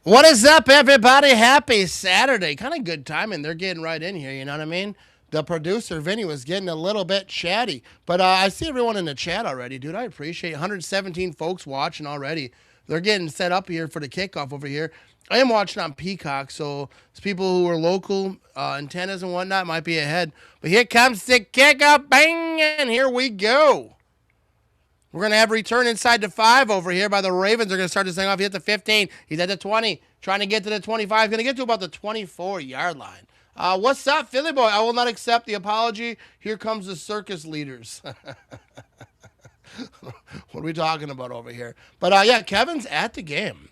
What is up, everybody? Happy Saturday. Kind of good timing. They're getting right in here, you know what I mean? The producer, Vinny, was getting a little bit chatty. But I see everyone in the chat already, dude. I appreciate it. 117 folks watching already. They're getting set up here for the kickoff over here. I am watching on Peacock, so it's people who are local, antennas and whatnot might be ahead. But here comes the kickoff. Bang! And here we go. We're going to have return inside the 5 over here by the Ravens. They're going to start this thing off. He's at the 15. He's at the 20. Trying to get to the 25. Going to get to about the 24-yard line. What's up, Philly boy? I will not accept the apology. Here comes the circus leaders. What are we talking about over here? But, yeah, Kevin's at the game.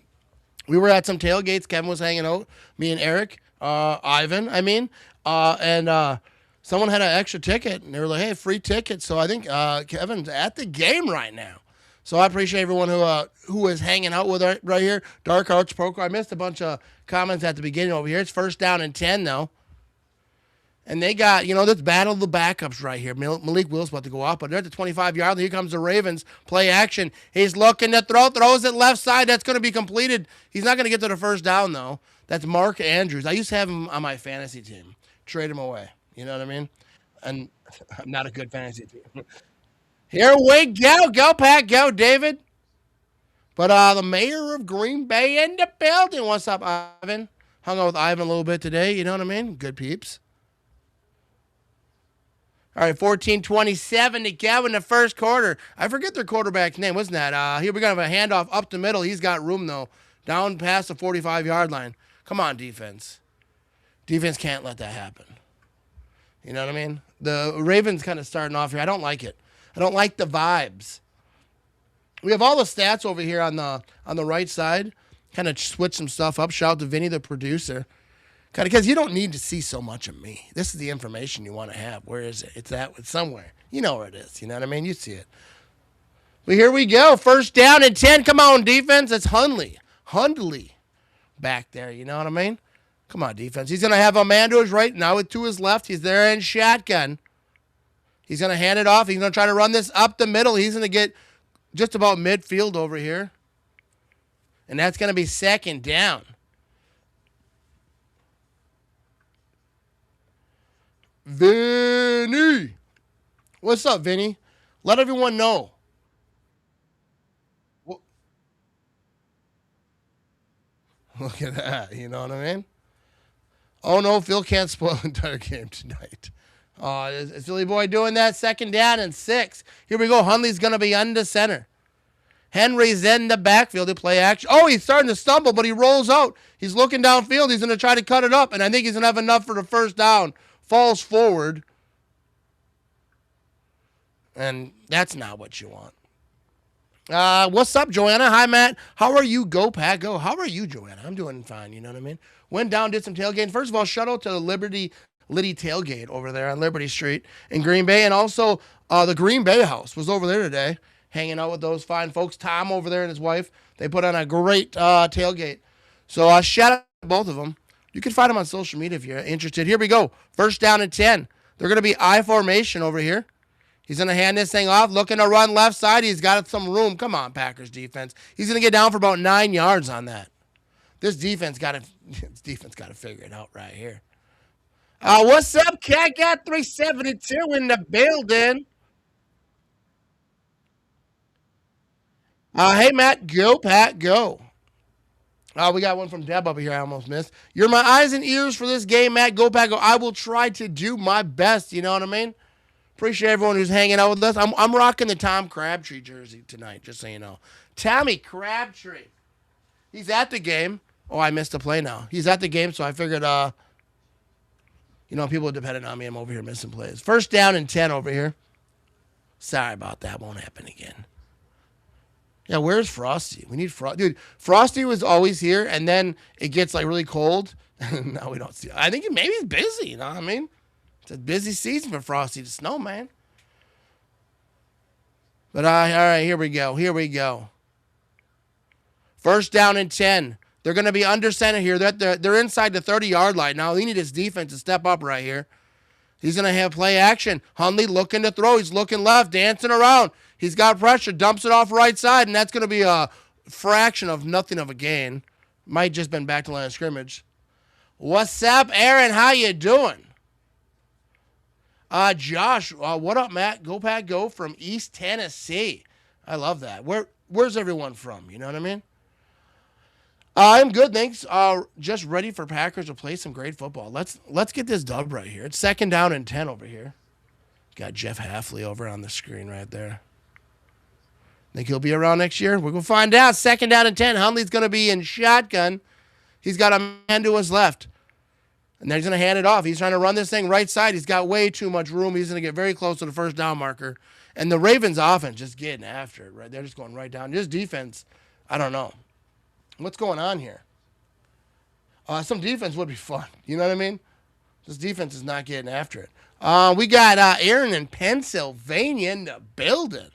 We were at some tailgates. Kevin was hanging out. Me and Eric. Ivan, I mean. And someone had an extra ticket, and they were like, hey, free ticket. So I think Kevin's at the game right now. So I appreciate everyone who is hanging out with us right here. Dark Arts Poker. I missed a bunch of comments at the beginning over here. It's first down and 10, though. And they got, this battle of the backups right here. Malik Will's about to go off, but they're at the 25-yard line. Here comes the Ravens. Play action. He's looking to throw. Throws it left side. That's going to be completed. He's not going to get to the first down, though. That's Mark Andrews. I used to have him on my fantasy team. Trade him away. You know what I mean? And I'm not a good fantasy team. Here we go. Go, Pat. Go, David. But the mayor of Green Bay in the building. What's up, Ivan? Hung out with Ivan a little bit today. You know what I mean? Good peeps. All right, 14-27 to go in the first quarter. I forget their quarterback's name. Wasn't that? Here we're going to have a handoff up the middle. He's got room, though. Down past the 45-yard line. Come on, defense. Defense can't let that happen. You know what I mean? The Ravens kind of starting off here. I don't like it. I don't like the vibes. We have all the stats over here on the right side. Kind of switch some stuff up. Shout out to Vinny, the producer. Kind of because you don't need to see so much of me. This is the information you want to have. Where is it? It's somewhere. You know where it is. You know what I mean? You see it. Well, here we go. First down and 10. Come on, defense. It's Hundley back there. You know what I mean? Come on, defense. He's going to have a man to his right. Now to his left. He's there in shotgun. He's going to hand it off. He's going to try to run this up the middle. He's going to get just about midfield over here. And that's going to be second down. Vinny. What's up, Vinny? Let everyone know. Look at that. You know what I mean? Oh, no, Phil can't spoil the entire game tonight. Is Philly boy doing that? Second down and 6. Here we go. Hundley's going to be under center. Henry's in the backfield to play action. Oh, he's starting to stumble, but he rolls out. He's looking downfield. He's going to try to cut it up, and I think he's going to have enough for the first down. Falls forward. And that's not what you want. What's up, Joanna? Hi, Matt. How are you? Go, Pat. Go. How are you, Joanna? I'm doing fine. You know what I mean? Went down, did some tailgating. First of all, shout out to the Liddy Tailgate over there on Liberty Street in Green Bay. And also, the Green Bay House was over there today, hanging out with those fine folks. Tom over there and his wife. They put on a great tailgate. So, shout out to both of them. You can find them on social media if you're interested. Here we go. First down and 10. They're going to be I formation over here. He's going to hand this thing off, looking to run left side. He's got some room. Come on, Packers defense. He's going to get down for about 9 yards on that. This defense got to figure it out right here. What's up, Cat? Got 372 in the building. Hey, Matt, go, Pat, go. We got one from Deb over here I almost missed. You're my eyes and ears for this game, Matt. Go, Pat, go. I will try to do my best. You know what I mean? Appreciate everyone who's hanging out with us. I'm rocking the Tom Crabtree jersey tonight, just so you know. Tommy Crabtree. He's at the game. Oh, I missed a play now. He's at the game, so I figured, people are dependent on me. I'm over here missing plays. First down and 10 over here. Sorry about that. Won't happen again. Yeah, where's Frosty? We need Frosty. Dude, Frosty was always here, and then it gets, really cold. Now we don't see I think maybe he's busy, you know what I mean? It's a busy season for Frosty the Snowman. But, all right, here we go. First down and 10. They're going to be under center here. They're inside the 30-yard line. Now, they need his defense to step up right here. He's going to have play action. Hundley looking to throw. He's looking left, dancing around. He's got pressure, dumps it off right side, and that's going to be a fraction of nothing of a gain. Might just been back to line of scrimmage. What's up, Aaron? How you doing? Josh, what up, Matt? Go Pack Go from East Tennessee. I love that. Where's everyone from? You know what I mean? I'm good, thanks. Just ready for Packers to play some great football. Let's get this dub right here. It's 2nd down and 10 over here. Got Jeff Halfley over on the screen right there. Think he'll be around next year? We're going to find out. 2nd down and 10. Hundley's going to be in shotgun. He's got a man to his left. And then he's going to hand it off. He's trying to run this thing right side. He's got way too much room. He's going to get very close to the first down marker. And the Ravens offense just getting after it, right? They're just going right down. Just defense, I don't know. What's going on here? Some defense would be fun. You know what I mean? This defense is not getting after it. We got Aaron in Pennsylvania in the building.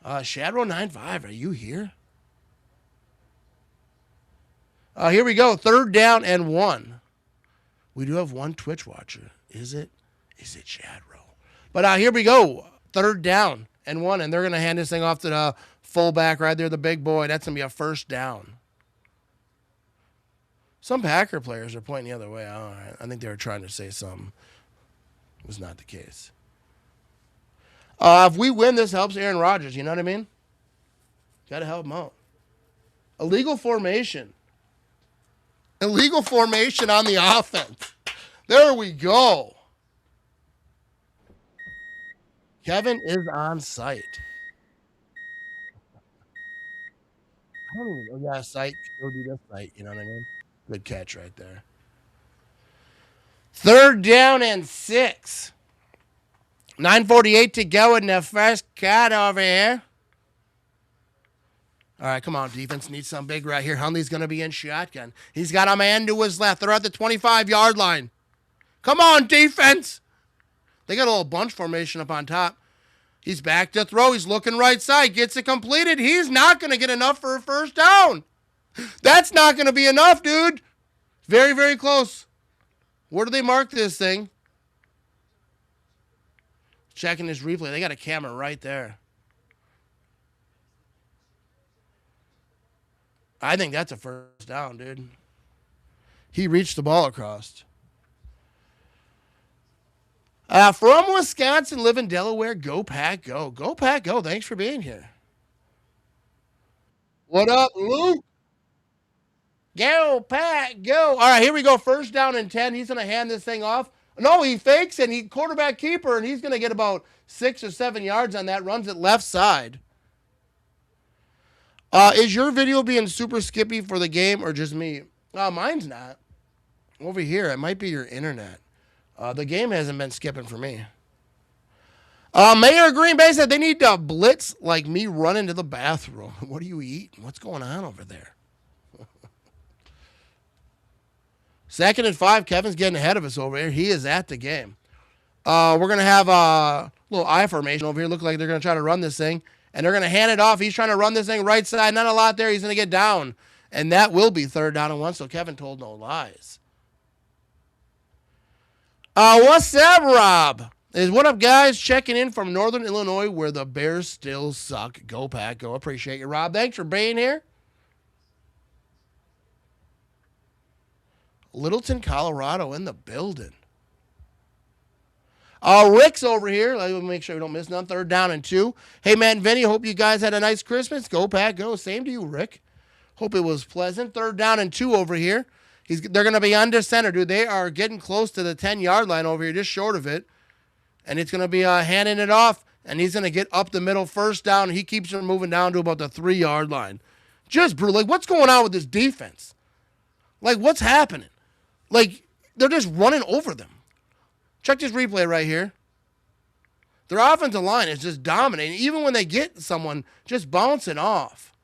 Shadow95, are you here? Here we go. 3rd down and 1. We do have one Twitch watcher. Is it Shadro? But here we go. 3rd down and 1, and they're going to hand this thing off to the fullback right there, the big boy. That's going to be a 1st down. Some Packer players are pointing the other way. All right. I think they were trying to say something. It was not the case. If we win, this helps Aaron Rodgers. You know what I mean? Got to help him out. Illegal formation. Illegal formation on the offense. There we go. Kevin is on site. I don't even know. Yeah, site. Go do this site. You know what I mean? Good catch right there. 3rd down and 6. 9:48 to go in the first cut over here. All right, come on, defense needs something big right here. Hundley's going to be in shotgun. He's got a man to his left. They're at the 25-yard line. Come on, defense. They got a little bunch formation up on top. He's back to throw. He's looking right side. Gets it completed. He's not going to get enough for a 1st down. That's not going to be enough, dude. Very, very close. Where do they mark this thing? Checking his replay. They got a camera right there. I think that's a 1st down, dude. He reached the ball across. From Wisconsin, live in Delaware. Go Pack Go. Go Pack Go. Thanks for being here. What up, Luke? Go Pack Go. All right, here we go. 1st down and 10. He's going to hand this thing off. No, he fakes and he quarterback keeper, and he's going to get about 6 or 7 yards on that. Runs it left side. Is your video being super skippy for the game or just me? Mine's not. Over here, it might be your internet. The game hasn't been skipping for me. Mayor of Green Bay said they need to blitz like me running to the bathroom. What are you eating? What's going on over there? 2nd and 5. Kevin's getting ahead of us over here. He is at the game. We're going to have a little I formation over here. Look like they're going to try to run this thing. And they're going to hand it off. He's trying to run this thing right side. Not a lot there. He's going to get down. And that will be 3rd down and 1. So Kevin told no lies. What's up, Rob? What up, guys? Checking in from Northern Illinois where the Bears still suck. Go Pack Go. Appreciate you, Rob. Thanks for being here. Littleton, Colorado in the building. Rick's over here. Let me make sure we don't miss none. 3rd down and 2. Hey, Matt and Vinny, hope you guys had a nice Christmas. Go Pack Go. Same to you, Rick. Hope it was pleasant. 3rd down and 2 over here. They're going to be under center, dude. They are getting close to the 10-yard line over here, just short of it. And it's going to be handing it off, and he's going to get up the middle, 1st down. He keeps it moving down to about the 3-yard line. Just brutal. Like, what's going on with this defense? Like, what's happening? Like, they're just running over them. Check this replay right here. Their offensive line is just dominating. Even when they get someone, just bouncing off.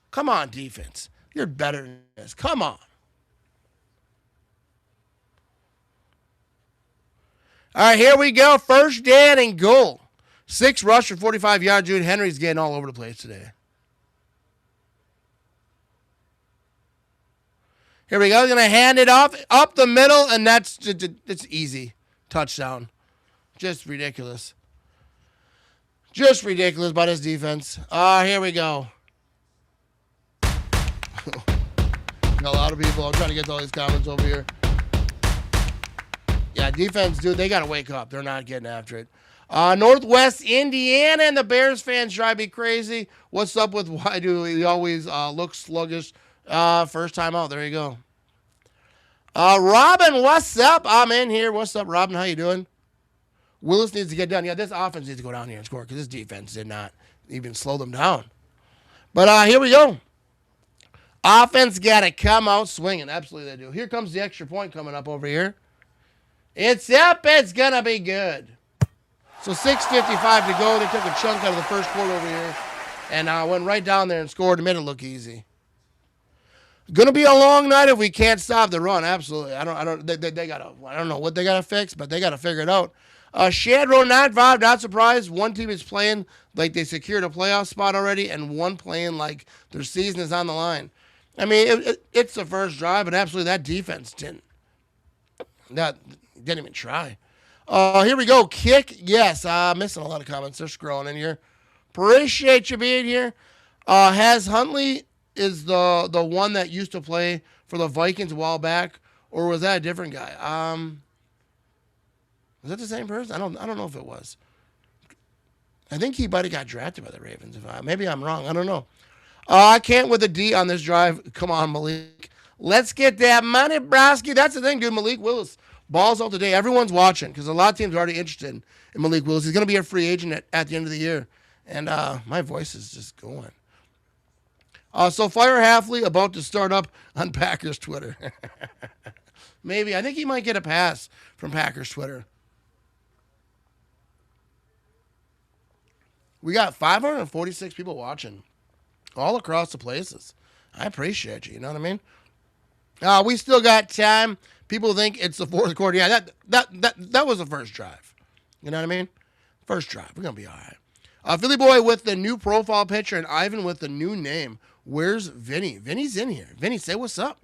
Come on, defense. You're better than this. Come on. All right, here we go. 1st down and goal. 6 rush for 45 yards. Jude Henry's getting all over the place today. Here we go. He's going to hand it off up the middle, and it's easy. Touchdown. Just ridiculous. Just ridiculous by his defense. Here we go. A lot of people. I'm trying to get to all these comments over here. Yeah, defense, dude, they got to wake up. They're not getting after it. Northwest Indiana and the Bears fans drive me crazy. What's up with why do we always look sluggish? First time out. There you go. Robin, what's up? I'm in here. What's up, Robin? How you doing? Willis needs to get done. Yeah, this offense needs to go down here and score because this defense did not even slow them down. But here we go. Offense got to come out swinging. Absolutely they do. Here comes the extra point coming up over here. It's up. It's going to be good. So 6:55 to go. They took a chunk out of the first quarter over here and went right down there and scored and made it look easy. Going to be a long night if we can't stop the run. Absolutely. I don't know what they got to fix, but they got to figure it out. Shadrow, not Bob, not surprised. One team is playing like they secured a playoff spot already, and one playing like their season is on the line. I mean, it's the first drive, but absolutely that defense didn't even try. Here we go. Kick, yes. Missing a lot of comments. They're scrolling in here. Appreciate you being here. Has Huntley is the one that used to play for the Vikings a while back, or was that a different guy? Was that the same person? I don't know if it was. I think he might have got drafted by the Ravens. Maybe I'm wrong. I don't know. I can't with a D on this drive. Come on, Malik. Let's get that money, Brosky. That's the thing, dude. Malik Willis. Balls out today. Everyone's watching because a lot of teams are already interested in Malik Willis. He's going to be a free agent at the end of the year. And my voice is just going. So Fire Halfley about to start up on Packers Twitter. Maybe. I think he might get a pass from Packers Twitter. We got 546 people watching all across the places. I appreciate you. You know what I mean? We still got time. People think it's the fourth quarter. Yeah, that was the first drive. You know what I mean? First drive. We're going to be all right. Philly Boy with the new profile picture and Ivan with the new name. Where's Vinny? Vinny's in here. Vinny, say what's up.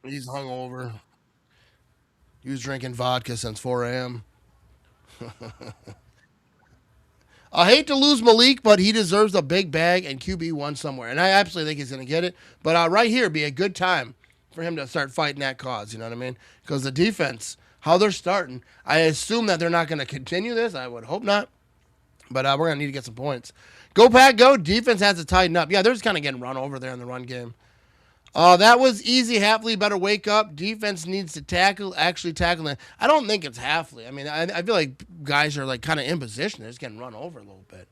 He's hungover. He was drinking vodka since 4 a.m. I hate to lose Malik, but he deserves a big bag and QB1 somewhere. And I absolutely think he's going to get it. But right here be a good time for him to start fighting that cause. You know what I mean? Because the defense, how they're starting, I assume that they're not going to continue this. I would hope not. But we're going to need to get some points. Go, Pack, go. Defense has to tighten up. Yeah, they're just kind of getting run over there in the run game. That was easy. Halfley better wake up. Defense needs to actually tackle it. I don't think it's Halfley. I mean, I feel like guys are like kind of in position. They're just getting run over a little bit.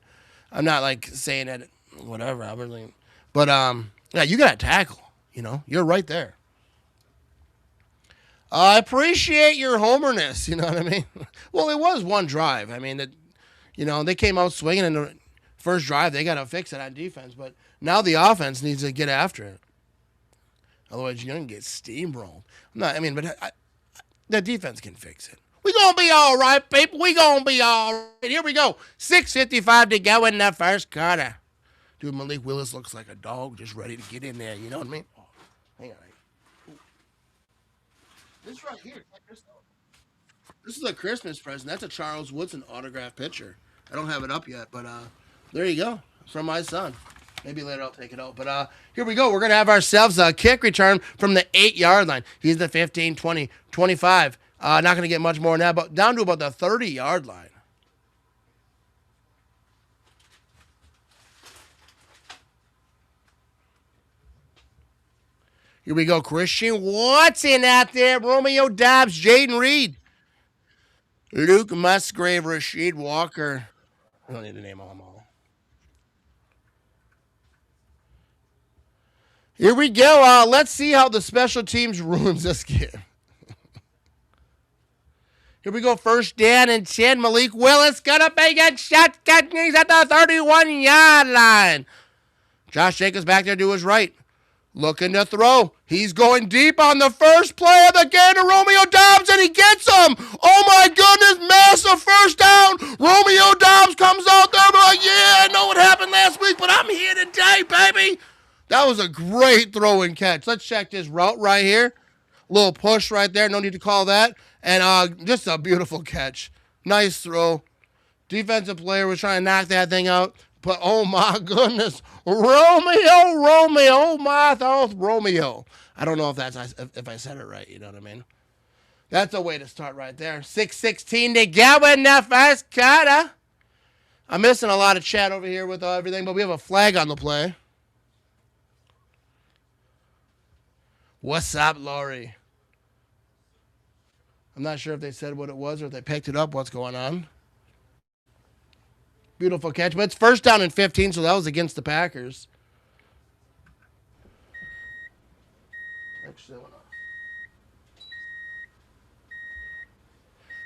I'm not like saying that whatever, Albert. But yeah, you got to tackle. You know, you're right there. I appreciate your homerness. You know what I mean? Well, it was one drive. I mean, they came out swinging in the first drive. They got to fix it on defense. But now the offense needs to get after it. Otherwise, you're going to get steamrolled. But the defense can fix it. We're going to be all right, people. We're going to be all right. Here we go. 6:55 to go in the first quarter. Dude, Malik Willis looks like a dog just ready to get in there. You know what I mean? Oh, hang on. This right here. This is a Christmas present. That's a Charles Woodson autographed picture. I don't have it up yet, but there you go. From my son. Maybe later I'll take it out. But here we go. We're going to have ourselves a kick return from the 8-yard line. He's the 15, 20, 25. Not going to get much more than that, but down to about the 30-yard line. Here we go. Christian Watson out there. Romeo Dobbs, Jaden Reed. Luke Musgrave, Rasheed Walker. I don't need to name them all. Here we go. Let's see how the special teams ruins this game. Here we go. First down and 10. Malik Willis gonna make a shotgun. He's at the 31-yard line. Josh Jacobs back there to his right. Looking to throw. He's going deep on the first play of the game to Romeo Dobbs, and he gets him. Oh, my goodness. Massive first down. Romeo Dobbs comes out there. I'm like, yeah, I know what happened last week, but I'm here today, baby. That was a great throw and catch. Let's check this route right here. Little push right there. No need to call that. And just a beautiful catch. Nice throw. Defensive player was trying to knock that thing out. But oh my goodness, Romeo, my thoughts, Romeo. I don't know if I said it right. You know what I mean? That's a way to start right there. 6:16 to go in the first quarter. I'm missing a lot of chat over here with everything, but we have a flag on the play. What's up, Lori? I'm not sure if they said what it was or if they picked it up. What's going on? Beautiful catch, but it's first down and 15, so that was against the Packers.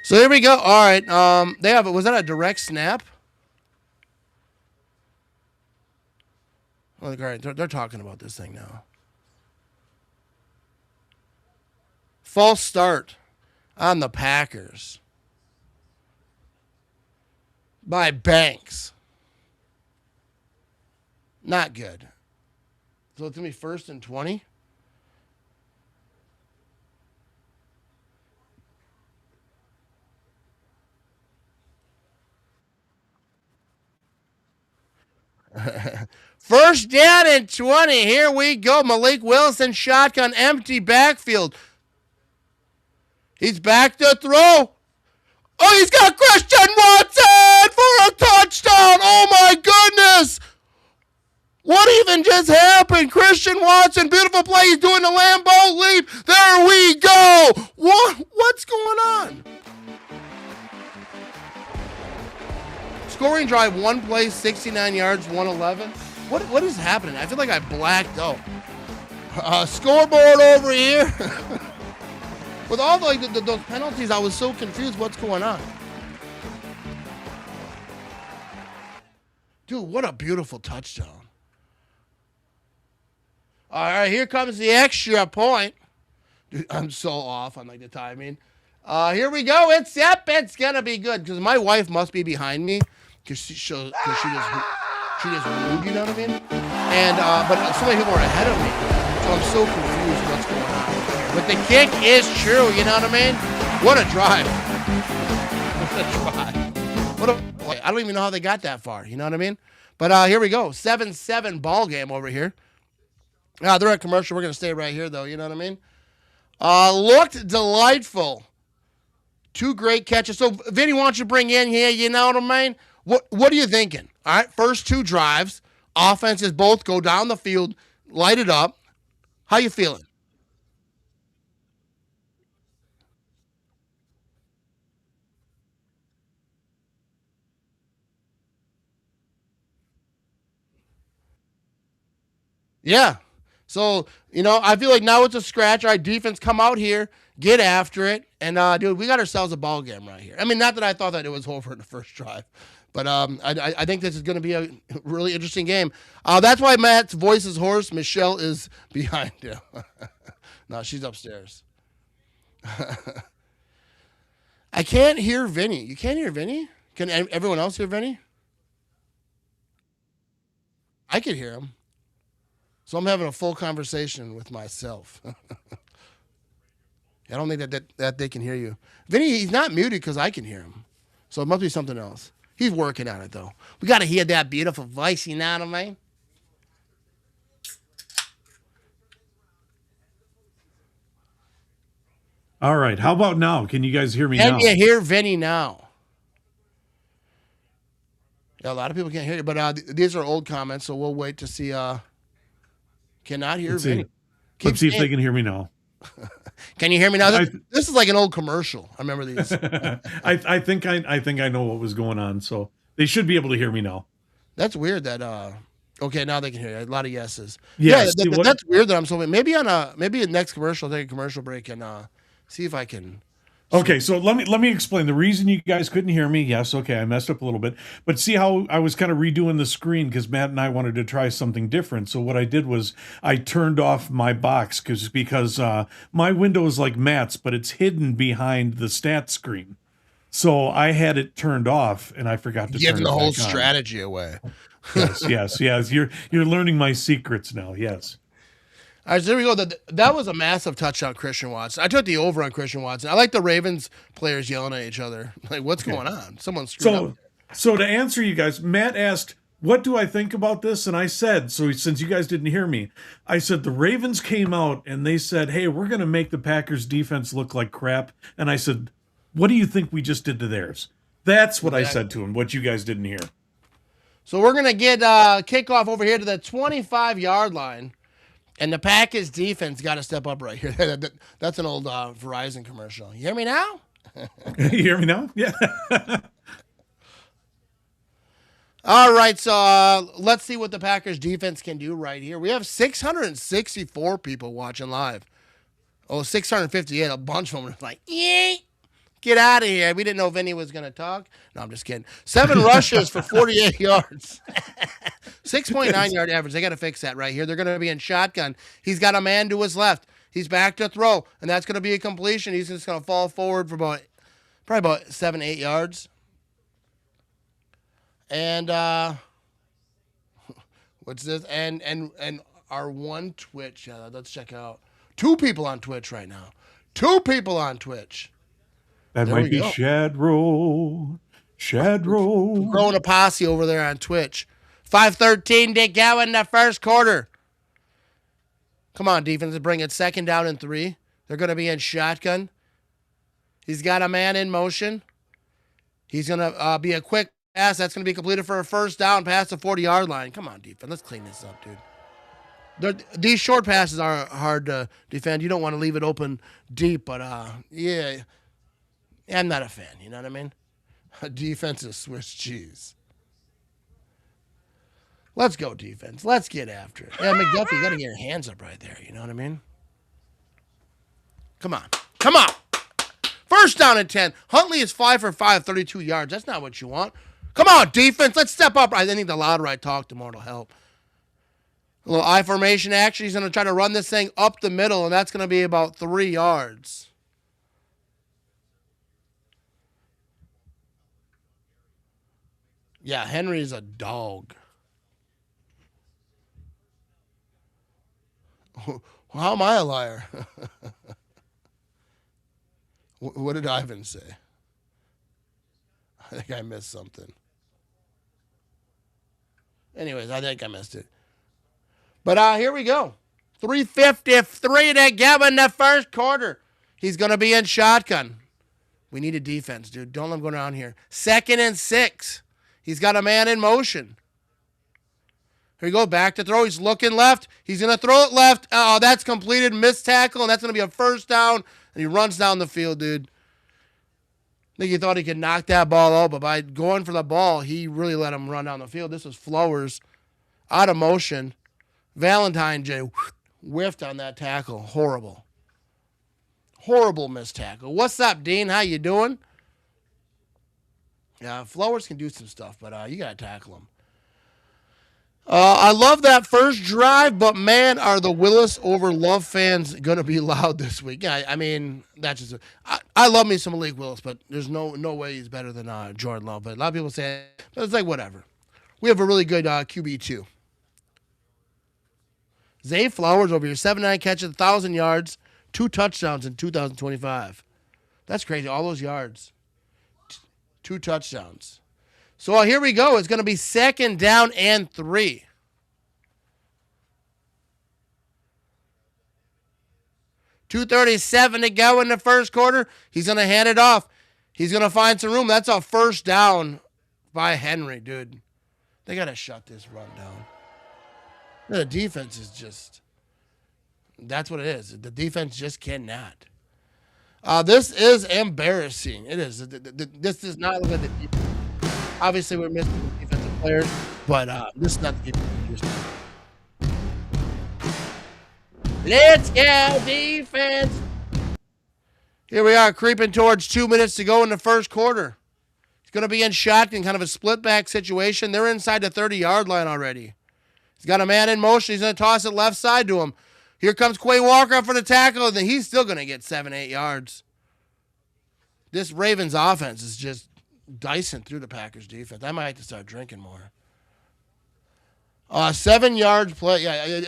So here we go. All right. They have it. Was that a direct snap? Oh, all right. They're talking about this thing now. False start on the Packers by Banks. Not good. So it's going to be first and 20. First down and 20. Here we go. Malik Wilson, shotgun, empty backfield. He's back to throw. Oh, he's got Christian Watson for a touchdown. Oh, my goodness. What even just happened? Christian Watson, beautiful play. He's doing the Lambeau leap. There we go. What's going on? Scoring drive, one play, 69 yards, 111. What is happening? I feel like I blacked out. Scoreboard over here. With all those penalties, I was so confused. What's going on? Dude, what a beautiful touchdown. All right, here comes the extra point. Dude, I'm so off on the timing. Here we go. It's going to be good because my wife must be behind me because she just moved, you know what I mean? And but so many people are ahead of me, so I'm so confused what's going on. But the kick is true, you know what I mean? What a drive! What a drive! I don't even know how they got that far, you know what I mean? But here we go, 7-7 ball game over here. They're at commercial. We're gonna stay right here though, you know what I mean? Looked delightful. Two great catches. So Vinny wants you to bring in here, you know what I mean? What are you thinking? All right, first two drives, offenses both go down the field, light it up. How you feeling? Yeah. So, I feel like now it's a scratch. Our defense come out here, get after it, and dude, we got ourselves a ball game right here. I mean, not that I thought that it was over in the first drive, but I think this is going to be a really interesting game. That's why Matt's voice is hoarse. Michelle is behind him. No, she's upstairs. I can't hear Vinny. You can't hear Vinny? Can everyone else hear Vinny? I can hear him. So I'm having a full conversation with myself. I don't think that they can hear you. Vinny, he's not muted because I can hear him. So it must be something else. He's working on it, though. We got to hear that beautiful voice, you know what I mean? All right. How about now? Can you guys hear me now? Can you hear Vinny now? Yeah, a lot of people can't hear you, but these are old comments, so we'll wait to see. Cannot hear Vinny. Let's see if they can hear me now. Can you hear me now? This is like an old commercial. I remember these. I think I know what was going on, so they should be able to hear me now. That's weird that okay, now they can hear you. A lot of yeses. Yeah, that's weird that I'm so maybe a next commercial, I'll take a commercial break and see if I can. Okay, so let me explain the reason you guys couldn't hear me. Yes, okay, I messed up a little bit, but see how I was kind of redoing the screen because Matt and I wanted to try something different. So what I did was I turned off my box because my window is like Matt's, but it's hidden behind the stat screen. So I had it turned off, and I forgot to give turn the it whole back on. strategy away. Yes. You're learning my secrets now. Yes. All right, so there we go. That was a massive touchdown, Christian Watson. I took the over on Christian Watson. I like the Ravens players yelling at each other. Like, what's Okay. going on? Someone screwed up. So to answer you guys, Matt asked, "What do I think about this?" And I said, so since you guys didn't hear me, I said the Ravens came out and they said, "Hey, we're going to make the Packers defense look like crap." And I said, "What do you think we just did to theirs?" That's what I said to him. What you guys didn't hear. So we're gonna get kickoff over here to the 25-yard line, and the Packers defense got to step up right here. That's an old Verizon commercial. You hear me now? You hear me now? Yeah. All right, so let's see what the Packers defense can do right here. We have 664 people watching live. Oh, 658. A bunch of them are like, yay, get out of here. We didn't know Vinny was going to talk. No, I'm just kidding. 7 rushes for 48 yards. 6.9 yard average. They got to fix that right here. They're going to be in shotgun. He's got a man to his left. He's back to throw, and that's going to be a completion. He's just going to fall forward for probably about 7, 8 yards. And what's this? And our one Twitch. Yeah, let's check out 2 people on Twitch right now. 2 people on Twitch. That might be Shadrow. Shadrow. Growing a posse over there on Twitch. 5:13 to go in the first quarter. Come on, defense, bring it 2nd down and 3. They're going to be in shotgun. He's got a man in motion. He's going to be a quick pass. That's going to be completed for a 1st down past the 40-yard line. Come on, defense. Let's clean this up, dude. These short passes are hard to defend. You don't want to leave it open deep, but yeah, I'm not a fan. You know what I mean? Defense is Swiss cheese. Let's go, defense. Let's get after it. Yeah, McDuffie, you got to get your hands up right there. You know what I mean? Come on. Come on. 1st down and 10. Huntley is 5 for 5, 32 yards. That's not what you want. Come on, defense. Let's step up. I think the louder I talk, the more it'll help. A little I formation action. He's going to try to run this thing up the middle, and that's going to be about 3 yards. Yeah, Henry's a dog. How am I a liar? What did Ivan say? I think I missed something. Anyways, I think I missed it. But here we go. 3:53 to go in the first quarter. He's going to be in shotgun. We need a defense, dude. Don't let him go down here. 2nd and 6. He's got a man in motion. Here we go. Back to throw. He's looking left. He's going to throw it left. Oh, that's completed. Missed tackle, and that's going to be a 1st down. And he runs down the field, dude. I think he thought he could knock that ball out, but by going for the ball, he really let him run down the field. This was Flowers out of motion. Valentine J whiffed on that tackle. Horrible. Horrible missed tackle. What's up, Dean? How you doing? Yeah, Flowers can do some stuff, but you got to tackle him. I love that first drive, but man, are the Willis over Love fans going to be loud this week? Yeah, I mean, that's just. I love me some Malik Willis, but there's no way he's better than Jordan Love. But a lot of people say, but it's like whatever. We have a really good QB too. Zay Flowers over here, 79 catches, 1,000 yards, 2 touchdowns in 2025. That's crazy. All those yards, 2 touchdowns. So here we go. It's going to be 2nd down and 3. $2:37 to go in the first quarter. He's going to hand it off. He's going to find some room. That's a 1st down by Henry, dude. They got to shut this run down. The defense is just, that's what it is. The defense just cannot. This is embarrassing. It is. This does not look like the defense. Obviously, we're missing the defensive players, but this is not the defense. Let's go, defense. Here we are, creeping towards 2 minutes to go in the first quarter. It's going to be in shotgun, kind of a split back situation. They're inside the 30-yard line already. He's got a man in motion. He's going to toss it left side to him. Here comes Quay Walker up for the tackle, and then he's still going to get 7, 8 yards. This Ravens offense is just dicing through the Packers defense. I might have to start drinking more. 7 yards play. Yeah,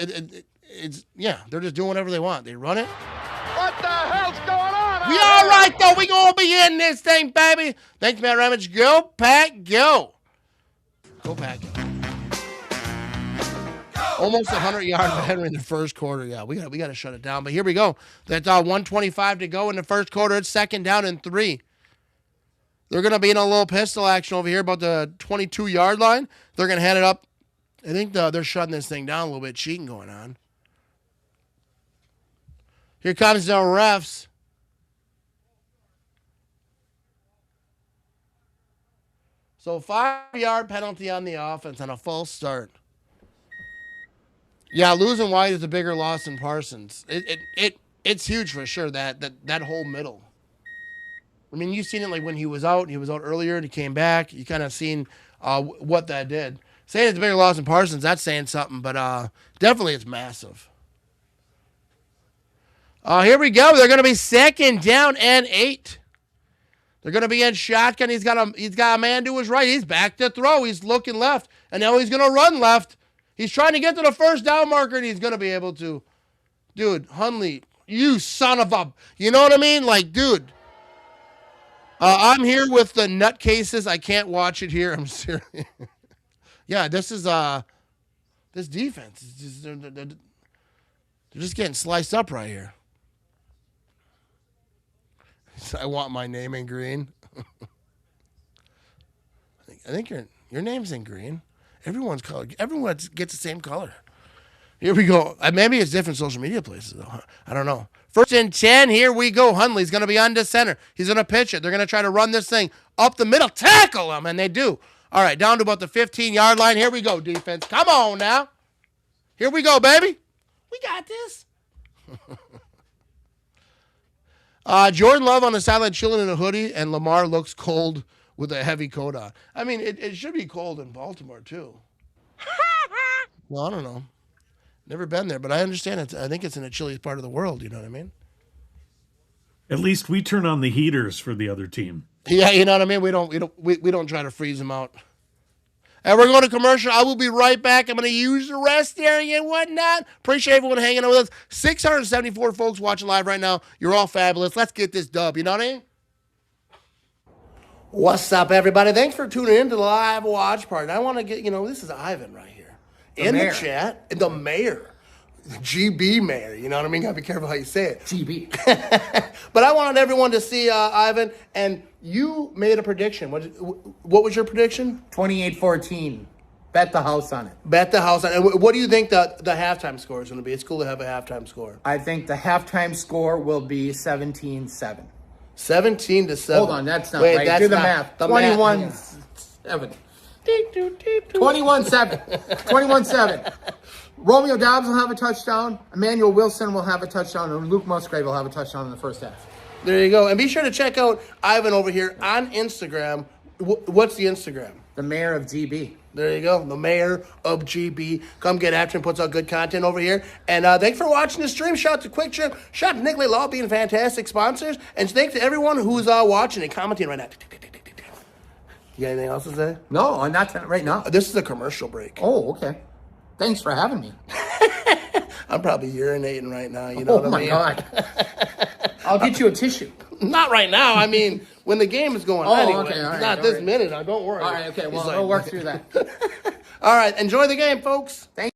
they're just doing whatever they want. They run it. What the hell's going on? We all right, though. We going to be in this thing, baby. Thanks, Matt Ramage. Go, Pack, go. Go, Pack, go. Almost 100-yard battery in the first quarter. Yeah, we got to shut it down. But here we go. That's 1:25 to go in the first quarter. It's 2nd down and 3. They're going to be in a little pistol action over here about the 22-yard line. They're going to hand it up. I think they're shutting this thing down a little bit. Cheating going on. Here comes the refs. So 5-yard penalty on the offense on a false start. Yeah, losing White is a bigger loss than Parsons. It's huge for sure, that whole middle. I mean, you've seen it like when he was out earlier and he came back. You kind of seen what that did. Saying it's a bigger loss than Parsons, that's saying something, but definitely it's massive. Here we go. They're going to be 2nd down and 8. They're going to be in shotgun. He's got a man to his right. He's back to throw. He's looking left, and now he's going to run left. He's trying to get to the first down marker, and he's going to be able to. Dude, Hundley, you son of a... You know what I mean? Like, dude. I'm here with the nutcases. I can't watch it here. I'm serious. Yeah, this is... This defense, is just, they're just getting sliced up right here. I want my name in green. I think your name's in green. Everyone's color. Everyone gets the same color. Here we go. Maybe it's different social media places, though. I don't know. 1st and 10. Here we go. Hundley's going to be on to center. He's going to pitch it. They're going to try to run this thing up the middle. Tackle him, and they do. All right, down to about the 15-yard line. Here we go, defense. Come on now. Here we go, baby. We got this. Jordan Love on the sideline chilling in a hoodie, and Lamar looks cold with a heavy coat on. I mean, it should be cold in Baltimore, too. Well, I don't know. Never been there, but I understand it. I think it's in the chilliest part of the world, you know what I mean? At least we turn on the heaters for the other team. Yeah, you know what I mean? We don't try to freeze them out. And we're going to commercial. I will be right back. I'm going to use the rest area and whatnot. Appreciate everyone hanging out with us. 674 folks watching live right now. You're all fabulous. Let's get this dub. You know what I mean? What's up, everybody? Thanks for tuning in to the live watch party. I want to get, this is Ivan right here. The chat. The mayor. GB mayor. You know what I mean? Got to be careful how you say it. GB. But I wanted everyone to see Ivan, and you made a prediction. What was your prediction? 28-14. Bet the house on it. Bet the house on it. And what do you think the halftime score is going to be? It's cool to have a halftime score. I think the halftime score will be 17-7. 17-7. Hold on, that's not right. Do the math. 21-7. 21-7. 21-7. Romeo Dobbs will have a touchdown. Emmanuel Wilson will have a touchdown. And Luke Musgrave will have a touchdown in the first half. There you go. And be sure to check out Ivan over here on Instagram. What's the Instagram? The mayor of GB. There you go. The mayor of GB. Come get after him. Puts out good content over here. And thanks for watching the stream. Shout out to Quick Trip. Shout out to Nick Law being fantastic sponsors. And thanks to everyone who's watching and commenting right now. You got anything else to say? No, not right now. This is a commercial break. Oh, okay. Thanks for having me. I'm probably urinating right now. You know what I mean? Oh, my God. I'll get you a tissue. Not right now. I mean, when the game is going on. Anyway. Okay. All right, not this minute. Don't worry. All right, okay. Well, we'll work through that. All right. Enjoy the game, folks. Thank you.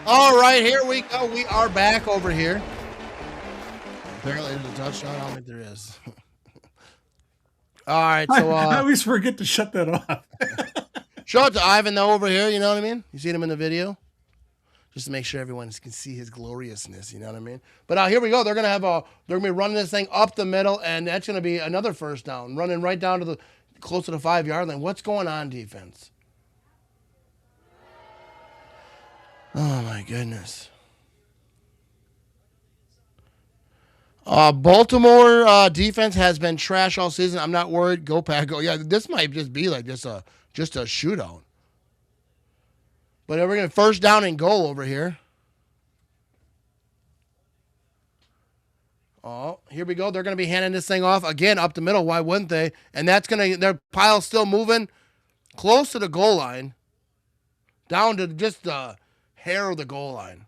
All right, here we go. We are back over here. Apparently there's a touchdown. I don't think there is. All right, so I always forget to shut that off. shout out to Ivan though over here. You know what I mean? You seen him in the video. just to make sure everyone can see his gloriousness. You know what I mean? But here we go. They're gonna be running this thing up the middle, and that's gonna be another first down, running right down to the close to the 5-yard line. What's going on, defense? Oh my goodness. Baltimore defense has been trash all season. I'm not worried. Go Pack, go. Yeah, this might just be like just a shootout. But we're going to first down and goal over here. Oh, here we go. They're going to be handing this thing off again up the middle. Why wouldn't they? And that's going to, their pile's still moving close to the goal line. Down to just the hair of the goal line.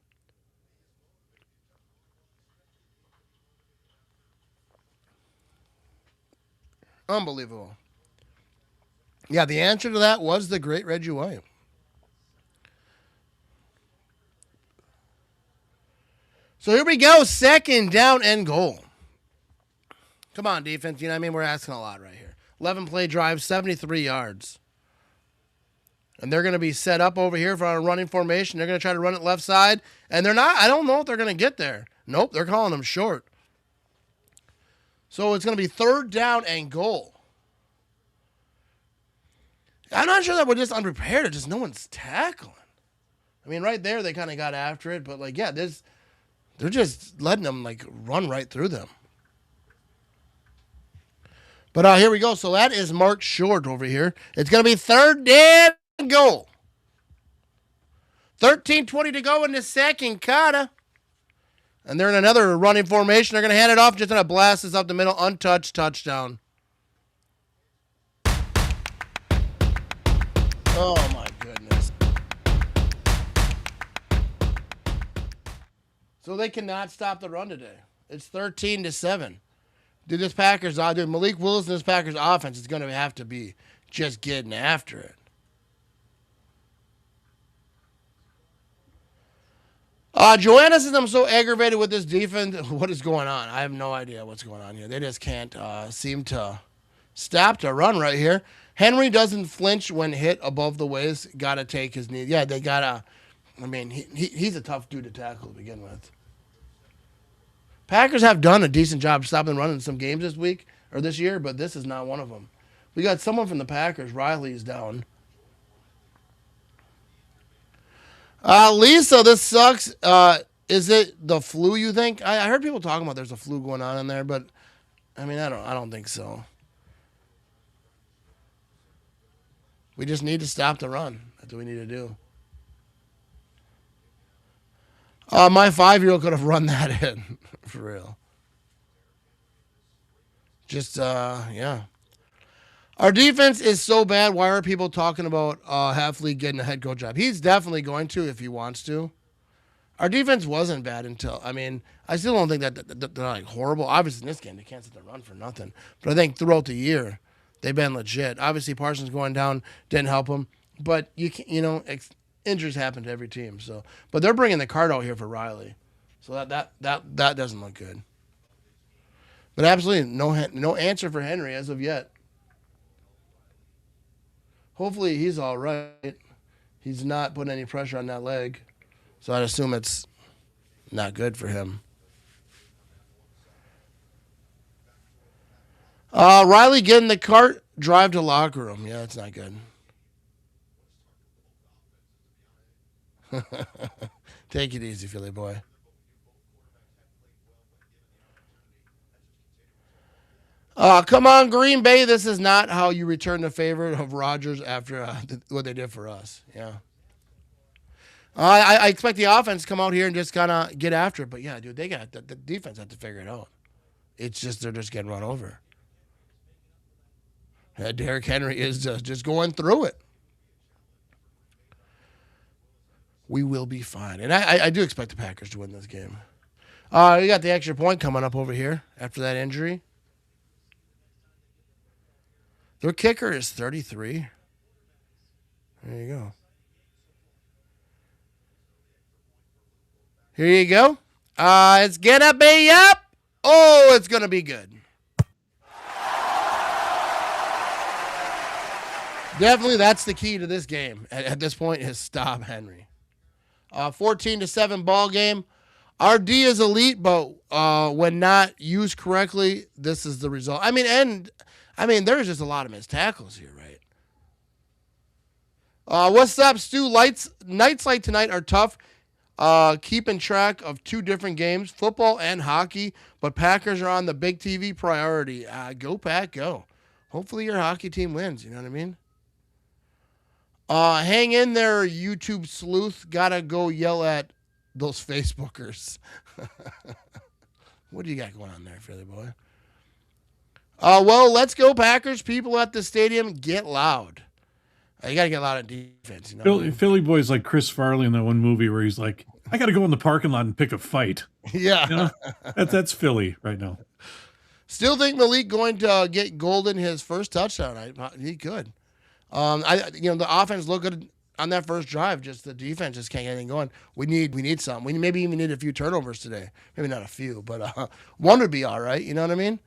Unbelievable. Yeah, the answer to that was the great Reggie White. So here we go, second down and goal. Come on, defense. You know what I mean? We're asking a lot right here. 11-play drive, 73 yards. And they're going to be set up over here for a running formation. They're going to try to run it left side. And they're not. I don't know if they're going to get there. Nope, they're calling them short. So it's going to be third down and goal. I'm not sure that we're just unprepared. It's just no one's tackling. I mean, right there, they kind of got after it. But, like, yeah, they're just letting them, like, run right through them. But here we go. So that is marked short over here. It's going to be third down and goal. 13:20 to go in the second quarter. And they're in another running formation. They're going to hand it off. Just going to blast this up the middle. Untouched touchdown. Oh, my goodness. So they cannot stop the run today. It's 13-7. Dude, this Packers, dude, Malik Willis and this Packers offense is going to have to be just getting after it. Joanna says, I'm so aggravated with this defense. What is going on? I have no idea what's going on here. They just can't seem to stop the run right here. Henry doesn't flinch when hit above the waist. Got to take his knee. Yeah, they got to. I mean, he's a tough dude to tackle to begin with. Packers have done a decent job stopping and running some games this week or this year, but this is not one of them. We got someone from the Packers. Riley's down. Lisa, this sucks. Is it the flu, you think? I heard people talking about there's a flu going on in there, but I mean, I don't think so. We just need to stop the run. That's what we need to do. My 5-year-old could have run that in. For real. Just, yeah. Our defense is so bad. Why are people talking about Halfley getting a head coach job? He's definitely going to if he wants to. Our defense wasn't bad until, I mean, I still don't think that they're like horrible. Obviously, in this game, they can't sit there and run for nothing. But I think throughout the year, they've been legit. Obviously, Parsons going down didn't help them. But, injuries happen to every team. So, but they're bringing the card out here for Riley. So that doesn't look good. But absolutely no answer for Henry as of yet. Hopefully he's all right. He's not putting any pressure on that leg. So I'd assume it's not good for him. Riley getting the cart, drive to locker room. Yeah, that's not good. Take it easy, Philly boy. Come on, Green Bay. This is not how you return the favor of Rodgers after what they did for us. Yeah. I expect the offense to come out here and just kind of get after it. But, yeah, dude, they got the defense have to figure it out. It's just they're just getting run over. Derrick Henry is just going through it. We will be fine. And I do expect the Packers to win this game. You got the extra point coming up over here after that injury. Their kicker is 33. There you go. Here you go. It's going to be up. Oh, it's going to be good. Definitely that's the key to this game at this point is stop Henry. 14-7 ball game. Our D is elite, but when not used correctly, this is the result. I mean, there's just a lot of missed tackles here, right? What's up, Stu? Nights like tonight are tough. Keeping track of two different games, football and hockey, but Packers are on the big TV priority. Go Pack, go. Hopefully your hockey team wins, you know what I mean? Hang in there, YouTube sleuth. Gotta go yell at those Facebookers. What do you got going on there, Philly boy? Well, let's go Packers. People at the stadium, get loud. You got to get loud at defense. You know Philly boy's like Chris Farley in that one movie where he's like, I got to go in the parking lot and pick a fight. Yeah. You know? That's Philly right now. Still think Malik going to get Golden his first touchdown. He could. The offense looked good on that first drive. Just the defense just can't get anything going. We need something. We maybe even need a few turnovers today. Maybe not a few, but one would be all right. You know what I mean?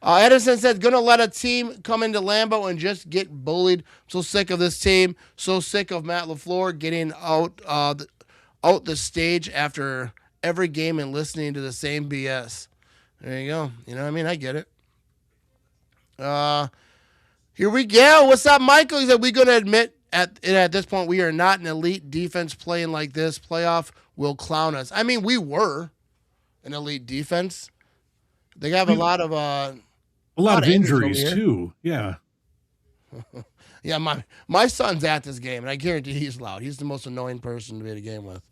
Edison said, going to let a team come into Lambeau and just get bullied. So sick of this team. So sick of Matt LaFleur getting out the stage after every game and listening to the same BS. There you go. You know what I mean? I get it. Here we go. What's up, Michael? He said, we're going to admit at this point we are not an elite defense playing like this. Playoff will clown us. I mean, we were an elite defense. They have a lot of injuries too. Yeah. Yeah, my son's at this game, and I guarantee he's loud. He's the most annoying person to be at a game with.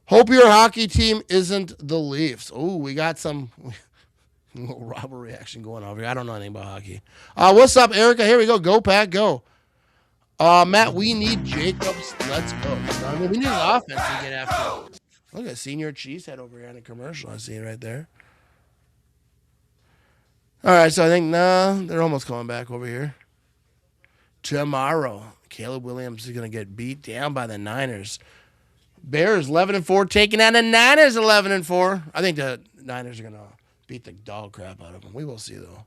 Hope your hockey team isn't the Leafs. Oh, we got some little Robert reaction going on here. I don't know anything about hockey. What's up, Erica? Here we go. Go Pack, go. Matt, we need Jacobs. Let's go. I mean, we need an offense to get after. Look at Senior Cheesehead over here in a commercial. I see it right there. All right, so I think, they're almost coming back over here. Tomorrow, Caleb Williams is going to get beat down by the Niners. Bears 11-4, taking on the Niners 11-4. I think the Niners are going to beat the dog crap out of them. We will see, though.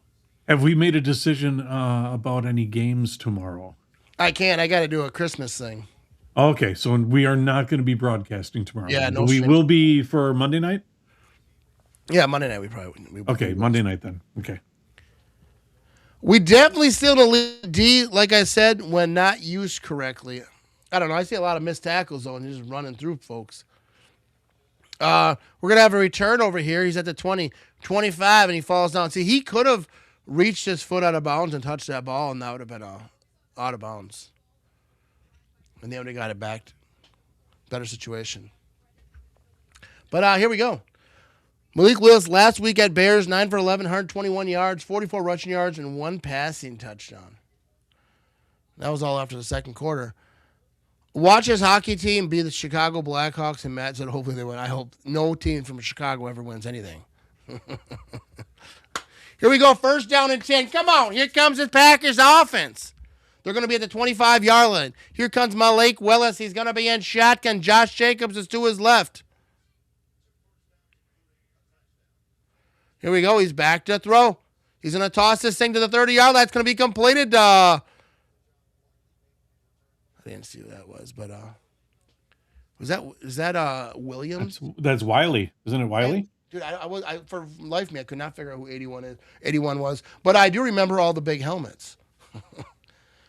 Have we made a decision about any games tomorrow? I can't. I got to do a Christmas thing. Okay, so we are not going to be broadcasting tomorrow. Yeah, no. We will be for Monday night? Yeah, Monday night we probably wouldn't. Okay, Monday night then. Okay. We definitely still in the D, like I said, when not used correctly. I don't know. I see a lot of missed tackles, though, and just running through folks. We're going to have a return over here. He's at the 20, 25, and he falls down. See, he could have reached his foot out of bounds and touched that ball, and that would have been out of bounds. And they only got it back. Better situation. But here we go. Malik Willis last week at Bears, 9 for 11, 121 yards, 44 rushing yards, and 1 passing touchdown. That was all after the second quarter. Watch his hockey team be the Chicago Blackhawks, and Matt said hopefully they win. I hope no team from Chicago ever wins anything. Here we go, first down and 10. Come on, here comes the Packers offense. They're going to be at the 25-yard line. Here comes Malik Willis. He's going to be in shotgun. Josh Jacobs is to his left. Here we go. He's back to throw. He's going to toss this thing to the 30-yard line. It's going to be completed. I didn't see who that was, but is that Williams? That's Wiley. Isn't it Wiley? Dude, I for life of me, I could not figure out who 81 was. But I do remember all the big helmets.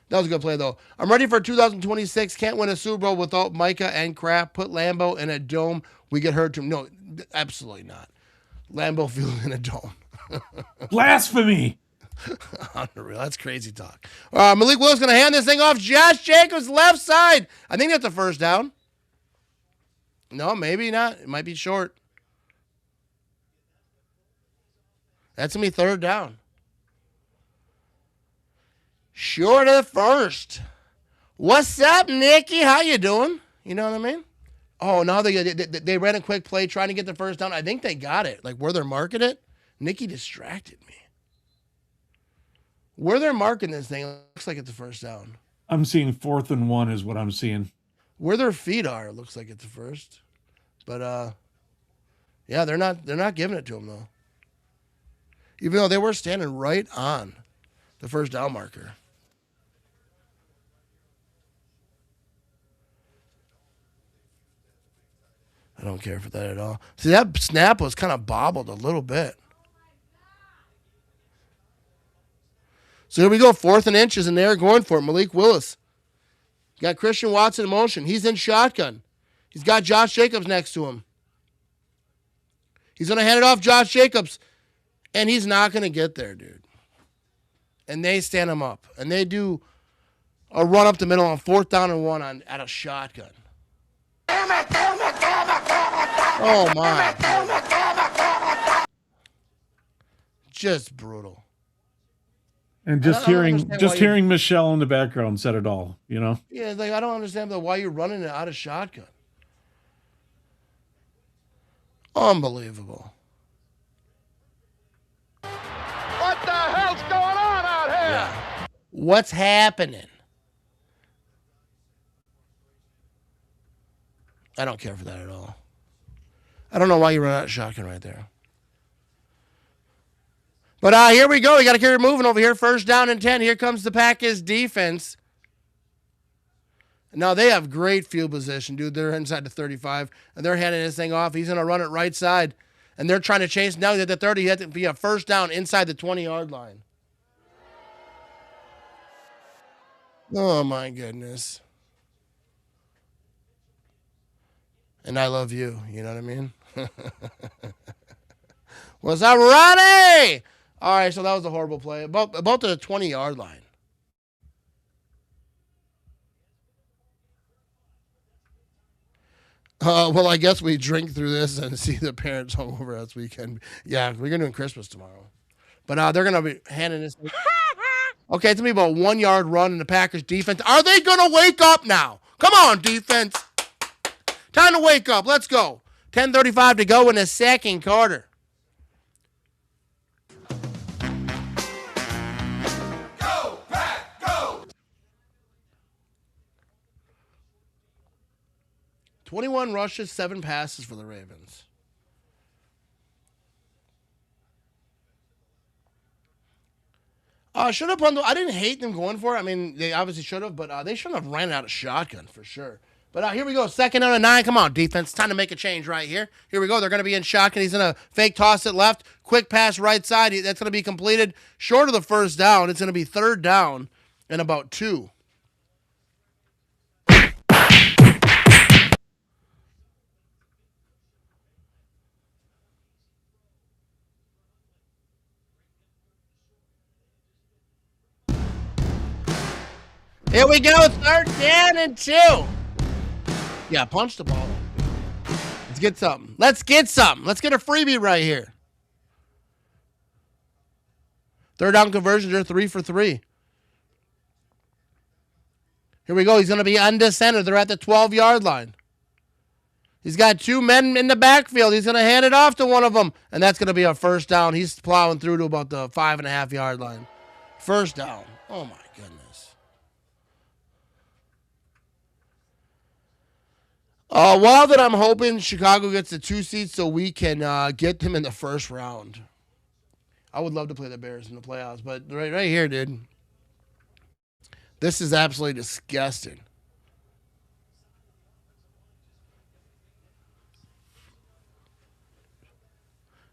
That was a good play, though. I'm ready for 2026. Can't win a Super Bowl without Micah and Crap. Put Lambeau in a dome. We get hurt too. No, absolutely not. Lambeau Field in a dome. Blasphemy. Unreal. That's crazy talk. Malik Willis going to hand this thing off. Josh Jacobs, left side. I think that's the first down. No, maybe not. It might be short. That's going to be third down. Short of the first. What's up, Nicky? How you doing? You know what I mean? Oh, now they ran a quick play trying to get the first down. I think they got it. Like where they're marking it, Nicky distracted me. Where they're marking this thing, it looks like it's the first down. I'm seeing 4th and 1 is what I'm seeing. Where their feet are, it looks like it's the first. But yeah, they're not giving it to him though. Even though they were standing right on the first down marker. I don't care for that at all. See, that snap was kind of bobbled a little bit. So here we go, 4th and inches, and they're going for it. Malik Willis. Got Christian Watson in motion. He's in shotgun. He's got Josh Jacobs next to him. He's going to hand it off Josh Jacobs, and he's not going to get there, dude. And they stand him up, and they do a run up the middle on 4th down and 1 at a shotgun. Oh, my. Just brutal. And just hearing Michelle in the background said it all, you know? Yeah, it's like, I don't understand why you're running it out of shotgun. Unbelievable. What the hell's going on out here? Yeah. What's happening? I don't care for that at all. I don't know why you run out of shotgun right there. But here we go. We got to keep moving over here. 1st down and 10. Here comes the Packers defense. Now, they have great field position, dude. They're inside the 35, and they're handing this thing off. He's going to run it right side, and they're trying to chase. Now at the 30, he had to be a 1st down inside the 20-yard line. Oh, my goodness. And I love you. You know what I mean? What's up, Ronnie? All right, so that was a horrible play. About the 20-yard line. Well, I guess we drink through this and see the parents hungover this weekend. Yeah, we're going to do Christmas tomorrow. But they're going to be handing this. Okay, it's going to be about a 1-yard run in the Packers defense. Are they going to wake up now? Come on, defense. Time to wake up. Let's go. 10:35 to go in the 2nd quarter. 21 rushes, 7 passes for the Ravens. Should have run. I didn't hate them going for it. I mean, they obviously should have, but they shouldn't have ran out of shotgun for sure. But here we go. 2nd down and 9. Come on, defense. Time to make a change right here. Here we go. They're going to be in shotgun. He's going to fake toss it left. Quick pass right side. That's going to be completed. Short of the 1st down. It's going to be 3rd down and about 2. Here we go, 3rd down and 2. Yeah, punch the ball. Let's get something. Let's get a freebie right here. 3rd down conversions are 3 for 3. Here we go. He's going to be under center. They're at the 12-yard line. He's got 2 men in the backfield. He's going to hand it off to one of them, and that's going to be a 1st down. He's plowing through to about the 5.5-yard line. 1st down. Oh, my goodness. While that I'm hoping Chicago gets the 2 seeds so we can get them in the 1st round. I would love to play the Bears in the playoffs, but right here, dude. This is absolutely disgusting.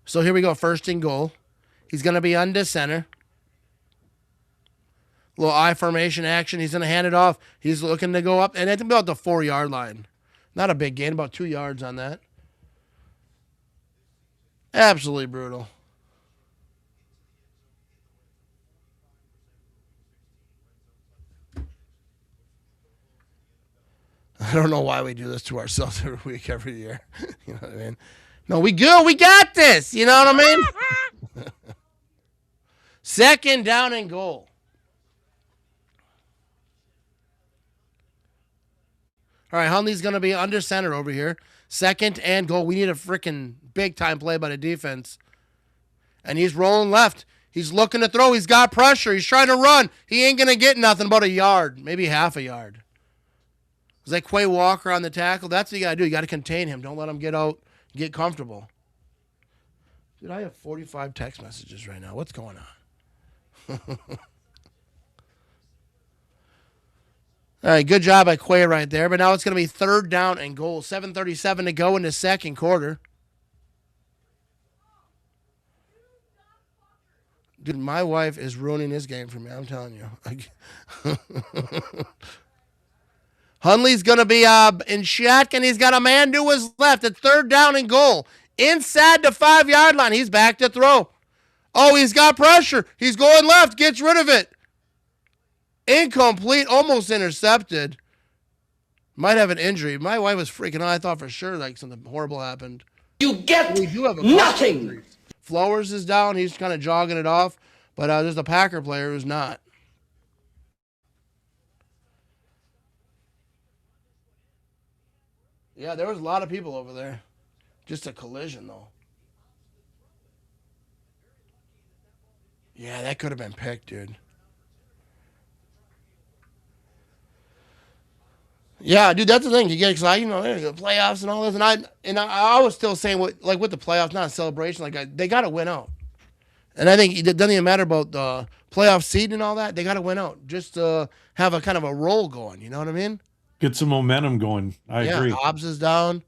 So here we go, 1st and goal. He's going to be under center. Little I formation action. He's going to hand it off. He's looking to go up, and it's about the 4-yard line. Not a big gain, about 2 yards on that. Absolutely brutal. I don't know why we do this to ourselves every week, every year. You know what I mean? No, we good. We got this. You know what I mean? 2nd down and goal. All right, Hundley's going to be under center over here. 2nd and goal. We need a freaking big-time play by the defense. And he's rolling left. He's looking to throw. He's got pressure. He's trying to run. He ain't going to get nothing but a yard, maybe half a yard. Is that Quay Walker on the tackle? That's what you got to do. You got to contain him. Don't let him get out, get comfortable. Dude, I have 45 text messages right now. What's going on? All right, good job by Quay right there. But now it's going to be 3rd down and goal. 7:37 to go in the second quarter. Dude, my wife is ruining this game for me. I'm telling you. Hunley's going to be in shotgun. He's got a man to his left. It's 3rd down and goal. Inside the 5-yard line. He's back to throw. Oh, he's got pressure. He's going left. Gets rid of it. Incomplete. Almost intercepted. Might have an injury. My wife was freaking out. I thought for sure like something horrible happened. You get We do have a nothing. Flowers is down. He's kind of jogging it off. But there's a Packer player who's not. Yeah, there was a lot of people over there. Just a collision, though. Yeah, that could have been picked, dude. Yeah, dude, that's the thing. You get excited, there's the playoffs and all this, and I was still saying with the playoffs, not a celebration. They got to win out, and I think it doesn't even matter about the playoff seed and all that. They got to win out just to have a kind of a roll going. You know what I mean? Get some momentum going. I agree. Hobbs is down.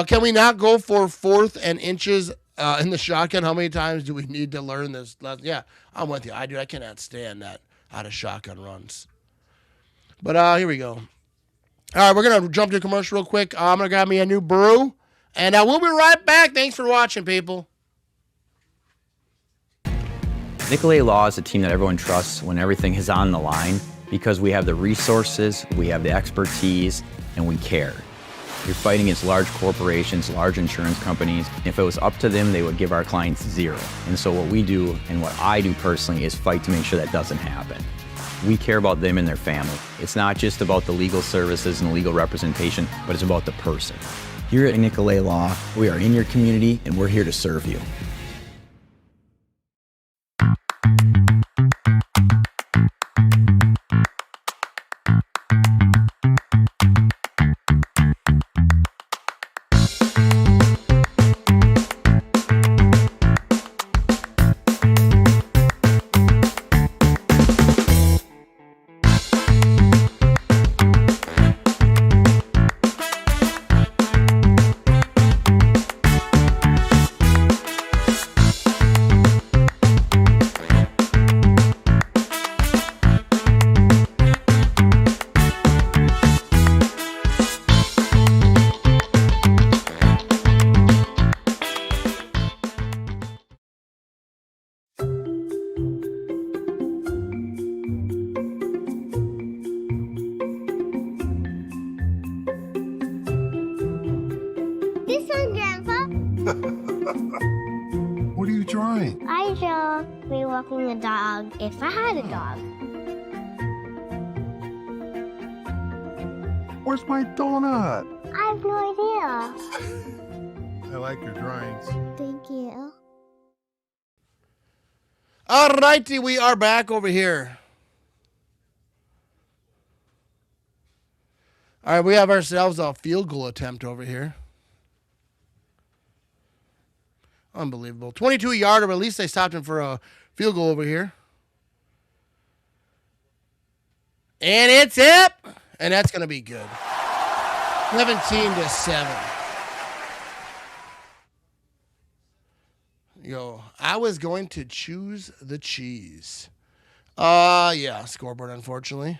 Can we not go for 4th and inches in the shotgun? How many times do we need to learn this? Yeah, I'm with you. I cannot stand that out of shotgun runs. But here we go. All right, we're going to jump to commercial real quick. I'm going to grab me a new brew, and we'll be right back. Thanks for watching, people. Nicolay Law is a team that everyone trusts when everything is on the line because we have the resources, we have the expertise, and we care. You're fighting against large corporations, large insurance companies. If it was up to them, they would give our clients 0. And so what we do, and what I do personally, is fight to make sure that doesn't happen. We care about them and their family. It's not just about the legal services and legal representation, but it's about the person. Here at Nicolay Law, we are in your community and we're here to serve you. What are you drawing? I draw me walking a dog if I had a dog. Where's my donut? I have no idea. I like your drawings. Thank you. All righty, we are back over here. All right, we have ourselves a field goal attempt over here. Unbelievable. 22-yarder, but at least they stopped him for a field goal over here. And it's up. And that's going to be good. 17-7. Yo, I was going to choose the cheese. Yeah, scoreboard, unfortunately.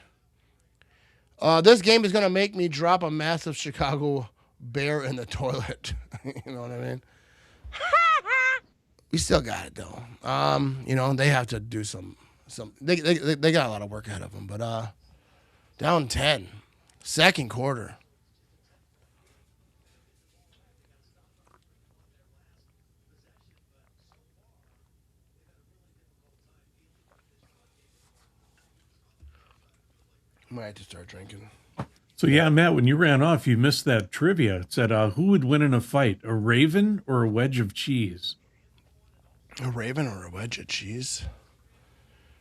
This game is going to make me drop a massive Chicago Bear in the toilet. You know what I mean? We still got it, though. They have to do some they got a lot of work ahead of them. But down 10, second quarter. Might have to start drinking. So, yeah, Matt, when you ran off, you missed that trivia. It said, who would win in a fight, a raven or a wedge of cheese? A raven or a wedge of cheese?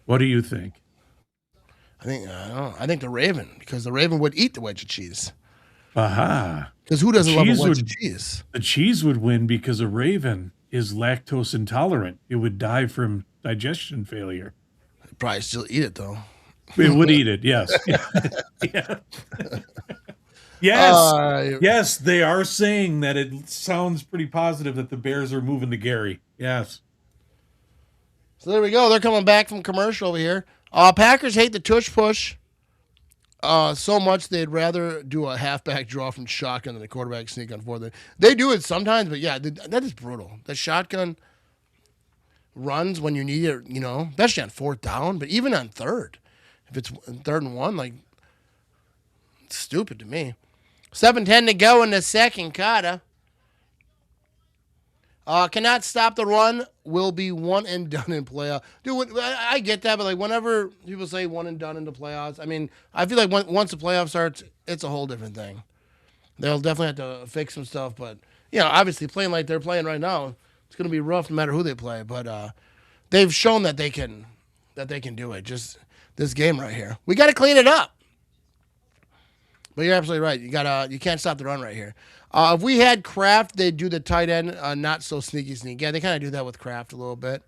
What do you think? I think the raven, because the raven would eat the wedge of cheese. Aha. Because who doesn't love a wedge of cheese? The cheese would win because a raven is lactose intolerant. It would die from digestion failure. I'd probably still eat it, though. It would eat it, yes. Yeah. Yes. Yes, they are saying that it sounds pretty positive that the Bears are moving to Gary. Yes. So there we go. They're coming back from commercial over here. Packers hate the tush push so much they'd rather do a halfback draw from shotgun than a quarterback sneak on fourth. They do it sometimes, but yeah, that is brutal. The shotgun runs when you need it, especially on fourth down, but even on third. If it's 3rd and 1, like, it's stupid to me. 7:10 to go in the second quarter. Cannot stop the run. Will be one and done in playoff. Dude, I get that, but like whenever people say one and done in the playoffs, I mean, I feel like once the playoff starts, it's a whole different thing. They'll definitely have to fix some stuff, but obviously playing like they're playing right now, it's going to be rough no matter who they play. But they've shown that they can do it. Just this game right here, we got to clean it up. But you're absolutely right. You can't stop the run right here. If we had Kraft, they'd do the tight end, not so sneaky. Yeah, they kind of do that with Kraft a little bit.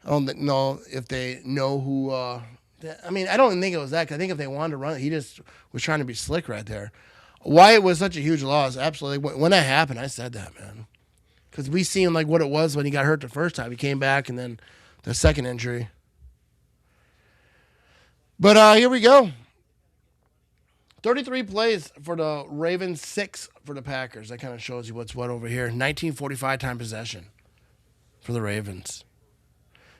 I don't know if they know who. I don't think it was that. 'Cause I think if they wanted to run it, he just was trying to be slick right there. Why it was such a huge loss? Absolutely. When that happened, I said that, man. Because we seen like what it was when he got hurt the first time. He came back and then the second injury. But here we go. 33 plays for the Ravens, 6 for the Packers. That kind of shows you what's what over here. 19:45 time possession for the Ravens.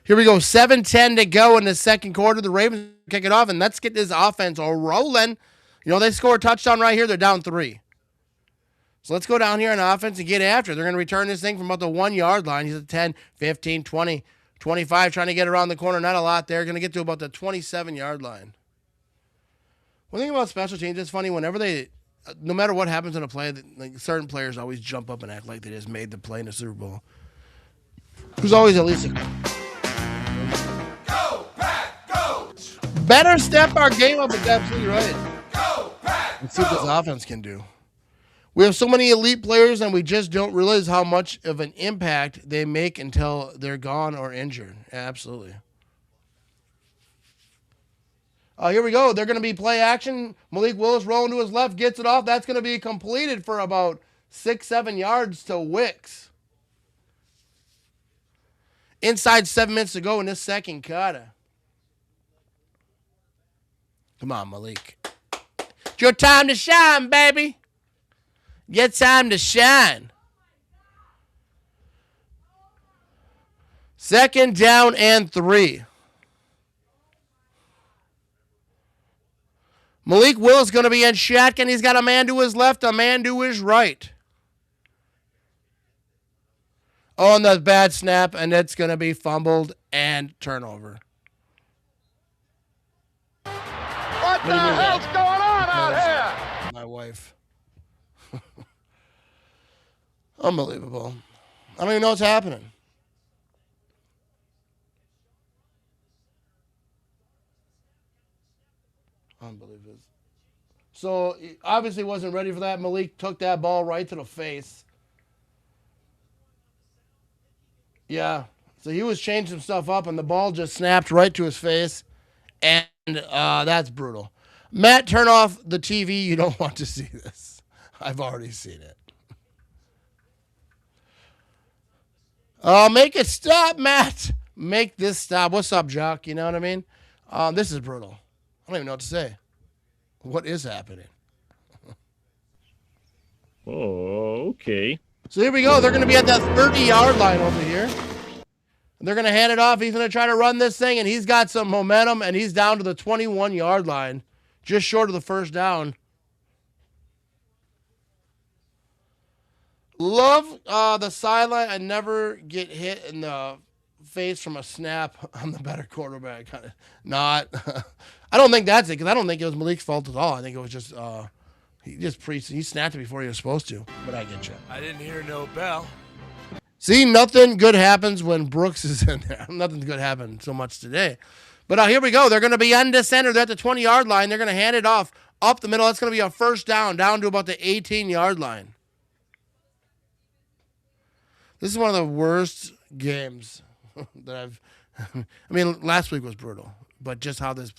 Here we go. 7:10 to go in the second quarter. The Ravens kick it off, and let's get this offense all rolling. They score a touchdown right here. They're down 3. So let's go down here on offense and get after it. They're going to return this thing from about the 1-yard line. He's at 10, 15, 20, 25, trying to get around the corner. Not a lot there. Going to get to about the 27-yard line. One thing about special teams, it's funny, whenever no matter what happens in a play, like certain players always jump up and act like they just made the play in the Super Bowl. There's always at least a... Go, Pack, go! Better step our game up, it's absolutely right. Go, Pack, let's see what this offense can do. We have so many elite players, and we just don't realize how much of an impact they make until they're gone or injured. Absolutely. Here we go. They're going to be play action. Malik Willis rolling to his left, gets it off. That's going to be completed for about 6-7 yards to Wicks. Inside 7 minutes to go in this second quarter. Come on, Malik. It's your time to shine, baby. Your time to shine. 2nd down and 3. Malik Willis going to be in shotgun. He's got a man to his left, a man to his right. On the bad snap, and it's going to be fumbled and turnover. What the hell's going on out here? My wife. Unbelievable. I don't even know what's happening. Unbelievable. So, he obviously wasn't ready for that. Malik took that ball right to the face. Yeah. So he was changing some stuff up, and the ball just snapped right to his face. And that's brutal. Matt, turn off the TV. You don't want to see this. I've already seen it. Make it stop, Matt. Make this stop. What's up, Jock? You know what I mean? This is brutal. I don't even know what to say. What is happening? Oh, okay. So here we go. They're going to be at that 30-yard line over here. They're going to hand it off. He's going to try to run this thing, and he's got some momentum, and he's down to the 21-yard line, just short of the first down. Love the sideline. I never get hit in the face from a snap. I'm the better quarterback. Not. I don't think that's it, because I don't think it was Malik's fault at all. I think it was just he snapped it before he was supposed to. But I get you. I didn't hear no bell. See, nothing good happens when Brooks is in there. Nothing good happened so much today. But here we go. They're going to be under center. They're at the 20-yard line. They're going to hand it off up the middle. That's going to be a first down to about the 18-yard line. This is one of the worst games that I've... I mean, last week was brutal. But just how this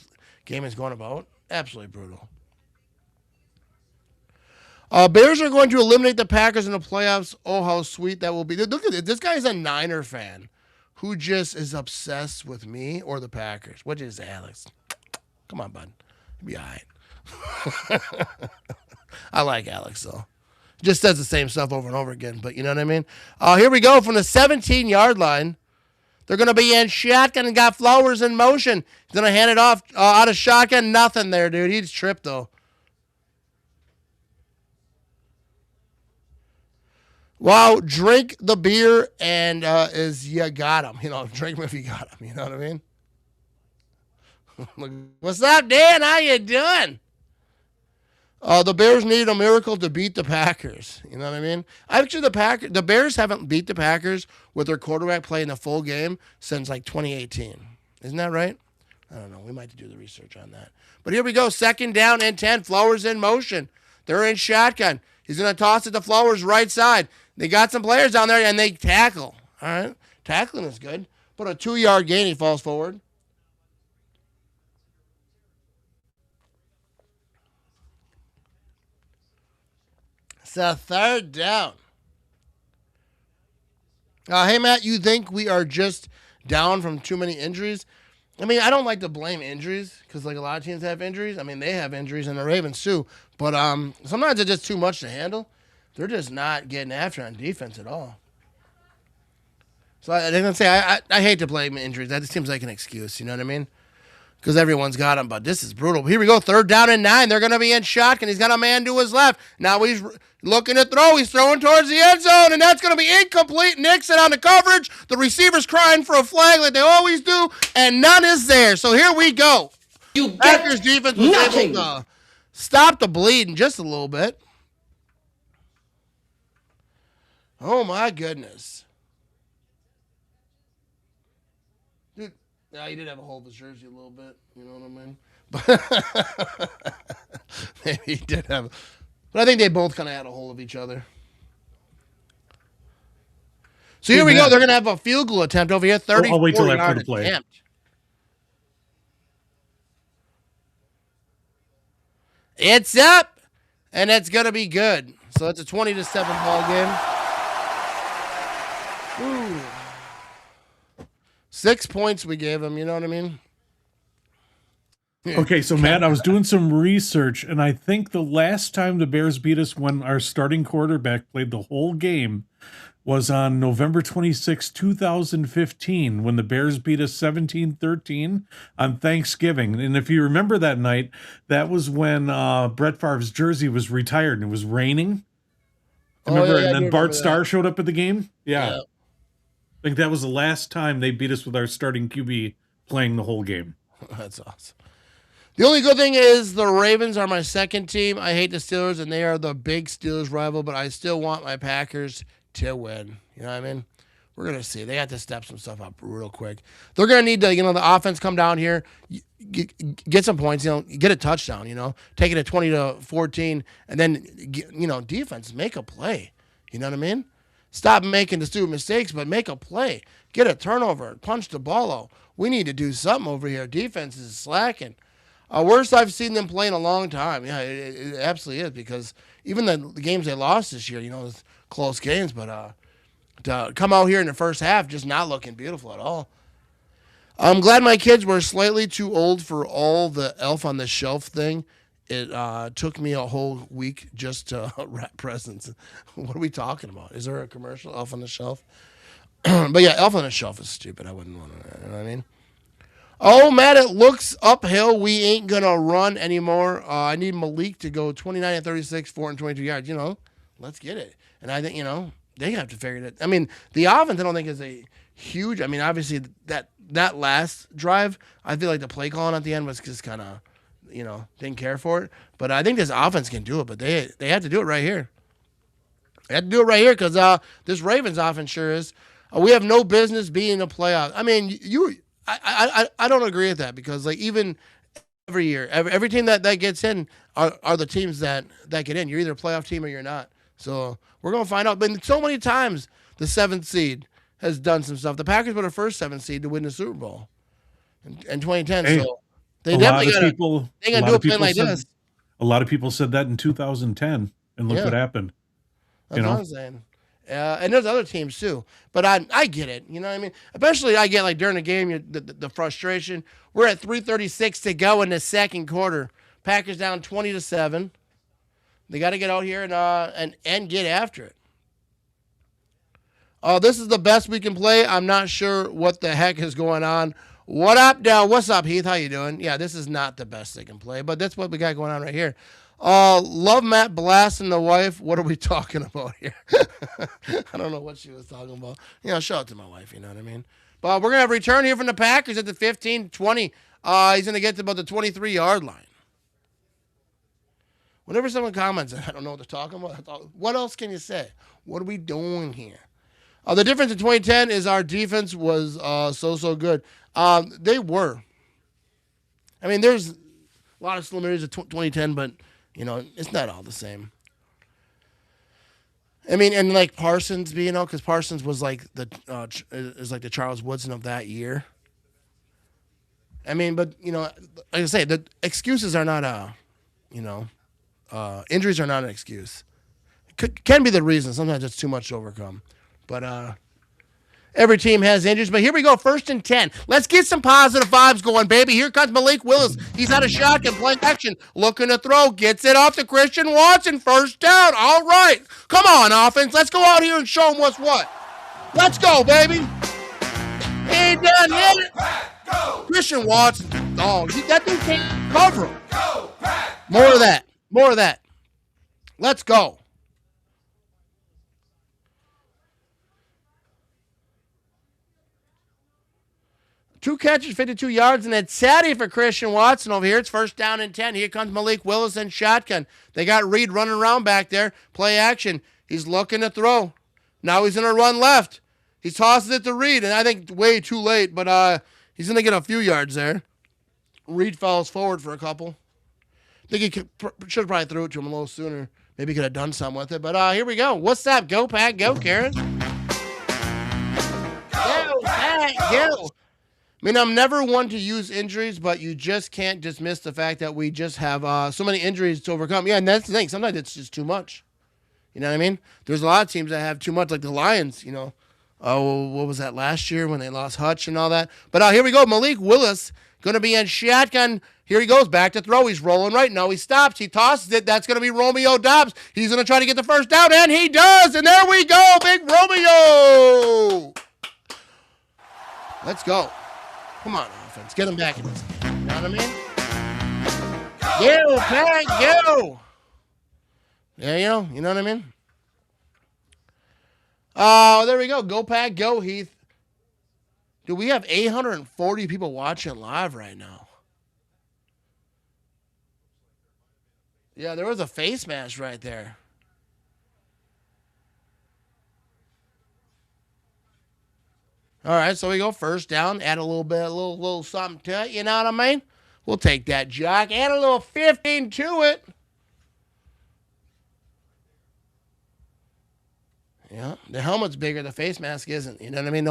game is going about. Absolutely brutal. Bears are going to eliminate the Packers in the playoffs. Oh, how sweet that will be. Look at it. This guy's a Niner fan who just is obsessed with me or the Packers. What is Alex? Come on, bud. You'll be all right. I like Alex, though. Just says the same stuff over and over again, but you know what I mean? Here we go from the 17-yard line. They're going to be in shotgun and got Flowers in motion. He's going to hand it off out of shotgun. Nothing there, dude. He's tripped, though. Wow, drink the beer and is you got him. You know, drink him if you got him. You know what I mean? Look, what's up, Dan? How you doing? The Bears needed a miracle to beat the Packers. You know what I mean? Actually, the Bears haven't beat the Packers with their quarterback playing the full game since like 2018. Isn't that right? I don't know. We might have to do the research on that. But here we go. 2nd down and 10. Flowers in motion. They're in shotgun. He's going to toss it to Flowers right side. They got some players down there, and they tackle. All right? Tackling is good. But a 2-yard gain, he falls forward. It's a 3rd down. Hey, Matt, you think we are just down from too many injuries? I mean, I don't like to blame injuries because, like, a lot of teams have injuries. I mean, they have injuries, and the Ravens too. But sometimes it's just too much to handle. They're just not getting after on defense at all. So they're going to say, I hate to blame injuries. That just seems like an excuse. You know what I mean? Because everyone's got them, but this is brutal. Here we go, 3rd down and 9. They're going to be in shotgun. He's got a man to his left. Now he's looking to throw. He's throwing towards the end zone, and that's going to be incomplete. Nixon on the coverage. The receiver's crying for a flag like they always do, and none is there. So here we go. Packers defense was able to stop the bleeding just a little bit. Oh, my goodness. Yeah, he did have a hold of his jersey a little bit. You know what I mean? But maybe he did have. But I think they both kind of had a hold of each other. So here we go. They're going to have a field goal attempt over here. 34 I'll wait till after the play. Attempt. It's up, and it's going to be good. So it's a 20-7 ball game. Ooh. 6 points we gave him, you know what I mean? Okay, so Matt, I was doing some research, and I think the last time the Bears beat us when our starting quarterback played the whole game was on November 26, 2015, when the Bears beat us 17-13 on Thanksgiving. And if you remember that night, that was when Brett Favre's jersey was retired and it was raining. Remember? And then Bart Starr showed up at the game? Yeah. I think that was the last time they beat us with our starting QB playing the whole game. That's awesome. The only good thing is the Ravens are my second team. I hate the Steelers, and they are the big Steelers rival, but I still want my Packers to win. You know what I mean? We're going to see. They have to step some stuff up real quick. They're going to need to, the offense come down here, get some points, get a touchdown, take it at 20-14, and then, defense, make a play. You know what I mean? Stop making the stupid mistakes, but make a play. Get a turnover. Punch the ball out. We need to do something over here. Defense is slacking. Worst I've seen them play in a long time. Yeah, it absolutely is, because even the games they lost this year, it's close games, but to come out here in the first half just not looking beautiful at all. I'm glad my kids were slightly too old for all the Elf on the Shelf thing. It took me a whole week just to wrap presents. What are we talking about? Is there a commercial, Elf on the Shelf? But yeah, Elf on the Shelf is stupid. I wouldn't want to, you know what I mean? Oh, Matt, it looks uphill. We ain't going to run anymore. I need Malik to go 29-36, 422 yards. Let's get it. And I think, they have to figure it. I mean, the offense I don't think is a huge. I mean, obviously that last drive, I feel like the play calling at the end was just kind of, didn't care for it. But I think this offense can do it, but they have to do it right here. They have to do it right here because this Ravens offense sure is. We have no business being a playoff. I mean, I don't agree with that, because like even every year, every team that gets in are the teams that get in. You're either a playoff team or you're not. So we're going to find out. But so many times the 7th seed has done some stuff. The Packers were the first 7th seed to win the Super Bowl in 2010. Hey. So They A lot definitely of got to. people, They a got to lot do a of plan people like said, this. a lot of people said that in 2010, and look Yeah. what happened. That's what I'm saying. And there's other teams too. But I get it. You know what I mean? Especially I get like during the game, the frustration. We're at 3:36 to go in the second quarter. Packers down 20-7. They got to get out here and get after it. Oh, this is the best we can play. I'm not sure what the heck is going on. What up, Dell? What's up, Heath? How you doing? Yeah, this is not the best they can play, but that's what we got going on right here. Love Matt blasting the wife. What are we talking about here? I don't know what she was talking about. Shout out to my wife, you know what I mean? But we're going to have a return here from the Packers at the 15-20. He's going to get to about the 23-yard line. Whenever someone comments, I don't know what they're talking about. I thought, what else can you say? What are we doing here? The difference in 2010 is our defense was so good. They were. I mean, there's a lot of similarities of 2010, but, it's not all the same. I mean, and like Parsons, because Parsons was like the Charles Woodson of that year. I mean, but, like I say, the excuses are not injuries are not an excuse. It can be the reason. Sometimes it's too much to overcome. But every team has injuries. But here we go, 1st and 10. Let's get some positive vibes going, baby. Here comes Malik Willis. He's out of shotgun, playing action, looking to throw. Gets it off to Christian Watson. 1st down. All right. Come on, offense. Let's go out here and show them what's what. Let's go, baby. He done hit it. Christian Watson. Oh, that dude can't cover him. More of that. More of that. Let's go. 2 catches, 52 yards, and it's Sadie for Christian Watson over here. It's 1st down and 10. Here comes Malik Willis and shotgun. They got Reed running around back there. Play action. He's looking to throw. Now he's going to run left. He tosses it to Reed, and I think way too late, but he's going to get a few yards there. Reed falls forward for a couple. I think he should have probably threw it to him a little sooner. Maybe he could have done something with it, but here we go. What's up? Go, Pack. Go, Karen. Go, Pack. Go. I mean, I'm never one to use injuries, but you just can't dismiss the fact that we just have so many injuries to overcome. Yeah, and that's the thing. Sometimes it's just too much. You know what I mean? There's a lot of teams that have too much, like the Lions, Oh, what was that last year when they lost Hutch and all that? But here we go. Malik Willis going to be in shotgun. Here he goes back to throw. He's rolling right now. He stops. He tosses it. That's going to be Romeo Doubs. He's going to try to get the 1st down, and he does. And there we go. Big Romeo. Let's go. Come on, offense. Get him back in this game. You know what I mean? Go, Pack, go. Yeah, you know what I mean? Oh, there we go. Go, Pack, go, Heath. Dude, we have 840 people watching live right now. Yeah, there was a face mask right there. All right, so we go 1st down, add a little bit, a little something to it, you know what I mean? We'll take that, Jock. Add a little 15 to it. Yeah, the helmet's bigger, the face mask isn't. You know what I mean?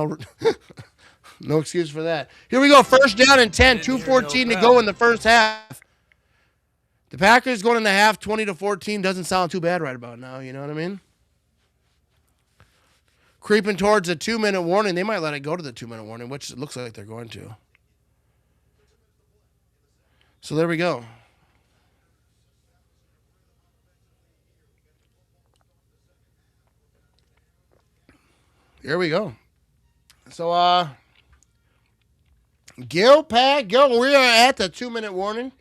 No excuse for that. Here we go, 1st down and 10, 2:14 to go in the 1st half. The Packers going in the half, 20-14. Doesn't sound too bad right about now, you know what I mean? Creeping towards a 2-minute warning. They might let it go to the 2-minute warning, which it looks like they're going to. So there we go. Here we go. So, Gil, Pack, go. We are at the 2-minute warning.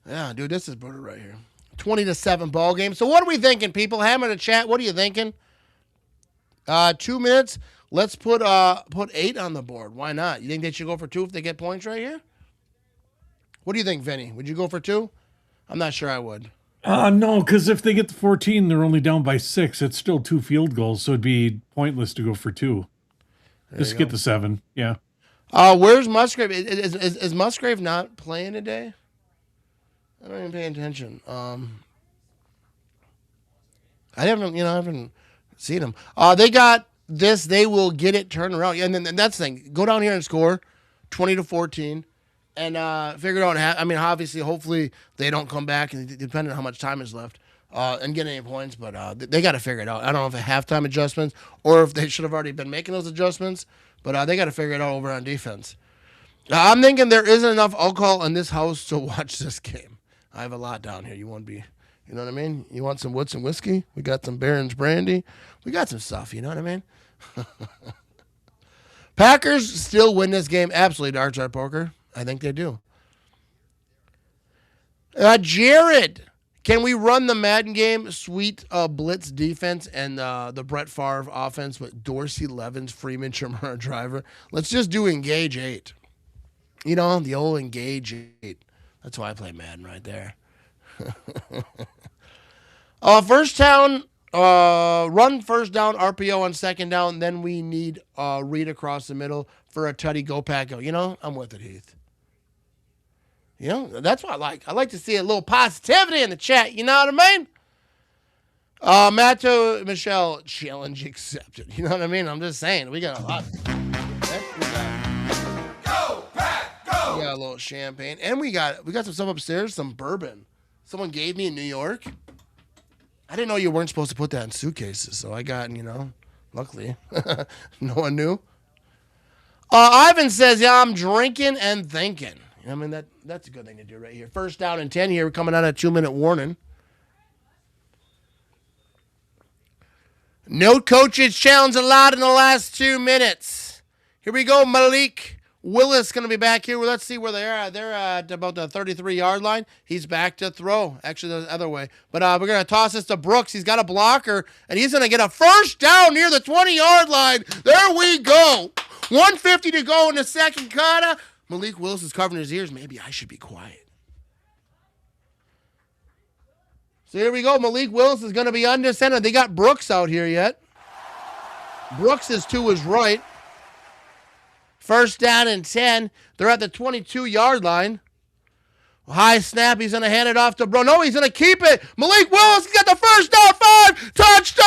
Yeah, dude, this is brutal right here. 20-7 ball game. So what are we thinking, people? Hammer the chat. What are you thinking? 2 minutes. Let's put 8 on the board. Why not? You think they should go for 2 if they get points right here? What do you think, Vinny? Would you go for 2? I'm not sure I would. No, because if they get to 14, they're only down by 6. It's still 2 field goals, so it'd be pointless to go for 2. Just get the 7. Yeah. Where's Musgrave? Is Musgrave not playing today? I don't even pay attention. I haven't seen him. They got this. They will get it turned around. Yeah, and then that's the thing. Go down here and score 20-14. and figure it out. I mean, obviously, hopefully they don't come back, and depending on how much time is left, and get any points. But they got to figure it out. I don't know if halftime adjustments or if they should have already been making those adjustments, but they got to figure it out over on defense. I'm thinking there isn't enough alcohol in this house to watch this game. I have a lot down here. You want to be, you know what I mean? You want some Woodson whiskey? We got some Barron's brandy. We got some stuff. You know what I mean? Packers still win this game. Absolutely, Darts Art Poker. I think they do. Jared, can we run the Madden game? Sweet blitz defense and the Brett Favre offense with Dorsey, Levens, Freeman, Chamara, Driver. Let's just do Engage 8. You know, the old Engage 8. That's why I play Madden right there. First down, run first down, RPO on second down. Then we need read across the middle for a tutty go pack go. You know, I'm with it, Heath. You know, that's what I like. I like to see a little positivity in the chat. You know what I mean? Matto, Michelle, challenge accepted. You know what I mean? I'm just saying. We got a lot. Go, Pack, go! We got a little champagne. And we got some stuff upstairs, some bourbon. Someone gave me in New York. I didn't know you weren't supposed to put that in suitcases, so I got, you know, luckily. No one knew. Ivan says, yeah, I'm drinking and thinking. I mean, that's a good thing to do right here. First down and 10 here. We're coming out of a 2-minute warning. No coaches challenge allowed in the last 2 minutes. Here we go. Malik Willis going to be back here. Well, let's see where they are. They're at about the 33-yard line. He's back to throw. Actually, the other way. But we're going to toss this to Brooks. He's got a blocker, and he's going to get a first down near the 20-yard line. There we go. 1:50 to go in the second quarter. Malik Willis is covering his ears. Maybe I should be quiet. So here we go. Malik Willis is going to be under center. They got Brooks out here yet. Brooks is to his right. First down and 10. They're at the 22-yard line. High snap. He's going to hand it off to Bro. No, he's going to keep it. Malik Willis, he's got the first down. 5. Touchdown!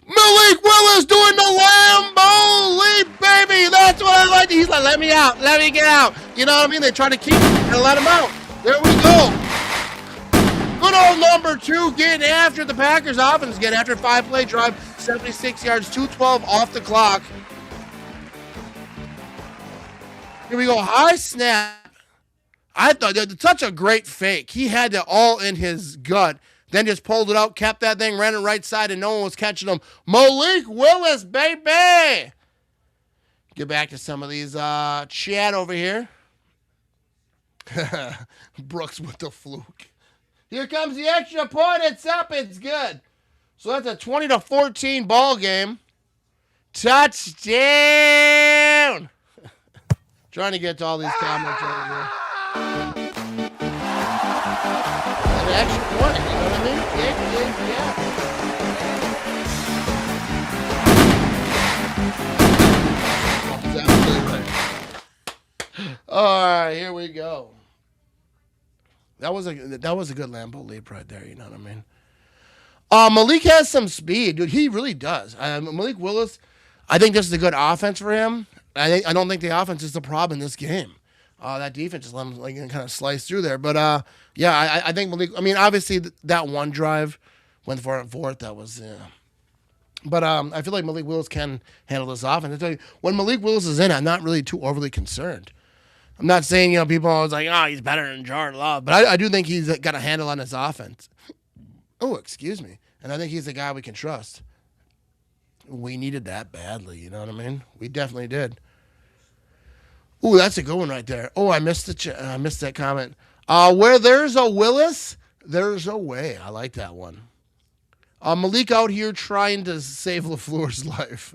Malik Willis doing the Lambeau leap, baby. That's what I like. He's like, let me out. Let me get out. You know what I mean? They try to keep him and let him out. There we go. Good old number 2 getting after the Packers offense. Getting after 5-play drive. 76 yards. 2:12 off the clock. Here we go. High snap. I thought such a great fake. He had it all in his gut. Then just pulled it out, kept that thing, ran it right side, and no one was catching him. Malik Willis, baby! Get back to some of these chat over here. Brooks with the fluke. Here comes the extra point. It's up. It's good. So that's a 20-14 ball game. Touchdown! Trying to get to all these comments over here. An extra point, you know what I mean? Yeah. That's absolutely right. All right, here we go. That was a good Lambeau leap right there, you know what I mean? Malik has some speed, dude. He really does. Malik Willis, I think this is a good offense for him. I don't think the offense is the problem in this game. That defense just let him kind of slice through there. But, I think Malik, I mean, obviously that one drive went 4-4. That was, But I feel like Malik Willis can handle this offense. I tell you, when Malik Willis is in, I'm not really too overly concerned. I'm not saying, people are always like, oh, he's better than Jordan Love. But I do think he's got a handle on his offense. Oh, excuse me. And I think he's the guy we can trust. We needed that badly, you know what I mean? We definitely did. Ooh, that's a good one right there. Oh, I missed that comment. Where there's a Willis, there's a way. I like that one. Malik out here trying to save LaFleur's life.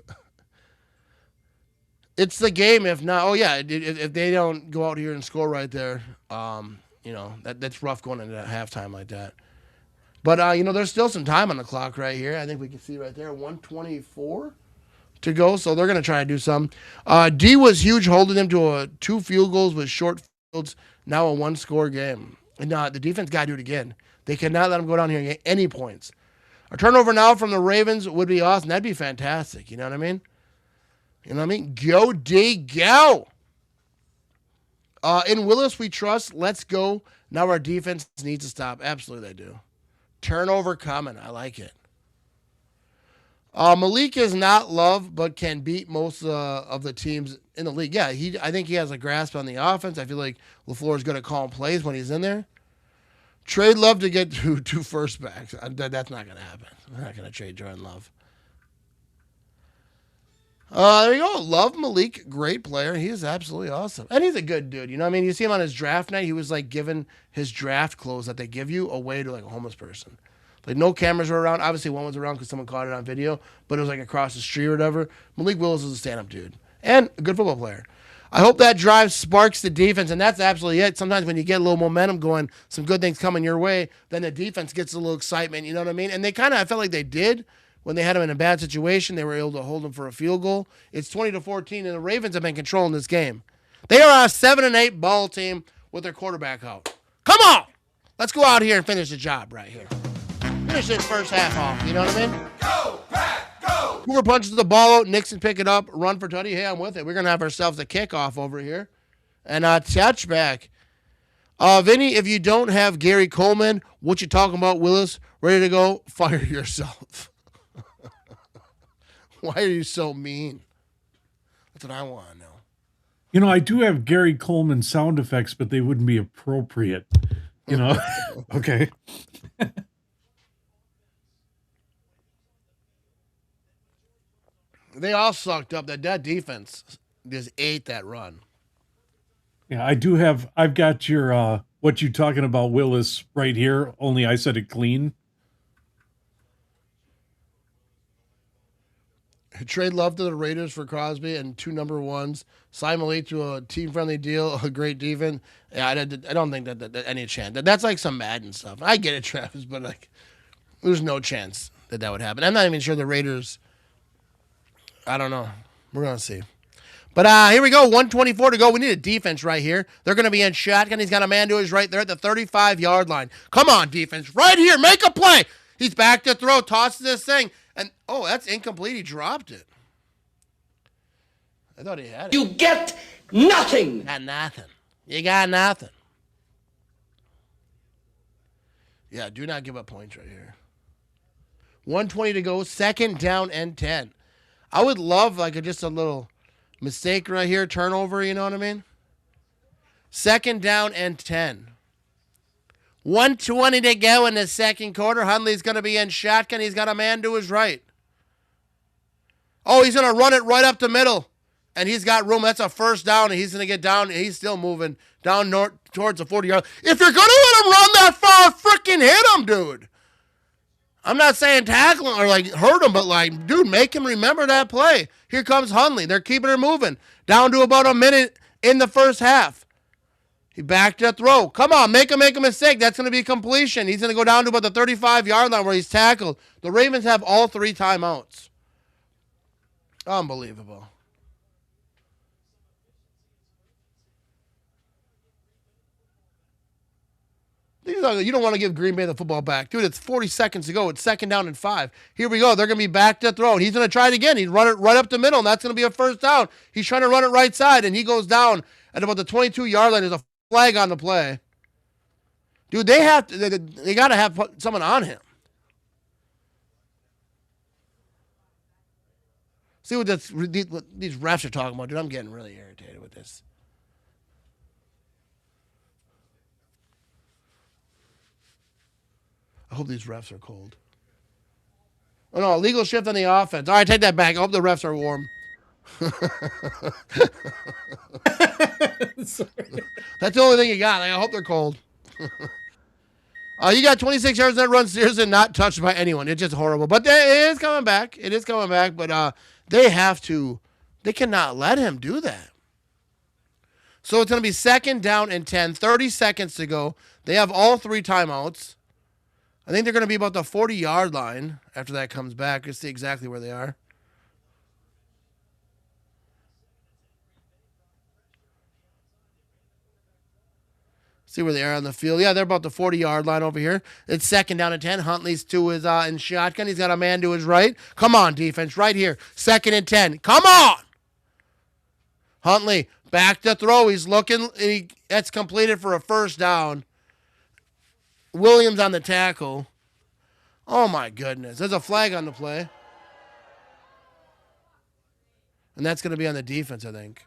It's the game if not. Oh, yeah, if they don't go out here and score right there, that's rough going into halftime like that. But, there's still some time on the clock right here. I think we can see right there, 1:24 to go. So they're going to try to do some. D was huge, holding them to 2 field goals with short fields. Now a 1-score game. And the defense got to do it again. They cannot let them go down here and get any points. A turnover now from the Ravens would be awesome. That'd be fantastic. You know what I mean? Go, D, go. In Willis, we trust. Let's go. Now our defense needs to stop. Absolutely, they do. Turnover coming. I like it. Malik is not loved, but can beat most of the teams in the league. Yeah, I think he has a grasp on the offense. I feel like LaFleur is good at calling plays when he's in there. Trade Love to get two first backs. That's not going to happen. We're not going to trade Jordan Love. There you go. Love Malik, great player. He is absolutely awesome. And he's a good dude. You know what I mean? You see him on his draft night. He was like giving his draft clothes that they give you away to like a homeless person. Like no cameras were around. Obviously one was around because someone caught it on video, but it was like across the street or whatever. Malik Willis is a stand-up dude and a good football player. I hope that drive sparks the defense, and that's absolutely it. Sometimes when you get a little momentum going, some good things coming your way, then the defense gets a little excitement, you know what I mean? And they kind of, I felt like they did when they had him in a bad situation. They were able to hold him for a field goal. It's 20-14, and the Ravens have been controlling this game. They are a 7-8 ball team with their quarterback out. Come on! Let's go out here and finish the job right here. Finish this first half off, you know what I mean? Go, Pack, go! Hoover punches the ball out, Nixon pick it up, run for Tutty. Hey, I'm with it. We're going to have ourselves a kickoff over here. And a touchback. Vinny, if you don't have Gary Coleman, what you talking about, Willis? Ready to go? Fire yourself. Why are you so mean? That's what I want to know. You know, I do have Gary Coleman sound effects, but they wouldn't be appropriate. You know? Okay. They all sucked up. That defense just ate that run. Yeah, I've got your, what you talking about, Willis, right here, only I said it clean. Trade Love to the Raiders for Crosby and 2 number ones. Sign Malik to a team-friendly deal, a great defense. Yeah, I don't think that any chance. That's like some Madden stuff. I get it, Travis, but like, there's no chance that would happen. I'm not even sure the Raiders. I don't know. We're gonna see. But here we go. 124 to go. We need a defense right here. They're gonna be in shotgun. He's got a man to his right there at the 35-yard line. Come on, defense, right here. Make a play. He's back to throw. Tosses this thing. And, oh, that's incomplete. He dropped it. I thought he had it. You get nothing! Got nothing. You got nothing. Yeah, do not give up points right here. 120 to go. 2nd down and 10. I would love like just a little mistake right here. Turnover, you know what I mean? 2nd down and 10. 120 to go in the second quarter. Hundley's going to be in shotgun. He's got a man to his right. Oh, he's going to run it right up the middle. And he's got room. That's a first down. And he's going to get down. He's still moving down towards the 40-yard. If you're going to let him run that far, freaking hit him, dude. I'm not saying tackle him or like hurt him, but like, dude, make him remember that play. Here comes Hundley. They're keeping her moving. Down to about a minute in the first half. He backed to throw. Come on, make a mistake. That's going to be completion. He's going to go down to about the 35-yard line where he's tackled. The Ravens have all 3 timeouts. Unbelievable. You don't want to give Green Bay the football back. Dude, it's 40 seconds to go. It's 2nd down and 5. Here we go. They're going to be back to throw. And he's going to try it again. He'd run it right up the middle, and that's going to be a first down. He's trying to run it right side, and he goes down at about the 22-yard line. There's a flag on the play. Dude, they got to have someone on him. See what these refs are talking about. Dude, I'm getting really irritated with this. I hope these refs are cold. Oh, no, illegal shift on the offense. All right, take that back. I hope the refs are warm. That's the only thing you got. Like, I hope they're cold. You got 26 yards that run seriously, not touched by anyone. It's just horrible. But it is coming back. It is coming back. But they cannot let him do that. So it's going to be 2nd down and 10. 30 seconds to go. They have all 3 timeouts. I think they're going to be about the 40-yard line after that comes back. Let's see exactly where they are. See where they are on the field. Yeah, they're about the 40-yard line over here. It's 2nd down and 10. Huntley's to his in shotgun. He's got a man to his right. Come on, defense, right here. 2nd and 10. Come on! Huntley Back to throw. He's looking. That's completed for a first down. Williams on the tackle. Oh, my goodness. There's a flag on the play. And that's going to be on the defense, I think.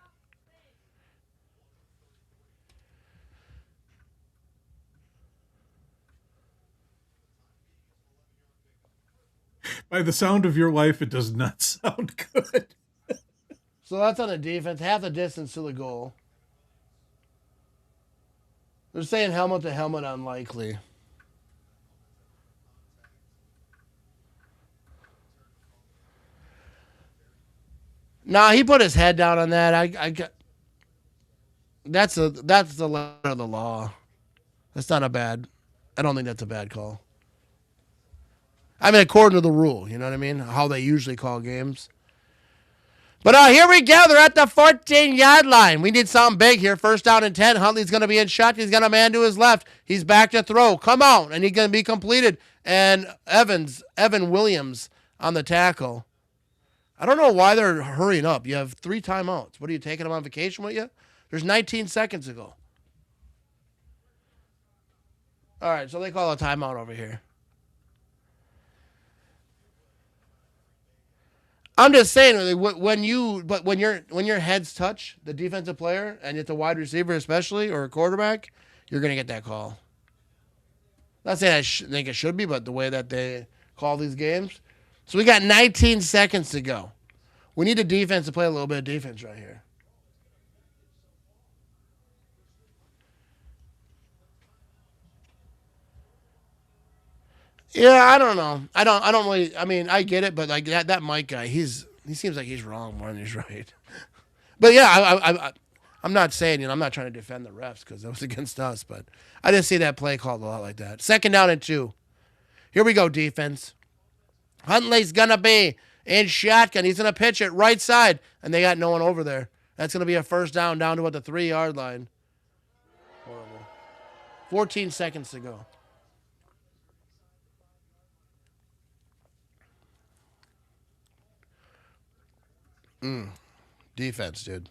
By the sound of your life, it does not sound good. So that's on the defense. Half the distance to the goal. They're saying helmet to helmet unlikely. Nah, he put his head down on that. I got. That's the letter of the law. That's not a bad. I don't think that's a bad call. I mean, according to the rule, you know what I mean? How they usually call games. But here we go. They're at the 14-yard line. We need something big here. First down and 10. Huntley's going to be in shot. He's got a man to his left. He's back to throw. Come on. And he's going to be completed. And Evan Williams on the tackle. I don't know why they're hurrying up. You have 3 timeouts. What are you taking them on vacation with you? There's 19 seconds to go. All right, so they call a timeout over here. I'm just saying, when your heads touch the defensive player and it's a wide receiver especially or a quarterback, you're gonna get that call. Not saying I think it should be, but the way that they call these games. So we got 19 seconds to go. We need the defense to play a little bit of defense right here. Yeah, I don't know. I don't really. I mean, I get it, but like that Mike guy, he seems like he's wrong more than he's right. But yeah, I'm not saying, I'm not trying to defend the refs because that was against us, but I just see that play called a lot like that. 2nd down and 2. Here we go, defense. Huntley's gonna be in shotgun. He's gonna pitch it right side, and they got no one over there. That's gonna be a first down to about the 3-yard line. Horrible. 14 seconds to go. Defense, dude.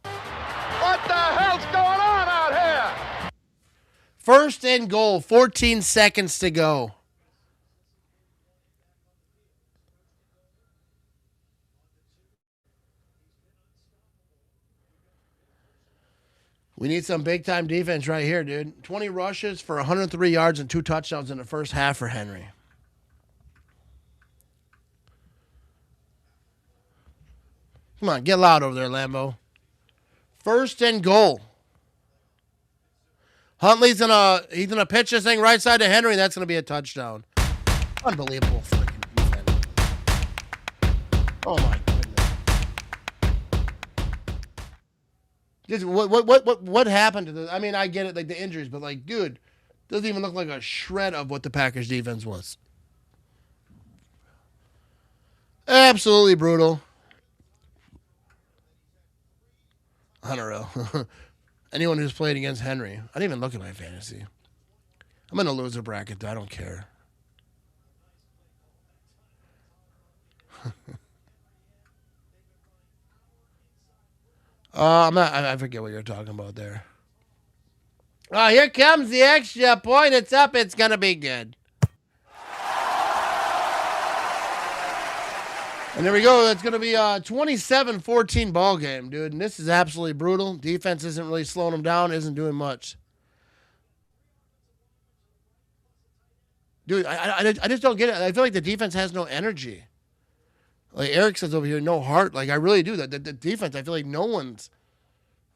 What the hell's going on out here? First and goal, 14 seconds to go. We need some big-time defense right here, dude. 20 rushes for 103 yards and 2 touchdowns in the first half for Henry. Come on, get loud over there, Lambo. First and goal. Huntley's he's gonna pitch this thing right side to Henry. That's gonna be a touchdown. Unbelievable freaking defense. Oh my goodness. Just what happened to the? I mean, I get it, like the injuries, but like, dude, doesn't even look like a shred of what the Packers defense was. Absolutely brutal. Unreal. Anyone who's played against Henry. I didn't even look at my fantasy. I'm in a loser bracket, though. I don't care. I forget what you're talking about there. Oh, here comes the extra point. It's up. It's going to be good. And there we go. It's going to be a 27-14 ball game, dude. And this is absolutely brutal. Defense isn't really slowing them down, isn't doing much. Dude, I just don't get it. I feel like the defense has no energy. Like Eric says over here, no heart. Like I really do. The defense, I feel like no one's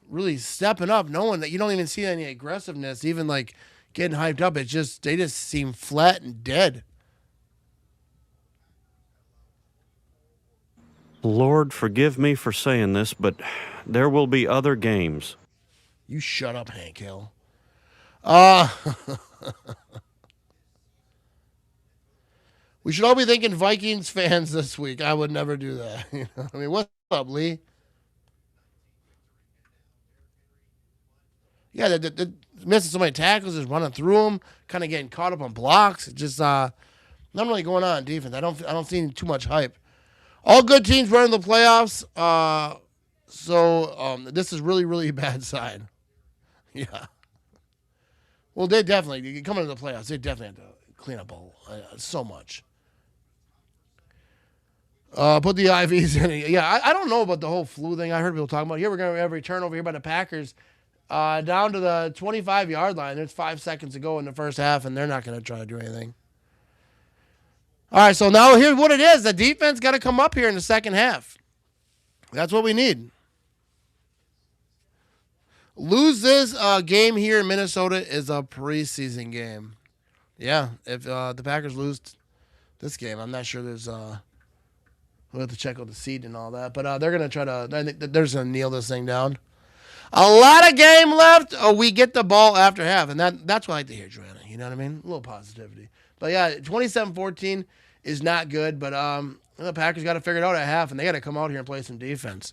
really stepping up. No one, that you don't even see any aggressiveness, even like getting hyped up. It's just, they just seem flat and dead. Lord, forgive me for saying this, but there will be other games. You shut up, Hank Hill. We should all be thinking Vikings fans this week. I would never do that. I mean, what's up, Lee? Yeah, they're missing so many tackles, just running through them, kind of getting caught up on blocks. It just, Nothing really going on defense. I don't see too much hype. All good teams running the playoffs. So this is really, really a bad sign. Yeah. Well, they definitely, coming to the playoffs, they definitely have to clean up so much. Put the IVs in. Yeah, I don't know about the whole flu thing. I heard people talking about. Here we're going to have a return over here by the Packers down to the 25-yard line. There's 5 seconds to go in the first half, and they're not going to try to do anything. All right, so now here's what it is. The defense got to come up here in the second half. That's what we need. Lose this game here in Minnesota is a preseason game. Yeah, if the Packers lose this game, I'm not sure there's we'll have to check out the seed and all that. But they're going to try to – I think they're just going to kneel this thing down. A lot of game left. We get the ball after half, and that's what I like to hear, Joanna. You know what I mean? A little positivity. But, yeah, 27-14 is not good. But the Packers got to figure it out at half, and they got to come out here and play some defense.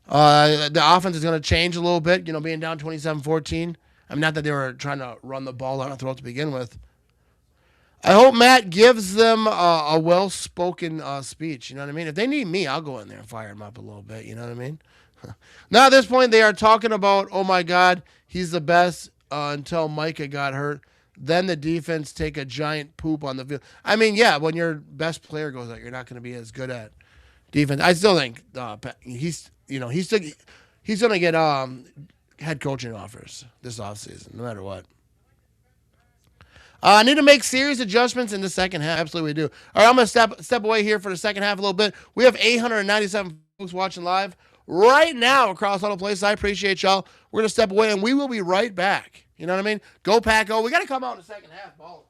The offense is going to change a little bit, being down 27-14. I mean, not that they were trying to run the ball down the throat to begin with. I hope Matt gives them a well-spoken speech. You know what I mean? If they need me, I'll go in there and fire them up a little bit. You know what I mean? Now, at this point, they are talking about, oh, my God, he's the best until Micah got hurt. Then the defense take a giant poop on the field. I mean, yeah, when your best player goes out, you're not going to be as good at defense. I still think he's going to get head coaching offers this offseason, no matter what. I need to make serious adjustments in the second half. Absolutely, we do. All right, I'm going to step away here for the second half a little bit. We have 897 folks watching live right now across all the places. I appreciate y'all. We're going to step away, and we will be right back. You know what I mean? Go Pack Go. We got to come out in the second half, ball.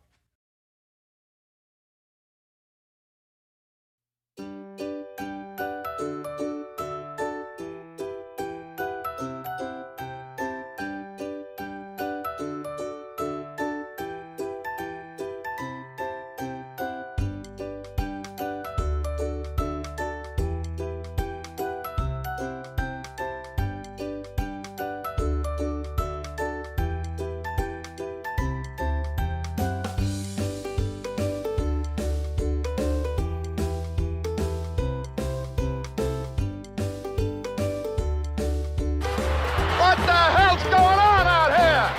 What the hell's going on out here?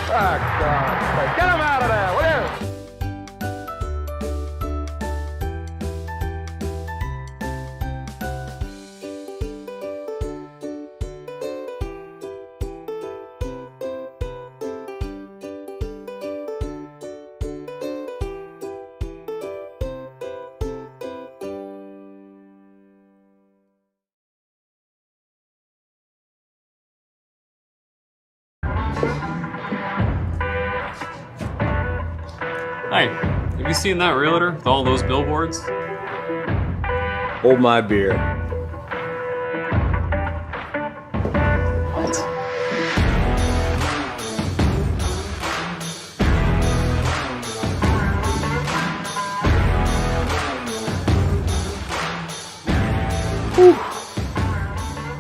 God, get him out of there, will you? Hi, have you seen that realtor with all those billboards? Hold my beer. What?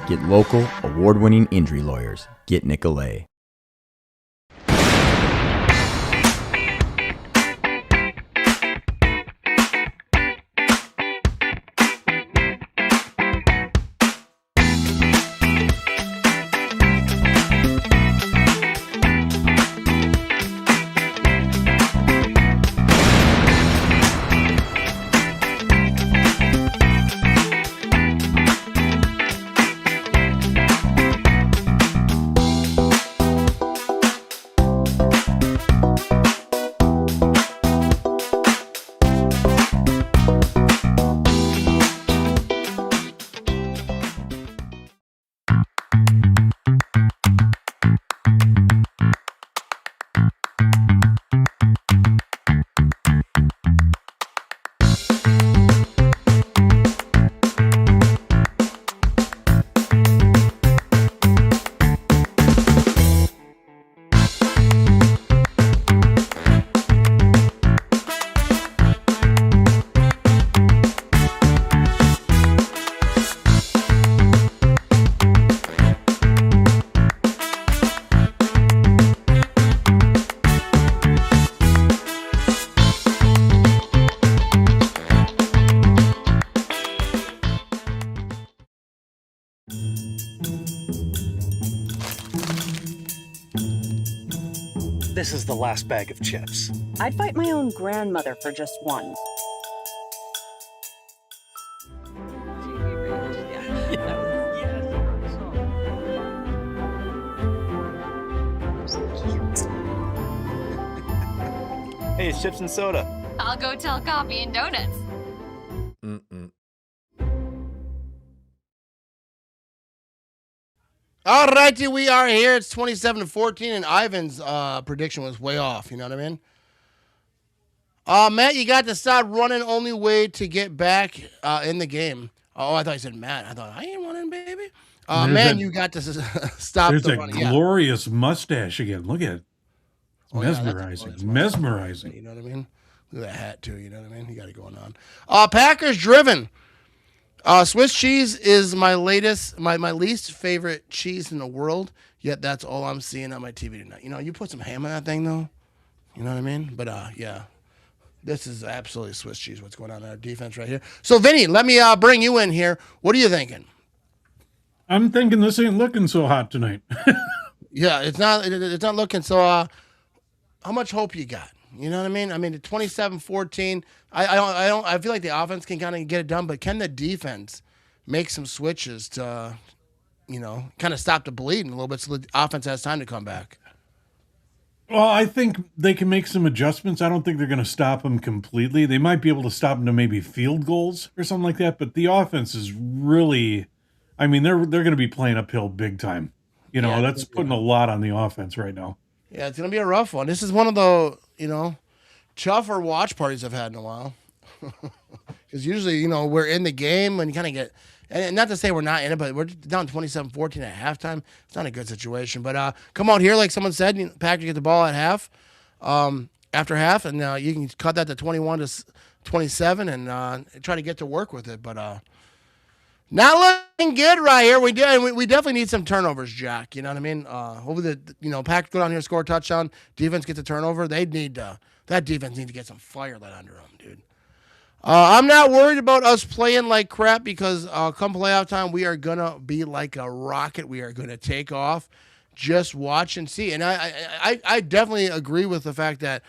Get local, award-winning injury lawyers. Get Nicolay. this is the last bag of chips. I'd fight my own grandmother for just one. Hey, it's chips and soda. I'll go tell coffee and donuts. All righty, we are here. It's 27-14, and Ivan's prediction was way off. You know what I mean? Matt, you got to stop running. Only way to get back in the game. Oh, I thought you said Matt. I thought I ain't running, baby. Man, you got to stop There's the a running. glorious mustache again. Look at it. Mesmerizing. Mesmerizing. You know what I mean? Look at that hat, too. You know what I mean? You got it going on. Packers driven. Swiss cheese is my least favorite cheese in the world, yet that's all I'm seeing on my TV tonight. You know, you put some ham in that thing, though. You know what I mean? But, yeah. This is absolutely Swiss cheese, what's going on in our defense right here. So, Vinny, let me bring you in here. What are you thinking? I'm thinking this ain't looking so hot tonight. Yeah, it's not looking so. How much hope you got? You know what I mean? I mean, 27-14. I feel like the offense can kind of get it done, but can the defense make some switches to, kind of stop the bleeding a little bit so the offense has time to come back? Well, I think they can make some adjustments. I don't think they're going to stop them completely. They might be able to stop them to maybe field goals or something like that, but the offense is really, I mean, they're going to be playing uphill big time. That's putting a lot on the offense right now. Yeah, it's going to be a rough one. This is one of the, tougher watch parties I've had in a while. Because usually, we're in the game when you kind of get, and not to say we're not in it, but we're down 27-14 at halftime. It's not a good situation. But come out here, like someone said, Packers get the ball at half, after half, and you can cut that to 21-27 and try to get to work with it. But not looking good right here. We definitely need some turnovers, Jack. You know what I mean? Hopefully Packers go down here and score a touchdown. Defense gets a turnover. They need that defense needs to get some fire lit under them, dude. I'm not worried about us playing like crap because come playoff time, we are going to be like a rocket. We are going to take off. Just watch and see. And I definitely agree with the fact that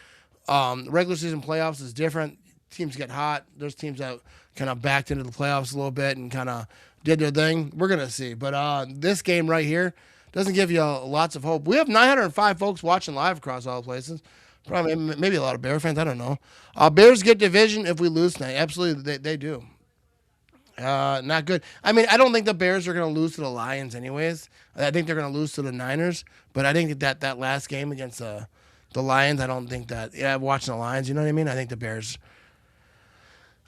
regular season playoffs is different. Teams get hot. There's teams that kind of backed into the playoffs a little bit and kind of did their thing. We're going to see. But this game right here doesn't give you lots of hope. We have 905 folks watching live across all places. Probably maybe a lot of Bear fans. I don't know. Bears get division if we lose tonight. Absolutely, they do. Not good. I mean, I don't think the Bears are going to lose to the Lions anyways. I think they're going to lose to the Niners. But I think that last game against the Lions, I don't think that. Yeah, watching the Lions, you know what I mean? I think the Bears.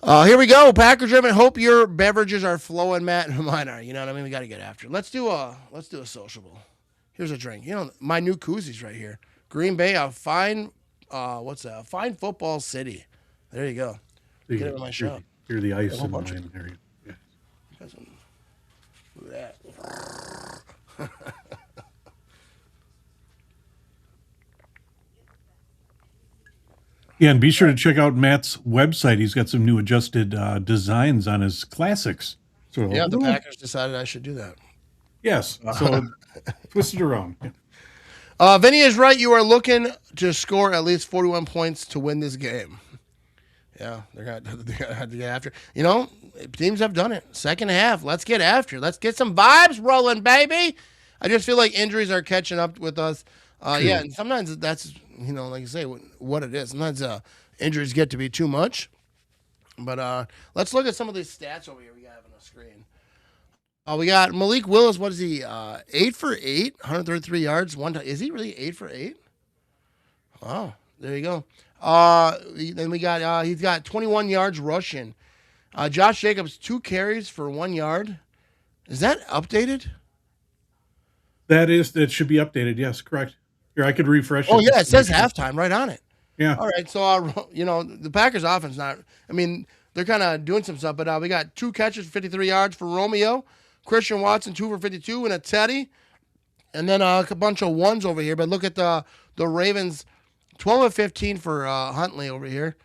Here we go. Packers driven. Hope your beverages are flowing, Matt, and mine are. You know what I mean? We got to get after it. Let's do a sociable. Here's a drink. My new koozies right here. Green Bay, a fine. What's that? A fine football city. There you go. Get it in my shop. Here's the ice in mine. There you go. Look at that. Yeah, and be sure to check out Matt's website. He's got some new adjusted designs on his classics. So yeah, the Packers decided I should do that. Yes. So twist it around. Yeah. Vinny is right. You are looking to score at least 41 points to win this game. Yeah, they're going to have to get after it. Teams have done it. Second half, let's get after it. Let's get some vibes rolling, baby. I just feel like injuries are catching up with us. Yeah, and sometimes that's, like you say, what it is. Sometimes injuries get to be too much. But let's look at some of these stats over here we have on the screen. We got Malik Willis. What is he? 8 for 8, 133 yards. One time. Is he really 8 for 8? Wow. There you go. Then we got he's got 21 yards rushing. Josh Jacobs 2 carries for 1 yard. Is that updated? That should be updated. Yes, correct. Here, I could refresh it. Oh yeah, it says halftime right on it. Yeah. All right. So the Packers offense not. I mean, they're kind of doing some stuff, but we got 2 catches, 53 yards for Romeo. Christian Watson 2 for 52 and a Teddy, and then a bunch of ones over here. But look at the Ravens, 12 of 15 for Huntley over here,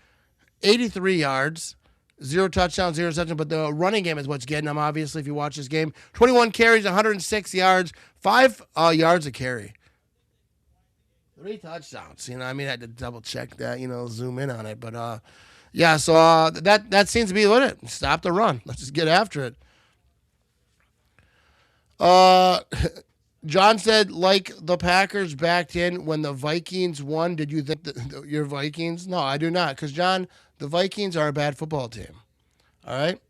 83 yards, 0 touchdowns, 0 touchdowns. But the running game is what's getting them. Obviously, if you watch this game, 21 carries, 106 yards, 5 yards a carry. 3 touchdowns. I had to double check that, zoom in on it. But, yeah, so that seems to be it. Stop the run. Let's just get after it. John said, like the Packers backed in when the Vikings won. Did you think that your Vikings? No, I do not. Because, John, the Vikings are a bad football team. All right?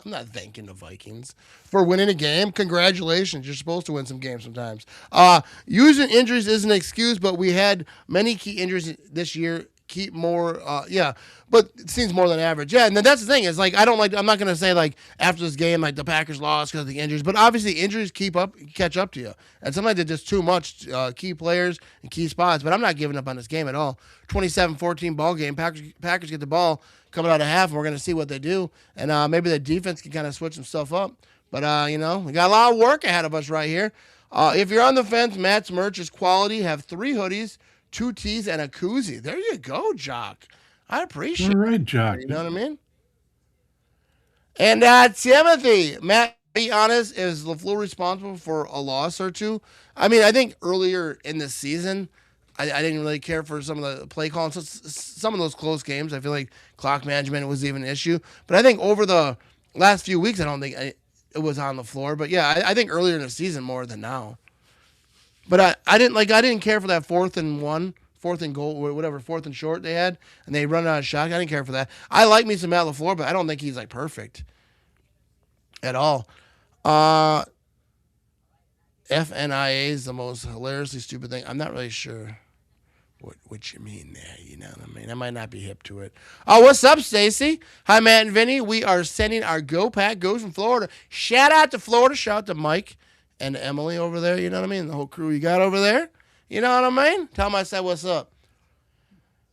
I'm not thanking the Vikings for winning a game. Congratulations. You're supposed to win some games sometimes. Using injuries is an excuse, but we had many key injuries this year. Keep more, but it seems more than average. Yeah, and then that's the thing is, I'm not going to say, after this game, the Packers lost because of the injuries, but obviously injuries catch up to you. And sometimes they're just too much key players and key spots, but I'm not giving up on this game at all. 27-14 ball game. Packers get the ball coming out of half, and we're going to see what they do. And maybe the defense can kind of switch some stuff up. But, we got a lot of work ahead of us right here. If you're on the fence, Matt's merch is quality. Have 3 hoodies, 2 tees, and a koozie. There you go, Jock. I appreciate it. All right, Jock. You know what I mean? And Timothy, Matt, be honest, is LaFleur responsible for a loss or two? I think earlier in the season, I didn't really care for some of the play calling. So some of those close games, I feel like clock management was even an issue. But I think over the last few weeks, I don't think it was on the floor. But yeah, I think earlier in the season more than now. But I didn't care for that 4th and 1, 4th and goal, or whatever, 4th and short they had, and they run out of shot. I didn't care for that. I like me some Matt LaFleur, but I don't think he's perfect at all. FNIA is the most hilariously stupid thing. I'm not really sure what you mean there. You know what I mean? I might not be hip to it. Oh, what's up, Stacy? Hi, Matt and Vinny. We are sending our Go Pack Goes from Florida. Shout out to Florida. Shout out to Mike and Emily over there, you know what I mean? The whole crew you got over there. You know what I mean? Tell them I said what's up.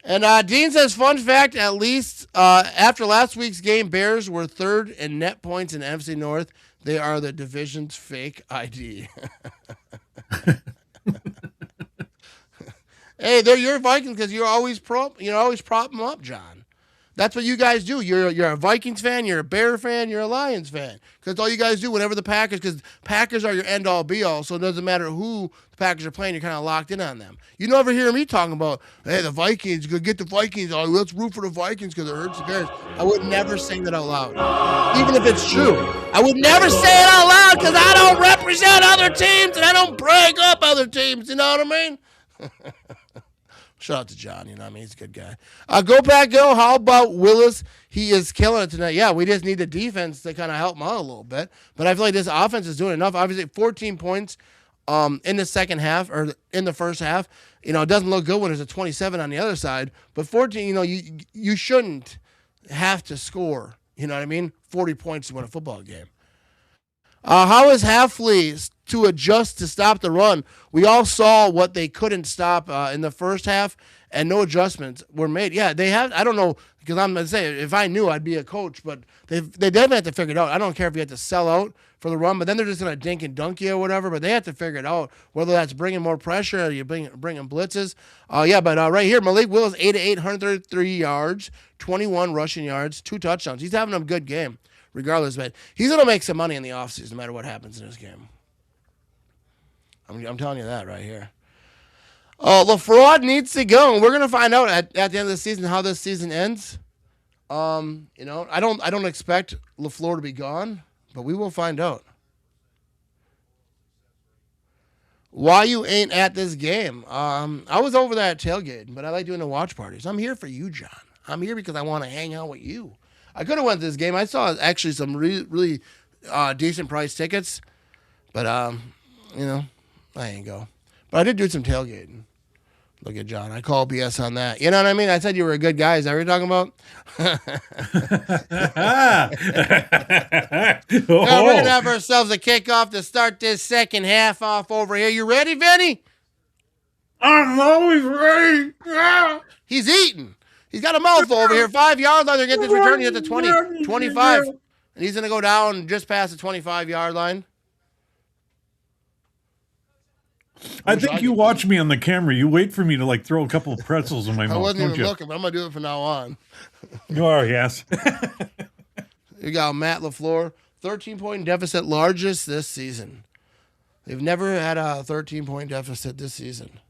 And Dean says, fun fact, at least after last week's game, Bears were 3rd in net points in NFC North. They are the division's fake ID. Hey, they're your Vikings because you're always prop them up, John. That's what you guys do. You're a Vikings fan, you're a Bear fan, you're a Lions fan. Because all you guys do whenever the Packers, because Packers are your end-all, be-all, so it doesn't matter who the Packers are playing, you're kind of locked in on them. You never hear me talking about, hey, the Vikings, go get the Vikings. Oh, let's root for the Vikings because it hurts the Bears. I would never sing that out loud, even if it's true. I would never say it out loud because I don't represent other teams and I don't brag up other teams. You know what I mean? Shout out to John, you know what I mean? He's a good guy. Go Pack Go. How about Willis? He is killing it tonight. Yeah, we just need the defense to kind of help him out a little bit. But I feel like this offense is doing enough. Obviously, 14 points in the second half or in the first half. It doesn't look good when there's a 27 on the other side. But 14, you shouldn't have to score, you know what I mean? 40 points to win a football game. How is Halfley to adjust to stop the run? We all saw what they couldn't stop in the first half, and no adjustments were made. Yeah, they have. I don't know, because I'm going to say, if I knew, I'd be a coach, but they definitely have to figure it out. I don't care if you have to sell out for the run, but then they're just going to dink and dunk you or whatever, but they have to figure it out, whether that's bringing more pressure or you bringing blitzes. But right here, Malik Willis, 8-8, 133 yards, 21 rushing yards, 2 touchdowns. He's having a good game. Regardless, but he's going to make some money in the offseason no matter what happens in this game. I'm telling you that right here. LaFraud needs to go, and we're going to find out at the end of the season how this season ends. I don't expect LaFleur to be gone, but we will find out. Why you ain't at this game? I was over there at tailgate, but I like doing the watch parties. I'm here for you, John. I'm here because I want to hang out with you. I could have went to this game. I saw actually some really decent price tickets, but I ain't go. But I did do some tailgating. Look at John. I call BS on that. You know what I mean? I said you were a good guy. Is that what you're talking about? Now we're gonna have ourselves a kickoff to start this second half off over here. You ready, Vinny? I'm always ready. Yeah. He's eating. He's got a mouthful over here. 5 yards line. They're getting this return. He's at the 20, 25. And he's going to go down just past the 25-yard line. I think you watch me on the camera. You wait for me to throw a couple of pretzels in my mouth. I wasn't even looking, but I'm going to do it from now on. Oh, yes. You got Matt LaFleur. 13-point deficit, largest this season. They've never had a 13-point deficit this season.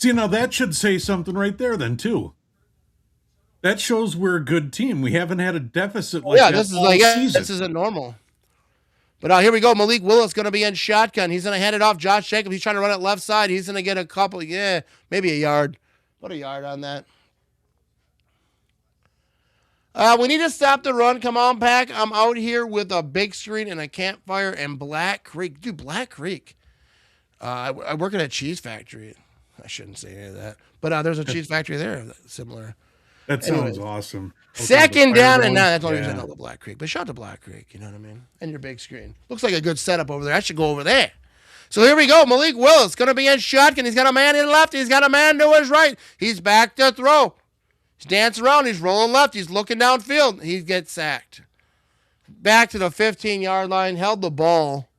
See, now that should say something right there then, too. That shows we're a good team. We haven't had a deficit like that this is all like season. this isn't normal. But here we go. Malik Willis going to be in shotgun. He's going to hand it off. Josh Jacobs. He's trying to run it left side. He's going to get a couple. Yeah, maybe a yard. Put a yard on that. We need to stop the run. Come on, Pack. I'm out here with a big screen and a campfire and Black Creek. Dude, Black Creek. I work at a cheese factory. I shouldn't say any of that. But there's a cheese factory there similar. That sounds awesome. Second down and 9. That's the only reason I know the Black Creek. But shout out to Black Creek, you know what I mean? And your big screen. Looks like a good setup over there. I should go over there. So here we go. Malik Willis going to be in shotgun. He's got a man in left. He's got a man to his right. He's back to throw. He's dancing around. He's rolling left. He's looking downfield. He gets sacked. Back to the 15-yard line. Held the ball.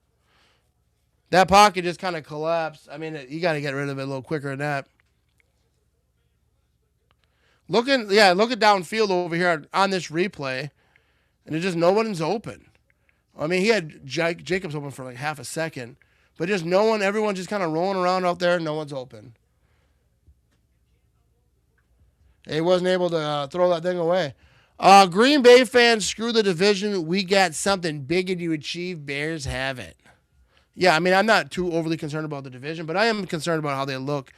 That pocket just kind of collapsed. I mean, you got to get rid of it a little quicker than that. Look at downfield over here on this replay, and it's just no one's open. I mean, he had Jacobs open for like half a second, but just no one, everyone's just kind of rolling around out there, and no one's open. He wasn't able to throw that thing away. Green Bay fans, screw the division. We got something bigger to achieve. Bears have it. Yeah, I mean, I'm not too overly concerned about the division, but I am concerned about how they look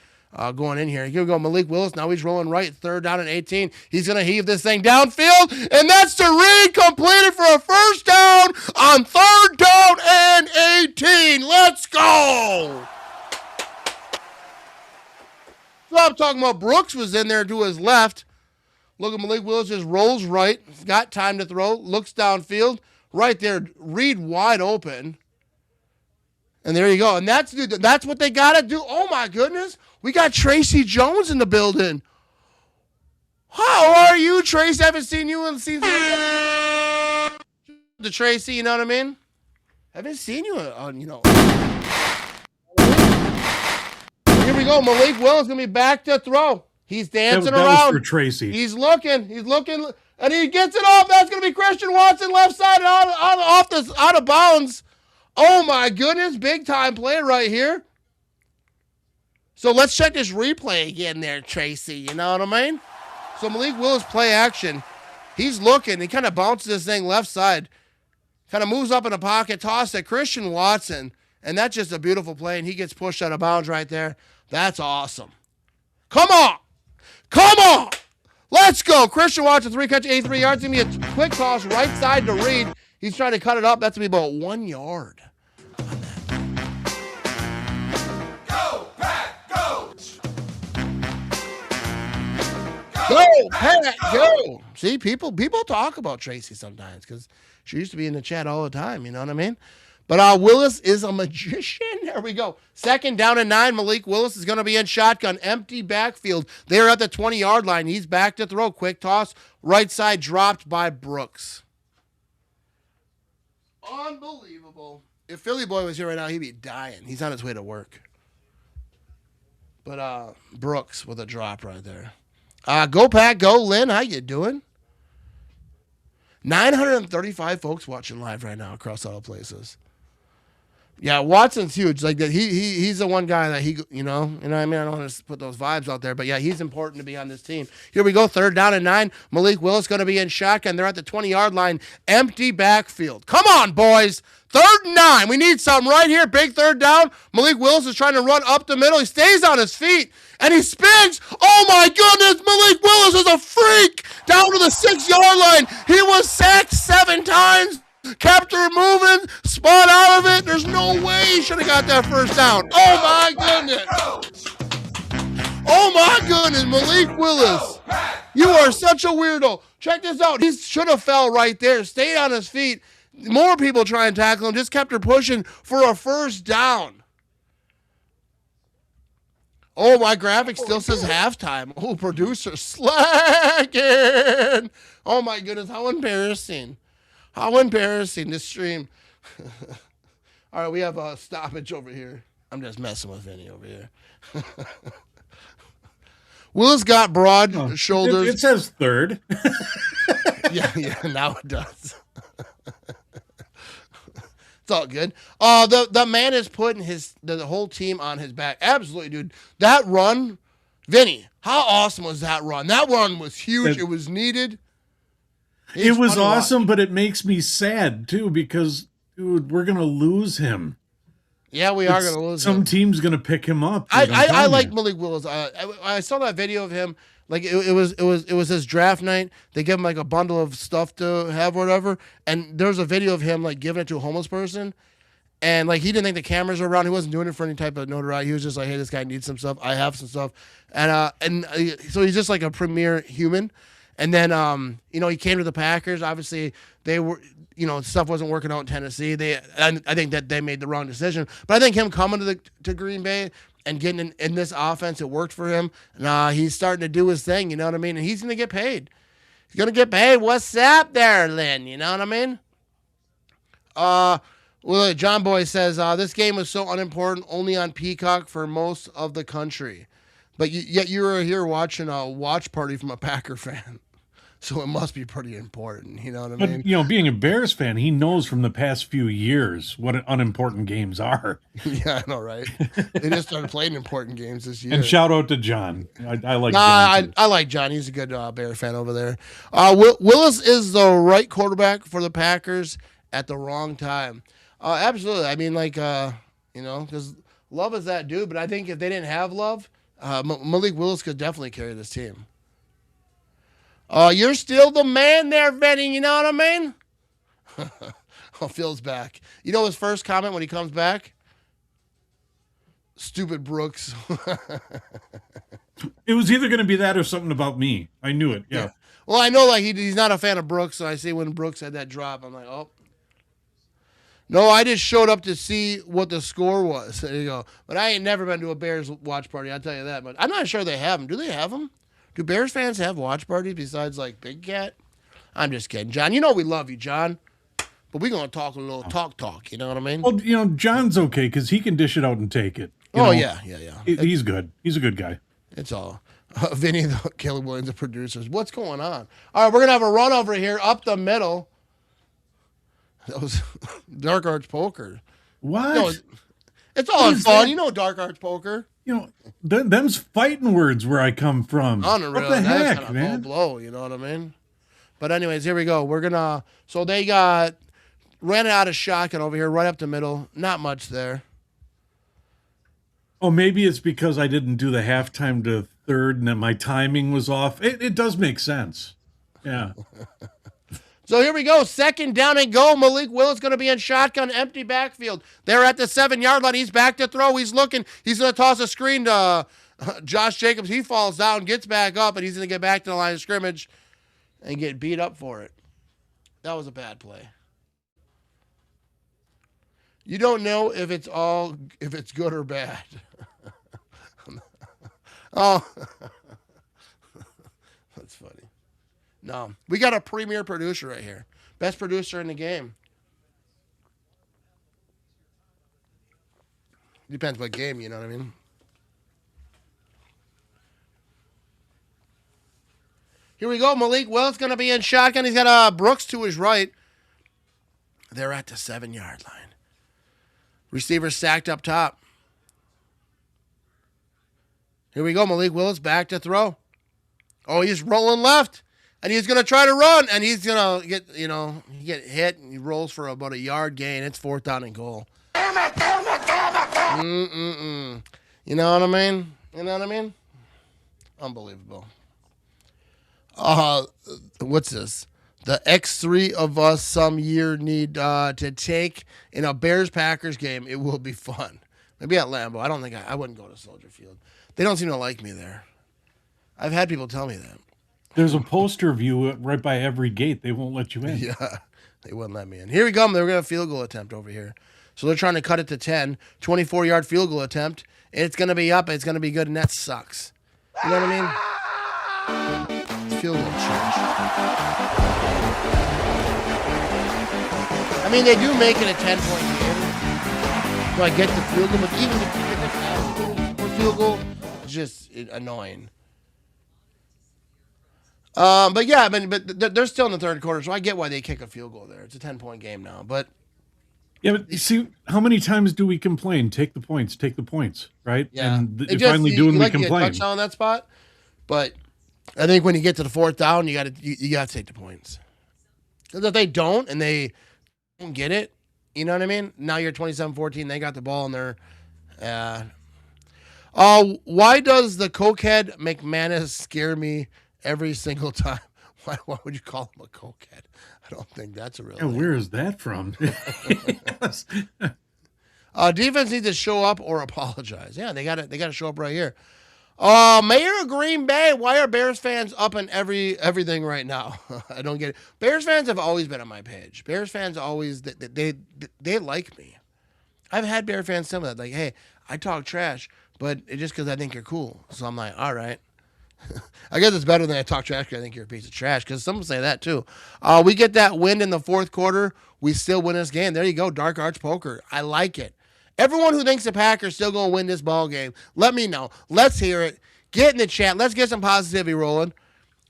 going in here. Here we go, Malik Willis. Now he's rolling right, 3rd down and 18. He's going to heave this thing downfield, and that's to Reed, completed for a first down on 3rd down and 18. Let's go. So I'm talking about Brooks was in there to his left. Look at Malik Willis, just rolls right. Got time to throw. Looks downfield. Right there, Reed wide open. And there you go. And that's what they got to do. Oh, my goodness. We got Tracy Jones in the building. How are you, Tracy? I haven't seen you in season. The Tracy, you know what I mean? I haven't seen you on, Here we go. Malik Willis going to be back to throw. He's dancing around. That was for Tracy. He's looking, and he gets it off. That's going to be Christian Watson left side out of bounds. Oh, my goodness. Big time play right here. So let's check this replay again there, Tracy. You know what I mean? So Malik Willis play action. He's looking. He kind of bounces this thing left side. Kind of moves up in the pocket. Toss it. Christian Watson. And that's just a beautiful play. And he gets pushed out of bounds right there. That's awesome. Come on. Come on. Let's go. Christian Watson, 3 catch, 83 yards. Give me a quick toss right side to Reed. He's trying to cut it up. That's going to be about 1 yard. Go, Pat, go! Go, Pat, go! See, people talk about Tracy sometimes because she used to be in the chat all the time. You know what I mean? But Willis is a magician. There we go. 2nd down and 9. Malik Willis is going to be in shotgun. Empty backfield. They're at the 20-yard line. He's back to throw. Quick toss. Right side dropped by Brooks. Unbelievable. If Philly Boy was here right now, he'd be dying. He's on his way to work. But Brooks with a drop right there. Go Pack, go Lynn. How you doing? 935 folks watching live right now across all places. Yeah, Watson's huge. Like that, he's the one guy that you know what I mean? I don't want to put those vibes out there, but yeah, he's important to be on this team. Here we go, 3rd down and 9. Malik Willis going to be in shotgun. They're at the 20-yard line. Empty backfield. Come on, boys. 3rd and 9. We need something right here. Big 3rd down. Malik Willis is trying to run up the middle. He stays on his feet, and he spins. Oh, my goodness. Malik Willis is a freak down to the 6-yard line. He was sacked 7 times. Kept her moving, spun out of it. There's no way he should have got that first down. Oh, my goodness. Oh, my goodness, Malik Willis. You are such a weirdo. Check this out. He should have fell right there, stayed on his feet. More people try and tackle him, just kept her pushing for a first down. Oh, my graphic still says halftime. Oh, producer slacking. Oh, my goodness, how embarrassing. How embarrassing, this stream. All right, we have a stoppage over here. I'm just messing with Vinny over here. Willis got broad shoulders. It says 3rd. yeah, now it does. It's all good. The man is putting the whole team on his back. Absolutely, dude. That run Vinny, how awesome was that run? That run was huge. It was needed. It was awesome, but it makes me sad too because, dude, we're gonna lose him. Yeah, we are gonna lose him. Some team's gonna pick him up. I like Malik Willis. I saw that video of him. Like it was his draft night. They gave him like a bundle of stuff to have or whatever. And there was a video of him like giving it to a homeless person. And like he didn't think the cameras were around. He wasn't doing it for any type of notoriety. He was just like, hey, this guy needs some stuff. I have some stuff. And so he's just like a premier human. And then he came to the Packers. Obviously they were stuff wasn't working out in Tennessee. I think that they made the wrong decision. But I think him coming to Green Bay and getting in this offense, it worked for him. He's starting to do his thing, you know what I mean? And he's going to get paid. He's going to get paid. What's up there, Lynn? You know what I mean? Well, John Boy says, this game was so unimportant, only on Peacock for most of the country. But yet you were here watching a watch party from a Packer fan. So it must be pretty important, you know what I mean? But, being a Bears fan, he knows from the past few years what unimportant games are. Yeah, I know, right? They just started playing important games this year. And shout out to John. I like John. I like John. He's a good Bear fan over there. Willis is the right quarterback for the Packers at the wrong time. Absolutely. I mean, because Love is that dude, but I think if they didn't have Love, Malik Willis could definitely carry this team. You're still the man there, Benny. You know what I mean? Phil's back. You know his first comment when he comes back? Stupid Brooks. It was either going to be that or something about me. I knew it. Yeah. Well, I know he's not a fan of Brooks, so I see when Brooks had that drop, I'm like, oh. No, I just showed up to see what the score was. There you go. But I ain't never been to a Bears watch party, I'll tell you that. But I'm not sure they have them. Do they have them? Do Bears fans have watch parties besides like Big Cat? I'm just kidding, John. You know we love you, John. But we're going to talk a little talk. You know what I mean? Well, John's okay because he can dish it out and take it. Yeah. He's good. He's a good guy. It's all. Vinny, Caleb Williams, the producers. What's going on? All right, we're going to have a run over here up the middle. That was Dark Arts Poker. What? It's all in fun. You know Dark Arts Poker. Them's fighting words where I come from. Unreal. What the heck, kind of man? Blow, you know what I mean? But anyways, here we go. We're gonna. So they ran it out of shotgun over here, right up the middle. Not much there. Oh, maybe it's because I didn't do the halftime to third, and then my timing was off. It does make sense. Yeah. So here we go. 2nd down and goal. Malik Willis going to be in shotgun, empty backfield. They're at the 7-yard line. He's back to throw. He's looking. He's going to toss a screen to Josh Jacobs. He falls down, gets back up, and he's going to get back to the line of scrimmage and get beat up for it. That was a bad play. You don't know if it's good or bad. Oh, that's funny. No, we got a premier producer right here. Best producer in the game. Depends what game, you know what I mean? Here we go. Malik Willis going to be in shotgun. He's got Brooks to his right. They're at the 7-yard line. Receiver sacked up top. Here we go. Malik Willis back to throw. Oh, he's rolling left. And he's going to try to run. And he's going to get hit. And he rolls for about a yard gain. It's 4th down and goal. You know what I mean? You know what I mean? Unbelievable. What's this? The X3 of us some year need to take in a Bears-Packers game. It will be fun. Maybe at Lambeau. I don't think I wouldn't go to Soldier Field. They don't seem to like me there. I've had people tell me that. There's a poster of you right by every gate. They won't let you in. Yeah, they wouldn't let me in. Here we go. They're going to have a field goal attempt over here. So they're trying to cut it to 10. 24-yard field goal attempt. It's going to be up. It's going to be good, and that sucks. You know what I mean? It's field goal change. I mean, they do make it a 10-point game. So I get the field goal, but even if you get the field goal, it's just annoying. But they're still in the third quarter, so I get why they kick a field goal there. It's a 10-point game now, but Yeah, but you see, how many times do we complain? Take the points, right? Yeah. And It just, finally you doing we like to get a complain. touchdown on that spot, but I think when you get to the fourth down, you got to take the points. Because if they don't and they don't get it, you know what I mean? Now you're 27-14. They got the ball and they're. Why does the cokehead McManus scare me every single time? Why would you call him a cokehead? I don't think that's a real name. Where is that from? Defense needs to show up or apologize. Yeah, they got to show up right here. Mayor of Green Bay, why are Bears fans up in everything right now? I don't get it. Bears fans have always been on my page. Bears fans always they like me. I've had Bear fans tell me that, like, hey, I talk trash, but it's just because I think you're cool. So I'm like, all right. I guess it's better than I talk trash because I think you're a piece of trash, because some say that too. We get that win in the fourth quarter. We still win this game. There you go, Dark Arts Poker. I like it. Everyone who thinks the Packers still going to win this ball game, let me know. Let's hear it. Get in the chat. Let's get some positivity rolling.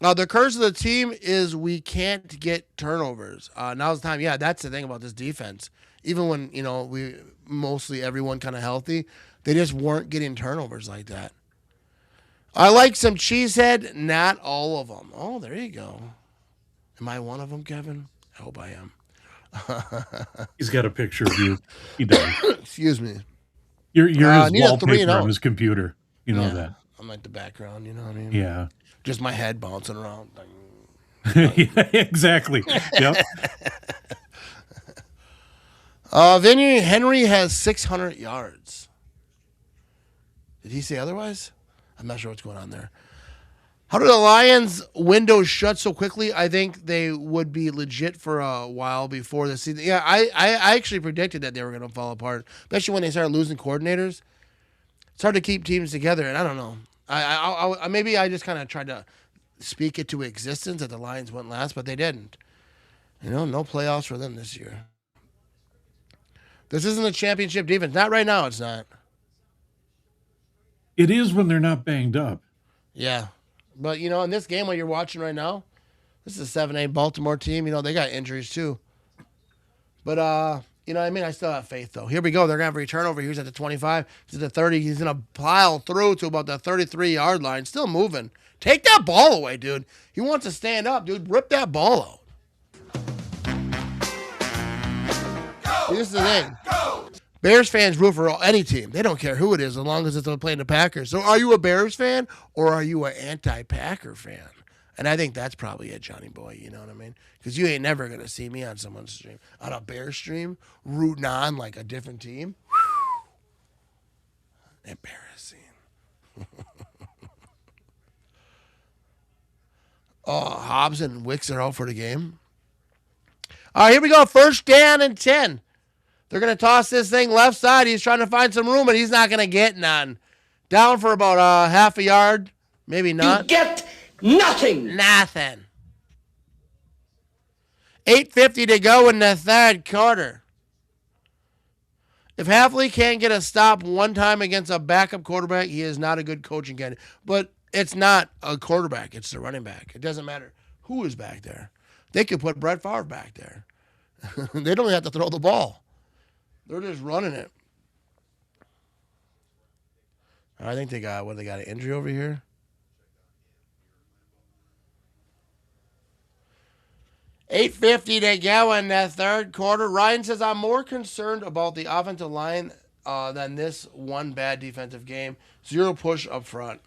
The curse of the team is we can't get turnovers. Now's the time. Yeah, that's the thing about this defense. Even when, we mostly everyone kind of healthy, they just weren't getting turnovers like that. I like some cheesehead, not all of them. Oh, there you go. Am I one of them, Kevin? I hope I am. He's got a picture of you. He does. Excuse me. You're his need a 3-0. wallpaper on his computer. You know that. I'm like the background, you know what I mean? Yeah. Just my head bouncing around. Yeah, exactly. Yep. Vinny Henry has 600 yards. Did he say otherwise? I'm not sure what's going on there. How did the Lions' windows shut so quickly? I think they would be legit for a while before the season. Yeah, I actually predicted that they were going to fall apart, especially when they started losing coordinators. It's hard to keep teams together, and I don't know. I maybe I just kind of tried to speak it to existence that the Lions wouldn't last, but they didn't. No playoffs for them this year. This isn't a championship defense. Not right now, it's not. It is when they're not banged up. Yeah. But, in this game, what you're watching right now, this is a 7-8 Baltimore team. They got injuries too. But, I still have faith, though. Here we go. They're going to have a return over. He's at the 25. He's at the 30. He's going to pile through to about the 33-yard line. Still moving. Take that ball away, dude. He wants to stand up, dude. Rip that ball out. This is the thing. Bears fans root for any team. They don't care who it is as long as it's playing the Packers. So are you a Bears fan or are you an anti-Packer fan? And I think that's probably it, Johnny boy. You know what I mean? Because you ain't never going to see me on someone's stream, on a Bears stream, rooting on like a different team. Embarrassing. Hobbs and Wicks are out for the game. All right, here we go. First down and 10. They're going to toss this thing left side. He's trying to find some room, and he's not going to get none. Down for about half a yard. Maybe not. You get nothing. Nothing. 8:50 to go in the third quarter. If Halfley can't get a stop one time against a backup quarterback, he is not a good coaching candidate. But it's not a quarterback. It's the running back. It doesn't matter who is back there. They could put Brett Favre back there. They don't have to throw the ball. They're just running it. I think they got an injury over here. $8:50 to go in the third quarter. Ryan says, I'm more concerned about the offensive line than this one bad defensive game. 0 push up front.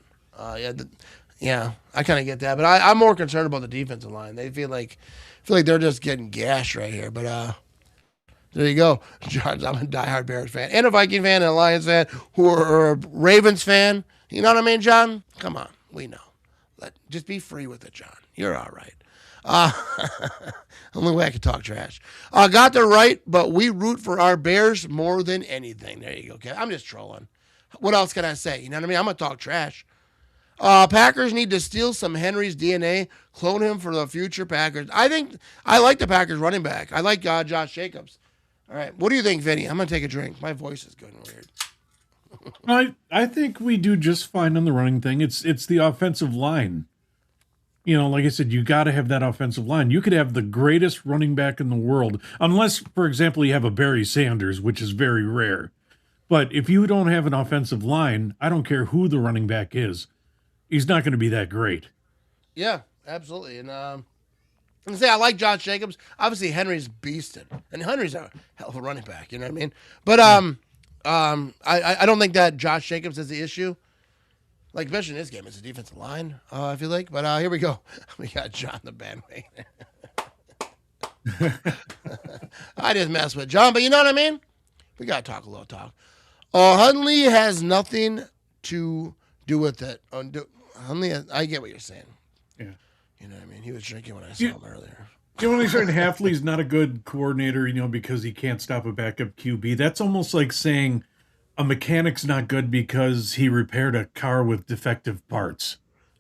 Yeah, I kind of get that. But I'm more concerned about the defensive line. They feel like they're just getting gashed right here. But there you go. John, I'm a diehard Bears fan and a Viking fan and a Lions fan or a Ravens fan. You know what I mean, John? Come on. We know. Just be free with it, John. You're all right. Only way I can talk trash. Got the right, but we root for our Bears more than anything. There you go, okay? I'm just trolling. What else can I say? You know what I mean? I'm going to talk trash. Packers need to steal some Henry's DNA, clone him for the future Packers. I like the Packers running back. I like Josh Jacobs. All right. What do you think, Vinny? I'm going to take a drink. My voice is getting weird. I think we do just fine on the running thing. It's the offensive line. You know, like I said, you got to have that offensive line. You could have the greatest running back in the world, unless, for example, you have a Barry Sanders, which is very rare. But if you don't have an offensive line, I don't care who the running back is. He's not going to be that great. Yeah, absolutely. And I like Josh Jacobs. Obviously, Henry's beasted, and Henry's a hell of a running back. You know what I mean? But I don't think that Josh Jacobs is the issue. Like, especially in this game, it's a defensive line, I feel like. But here we go. We got John the bandwagon. I just mess with John, but you know what I mean? We got to talk a little talk. Hundley has nothing to do with it. Hundley, I get what you're saying. Yeah. You know what I mean? He was drinking when I saw him earlier. You know, when they started Hafley's not a good coordinator, you know, because he can't stop a backup QB. That's almost like saying a mechanic's not good because he repaired a car with defective parts.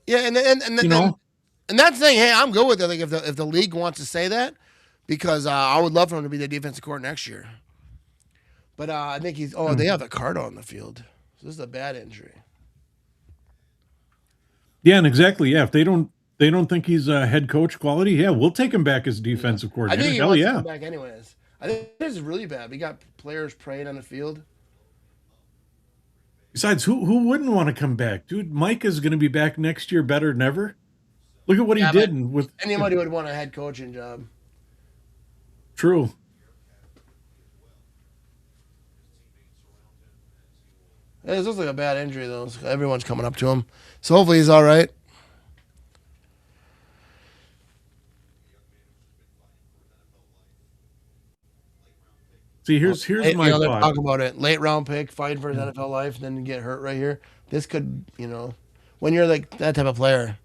Yeah, and that's saying, hey, I'm good with it. Like if the league wants to say that, because I would love for him to be the defensive coordinator next year. But I think they have a card on the field. So this is a bad injury. Yeah, and exactly. Yeah, if they don't think he's a head coach quality, yeah, we'll take him back as defensive coordinator. I think he wants to come back anyways. I think this is really bad. We got players praying on the field. Besides, who wouldn't want to come back? Dude, Mike is going to be back next year better than ever. Look at what he did with anybody would want a head coaching job. True. This looks like a bad injury, though. Everyone's coming up to him. So hopefully he's all right. See, here's my thought. They're talking about it. Late round pick, fighting for his NFL life, and then you get hurt right here. This could, when you're like that type of player.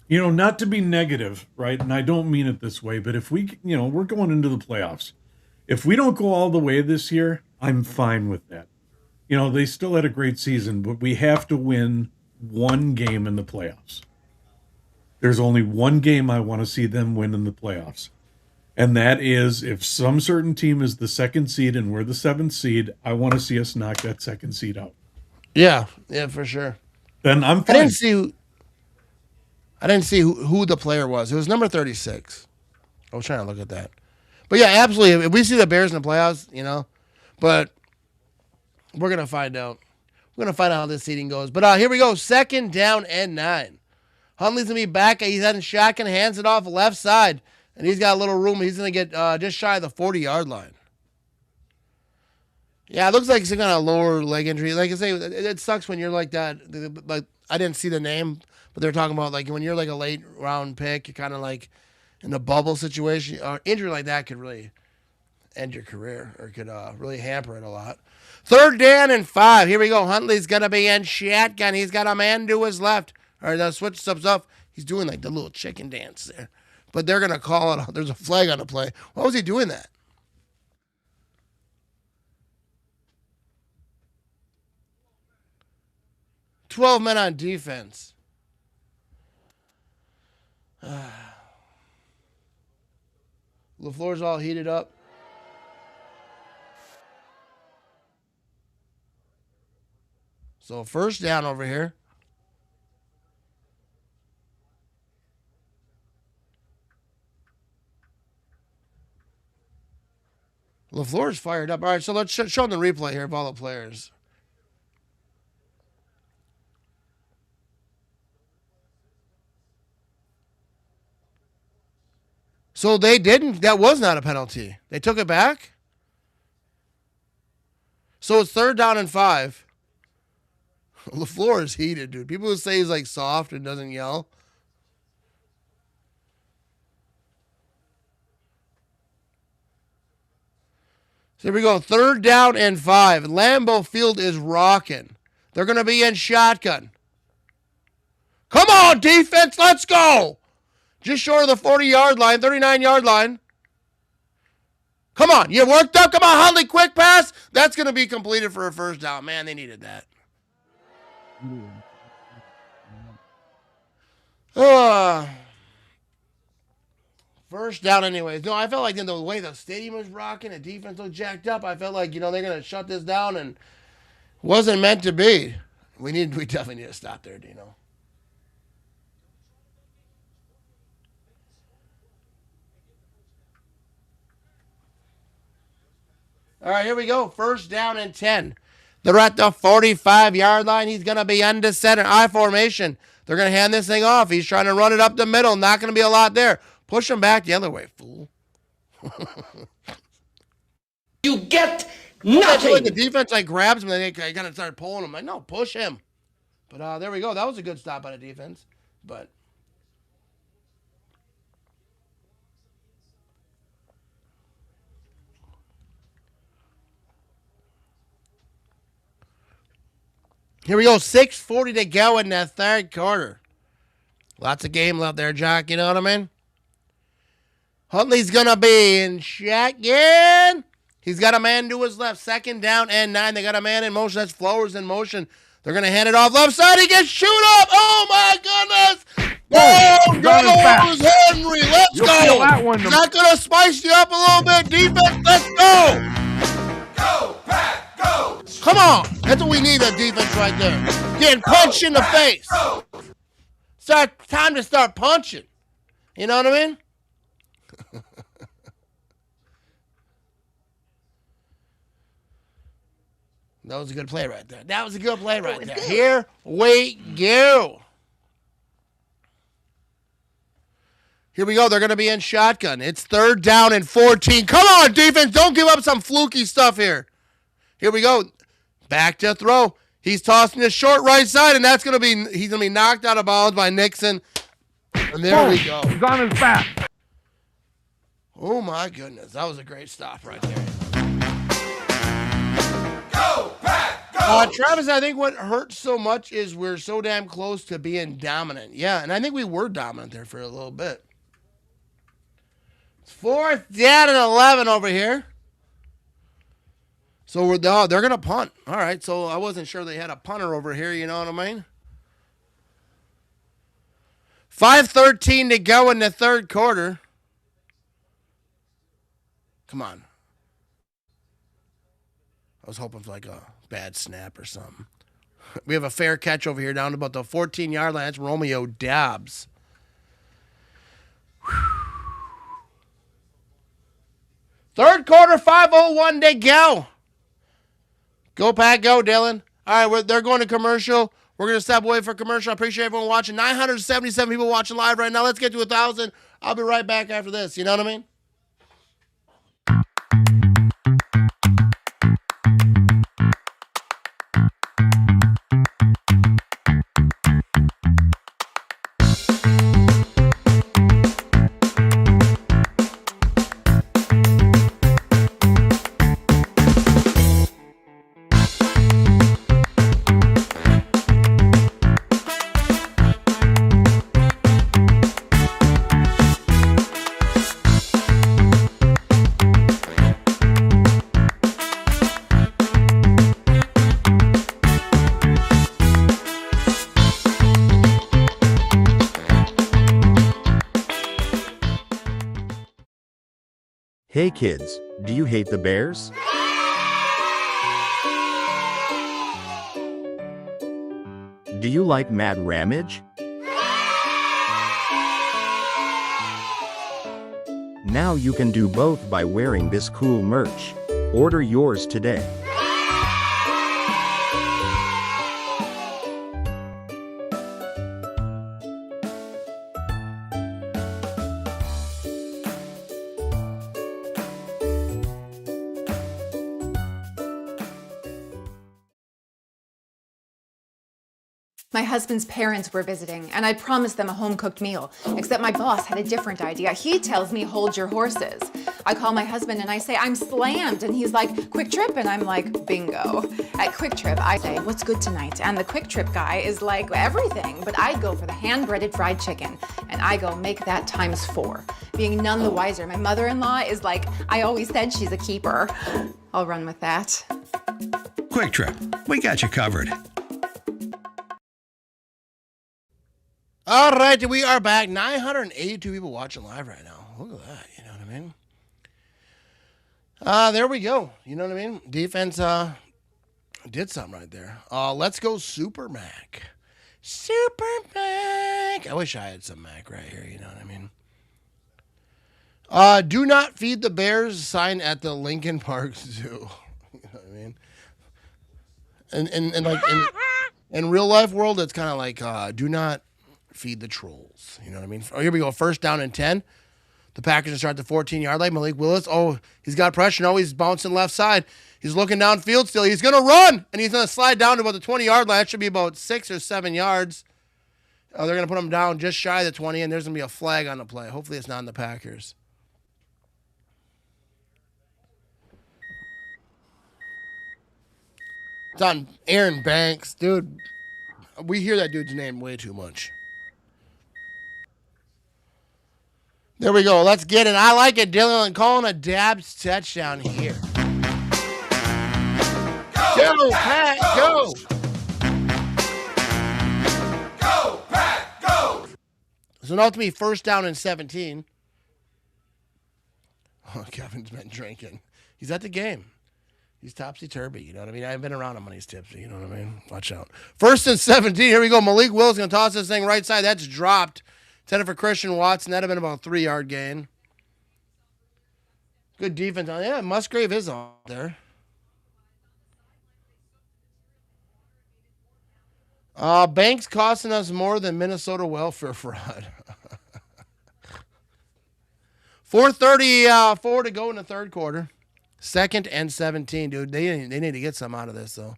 You know, not to be negative, right? And I don't mean it this way, but if we, we're going into the playoffs. If we don't go all the way this year, I'm fine with that. You know, they still had a great season, but we have to win one game in the playoffs. There's only one game I want to see them win in the playoffs. And that is if some certain team is the second seed and we're the seventh seed, I want to see us knock that second seed out. Yeah, for sure. Then I'm fine. I didn't see who the player was. It was number 36. I was trying to look at that. But yeah, absolutely. If we see the Bears in the playoffs, but we're going to find out. We're going to find out how this seeding goes. But here we go. 2nd down and 9. Hundley's going to be back. He's heading shotgun, hands it off left side. And he's got a little room. He's going to get just shy of the 40-yard line. Yeah, it looks like he's got a lower leg injury. Like I say, it sucks when you're like that. Like I didn't see the name, but they're talking about like when you're like a late round pick, you're kind of like in a bubble situation. Injury like that could really end your career or could really hamper it a lot. 3rd down and 5. Here we go. Huntley's going to be in shotgun. He's got a man to his left. All right, now switch subs up. He's doing like the little chicken dance there. But they're going to call it. There's a flag on the play. Why was he doing that? $12 men on defense. LaFleur's all heated up. So 1st down over here. LaFleur's fired up. All right, so let's show them the replay here of all the players. So they didn't. That was not a penalty. They took it back. So it's 3rd down and 5. LaFleur is heated, dude. People who say he's like soft and doesn't yell. So here we go. 3rd down and 5. Lambeau Field is rocking. They're going to be in shotgun. Come on, defense. Let's go. Just short of the 40-yard line, 39-yard line. Come on. You worked up. Come on, Hundley. Quick pass. That's going to be completed for a 1st down. Man, they needed that. First down anyways. No, I felt like the way the stadium was rocking, the defense looked jacked up. I felt like, they're going to shut this down and wasn't meant to be. We definitely need to stop there, Dino. All right, here we go. First down and 10. They're at the 45-yard line. He's going to be under center. I formation. They're going to hand this thing off. He's trying to run it up the middle. Not going to be a lot there. Push him back the other way, fool. You get nothing. The defense grabs him and they kind of start pulling him. Like, no, push him. But there we go. That was a good stop by the defense. But here we go. 6:40 to go in the third quarter. Lots of game left there, Jack. You know what I mean? Huntley's going to be in shotgun. He's got a man to his left. Second down and 9. They got a man in motion. That's Flowers in motion. They're going to hand it off left side. He gets shoot up. Oh, my goodness. Oh, goes Henry. Let's go. That one. Is that going to spice you up a little bit? Defense, let's go. Go, Pat, go. Come on. That's what we need, that defense right there. Getting punched in the face. Time to start punching. You know what I mean? That was a good play right there. That was a good play right there. Here we go. Here we go. They're going to be in shotgun. It's third down and 14. Come on, defense. Don't give up some fluky stuff here. Here we go. Back to throw. He's tossing his short right side, and he's going to be knocked out of bounds by Nixon. And there we go. He's on his back. Oh, my goodness. That was a great stop right there. Go, Pat, go. Travis, I think what hurts so much is we're so damn close to being dominant. Yeah, and I think we were dominant there for a little bit. It's fourth down and 11 over here. So they're going to punt. All right, so I wasn't sure they had a punter over here, you know what I mean? 5:13 to go in the third quarter. Come on. I was hoping for like a bad snap or something. We have a fair catch over here down to about the 14-yard line. That's Romeo Dobbs. Whew. Third quarter, 5:01 to go. Go, Pat, go, Dylan. All right, they're going to commercial. We're going to step away for commercial. I appreciate everyone watching. 977 people watching live right now. Let's get to 1,000. I'll be right back after this. You know what I mean? Hey kids, do you hate the Bears? Do you like Mad Ramage? Now you can do both by wearing this cool merch. Order yours today. My husband's parents were visiting, and I promised them a home-cooked meal, except my boss had a different idea. He tells me, hold your horses. I call my husband and I say, I'm slammed, and he's like, Quick Trip, and I'm like, bingo. At Quick Trip, I say, what's good tonight? And the Quick Trip guy is like, everything, but I go for the hand-breaded fried chicken, and I go, make that ×4. Being none the wiser, my mother-in-law is like, I always said she's a keeper. I'll run with that. Quick Trip, we got you covered. All right, we are back. 982 people watching live right now. Look at that. You know what I mean? There we go. You know what I mean? Defense did something right there. Let's go Super Mac. Super Mac. I wish I had some Mac right here. You know what I mean? Do not feed the bears sign at the Lincoln Park Zoo. You know what I mean? And like in real life world, it's kind of like do not feed the trolls. You know what I mean? Oh, here we go. First down and 10. The Packers start the 14-yard line. Malik Willis. Oh, he's got pressure. No, he's bouncing left side. He's looking downfield still. He's going to run, and he's going to slide down to about the 20-yard line. That should be about 6 or 7 yards. Oh, they're going to put him down just shy of the 20, and there's going to be a flag on the play. Hopefully it's not on the Packers. It's on Aaron Banks. Dude, we hear that dude's name way too much. There we go. Let's get it. I like it, Dylan. Calling a Dabs touchdown here. Go, Pat, go. Go, Pat, go. So now to me, first down and 17. Oh, Kevin's been drinking. He's at the game. He's topsy-turvy, you know what I mean? I've been around him when he's tipsy, you know what I mean? Watch out. First and 17, here we go. Malik Willis going to toss this thing right side. That's dropped. 10 for Christian Watson. That'd have been about a 3-yard gain. Good defense. Yeah, Musgrave is on there. Banks costing us more than Minnesota welfare fraud. 4:34 to go in the third quarter. Second and 17, dude. They need to get some out of this, though.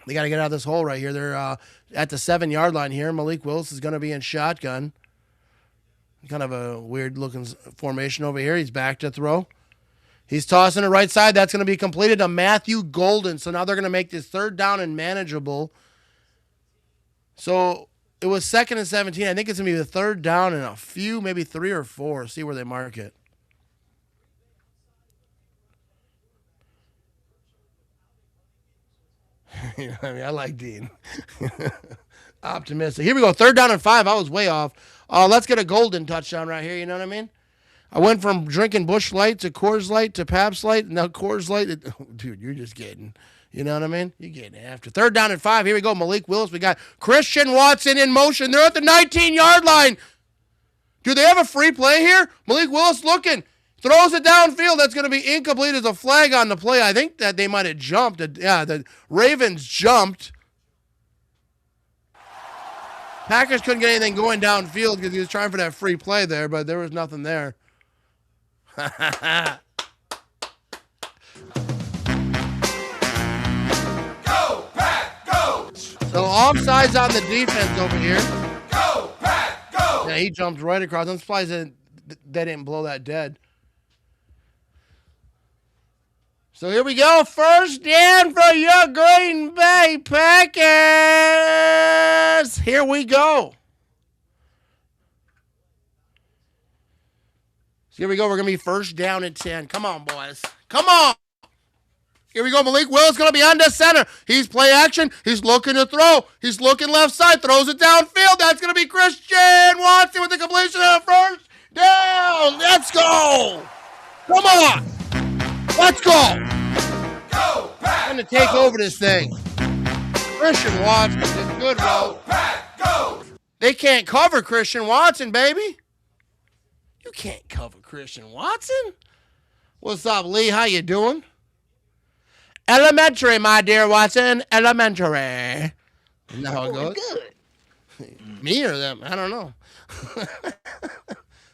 They got to get out of this hole right here. They're at the 7-yard line here. Malik Willis is going to be in shotgun. Kind of a weird-looking formation over here. He's back to throw. He's tossing it right side. That's going to be completed to Matthew Golden. So now they're going to make this third down and manageable. So it was second and 17. I think it's going to be the third down and a few, maybe 3 or 4. See where they mark it. You know what I mean? I like Dean. Optimistic. Here we go. Third down and 5. I was way off. Let's get a Golden touchdown right here. You know what I mean? I went from drinking Busch Light to Coors Light to Pabst Light. Now Coors Light. Dude, you're just getting, you know what I mean? You're getting after. Third down and 5. Here we go. Malik Willis. We got Christian Watson in motion. They're at the 19-yard line. Do they have a free play here? Malik Willis looking. Throws it downfield. That's going to be incomplete. There's a flag on the play. I think that they might have jumped. Yeah, the Ravens jumped. Packers couldn't get anything going downfield because he was trying for that free play there, but there was nothing there. So offsides on the defense over here. Go, Pat, go. Yeah, he jumped right across. I'm surprised they didn't blow that dead. So here we go. First down for your Green Bay Packers. Here we go. So here we go. We're going to be first down and 10. Come on, boys. Come on. Here we go. Malik Willis going to be under center. He's play action. He's looking to throw. He's looking left side. Throws it downfield. That's going to be Christian Watson with the completion of the first down. Let's go. Come on. Let's go. Go, Pat, I'm going to take over this thing. Christian Watson did good, bro. Pat, go. They can't cover Christian Watson, baby. You can't cover Christian Watson. What's up, Lee? How you doing? Elementary, my dear Watson. Elementary. Isn't that how it goes? Good. Me or them? I don't know.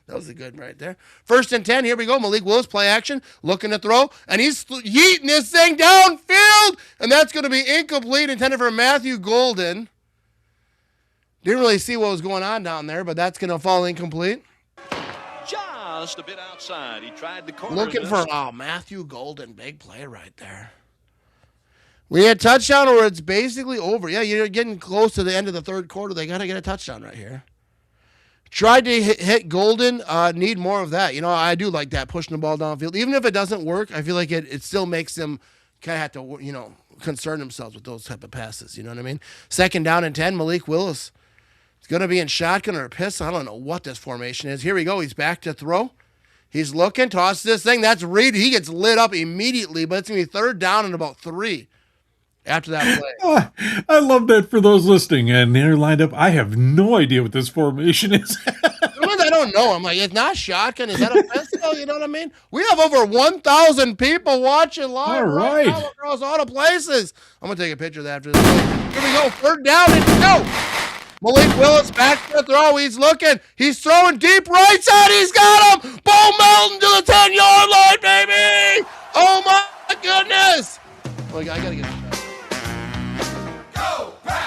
That was a good right there. First and 10. Here we go. Malik Willis, play action, looking to throw, and he's yeeting this thing downfield, and that's going to be incomplete, intended for Matthew Golden. Didn't really see what was going on down there, but that's going to fall incomplete. Just a bit outside. He tried the corner. Looking for Matthew Golden. Big play right there. We had touchdown, or it's basically over. Yeah, you're getting close to the end of the third quarter. They got to get a touchdown right here. Tried to hit Golden. Need more of that. You know, I do like that, pushing the ball downfield. Even if it doesn't work, I feel like it still makes them kind of have to, you know, concern themselves with those type of passes. You know what I mean? Second down and 10, Malik Willis. It's going to be in shotgun or a pistol. I don't know what this formation is. Here we go. He's back to throw. He's looking, tosses this thing. That's Reed. He gets lit up immediately, but it's going to be third down and about 3 after that play. I love that for those listening and they're lined up. I have no idea what this formation is. I don't know. I'm like, it's not shotgun. Is that a pistol? You know what I mean? We have over 1,000 people watching live right now across all the places. I'm going to take a picture of that after this. Here we go. Third down and go. Malik Willis back to the throw. He's looking. He's throwing deep right side. He's got him. Bo Melton to the 10-yard line, baby. Oh, my goodness. Look, I got to get this back.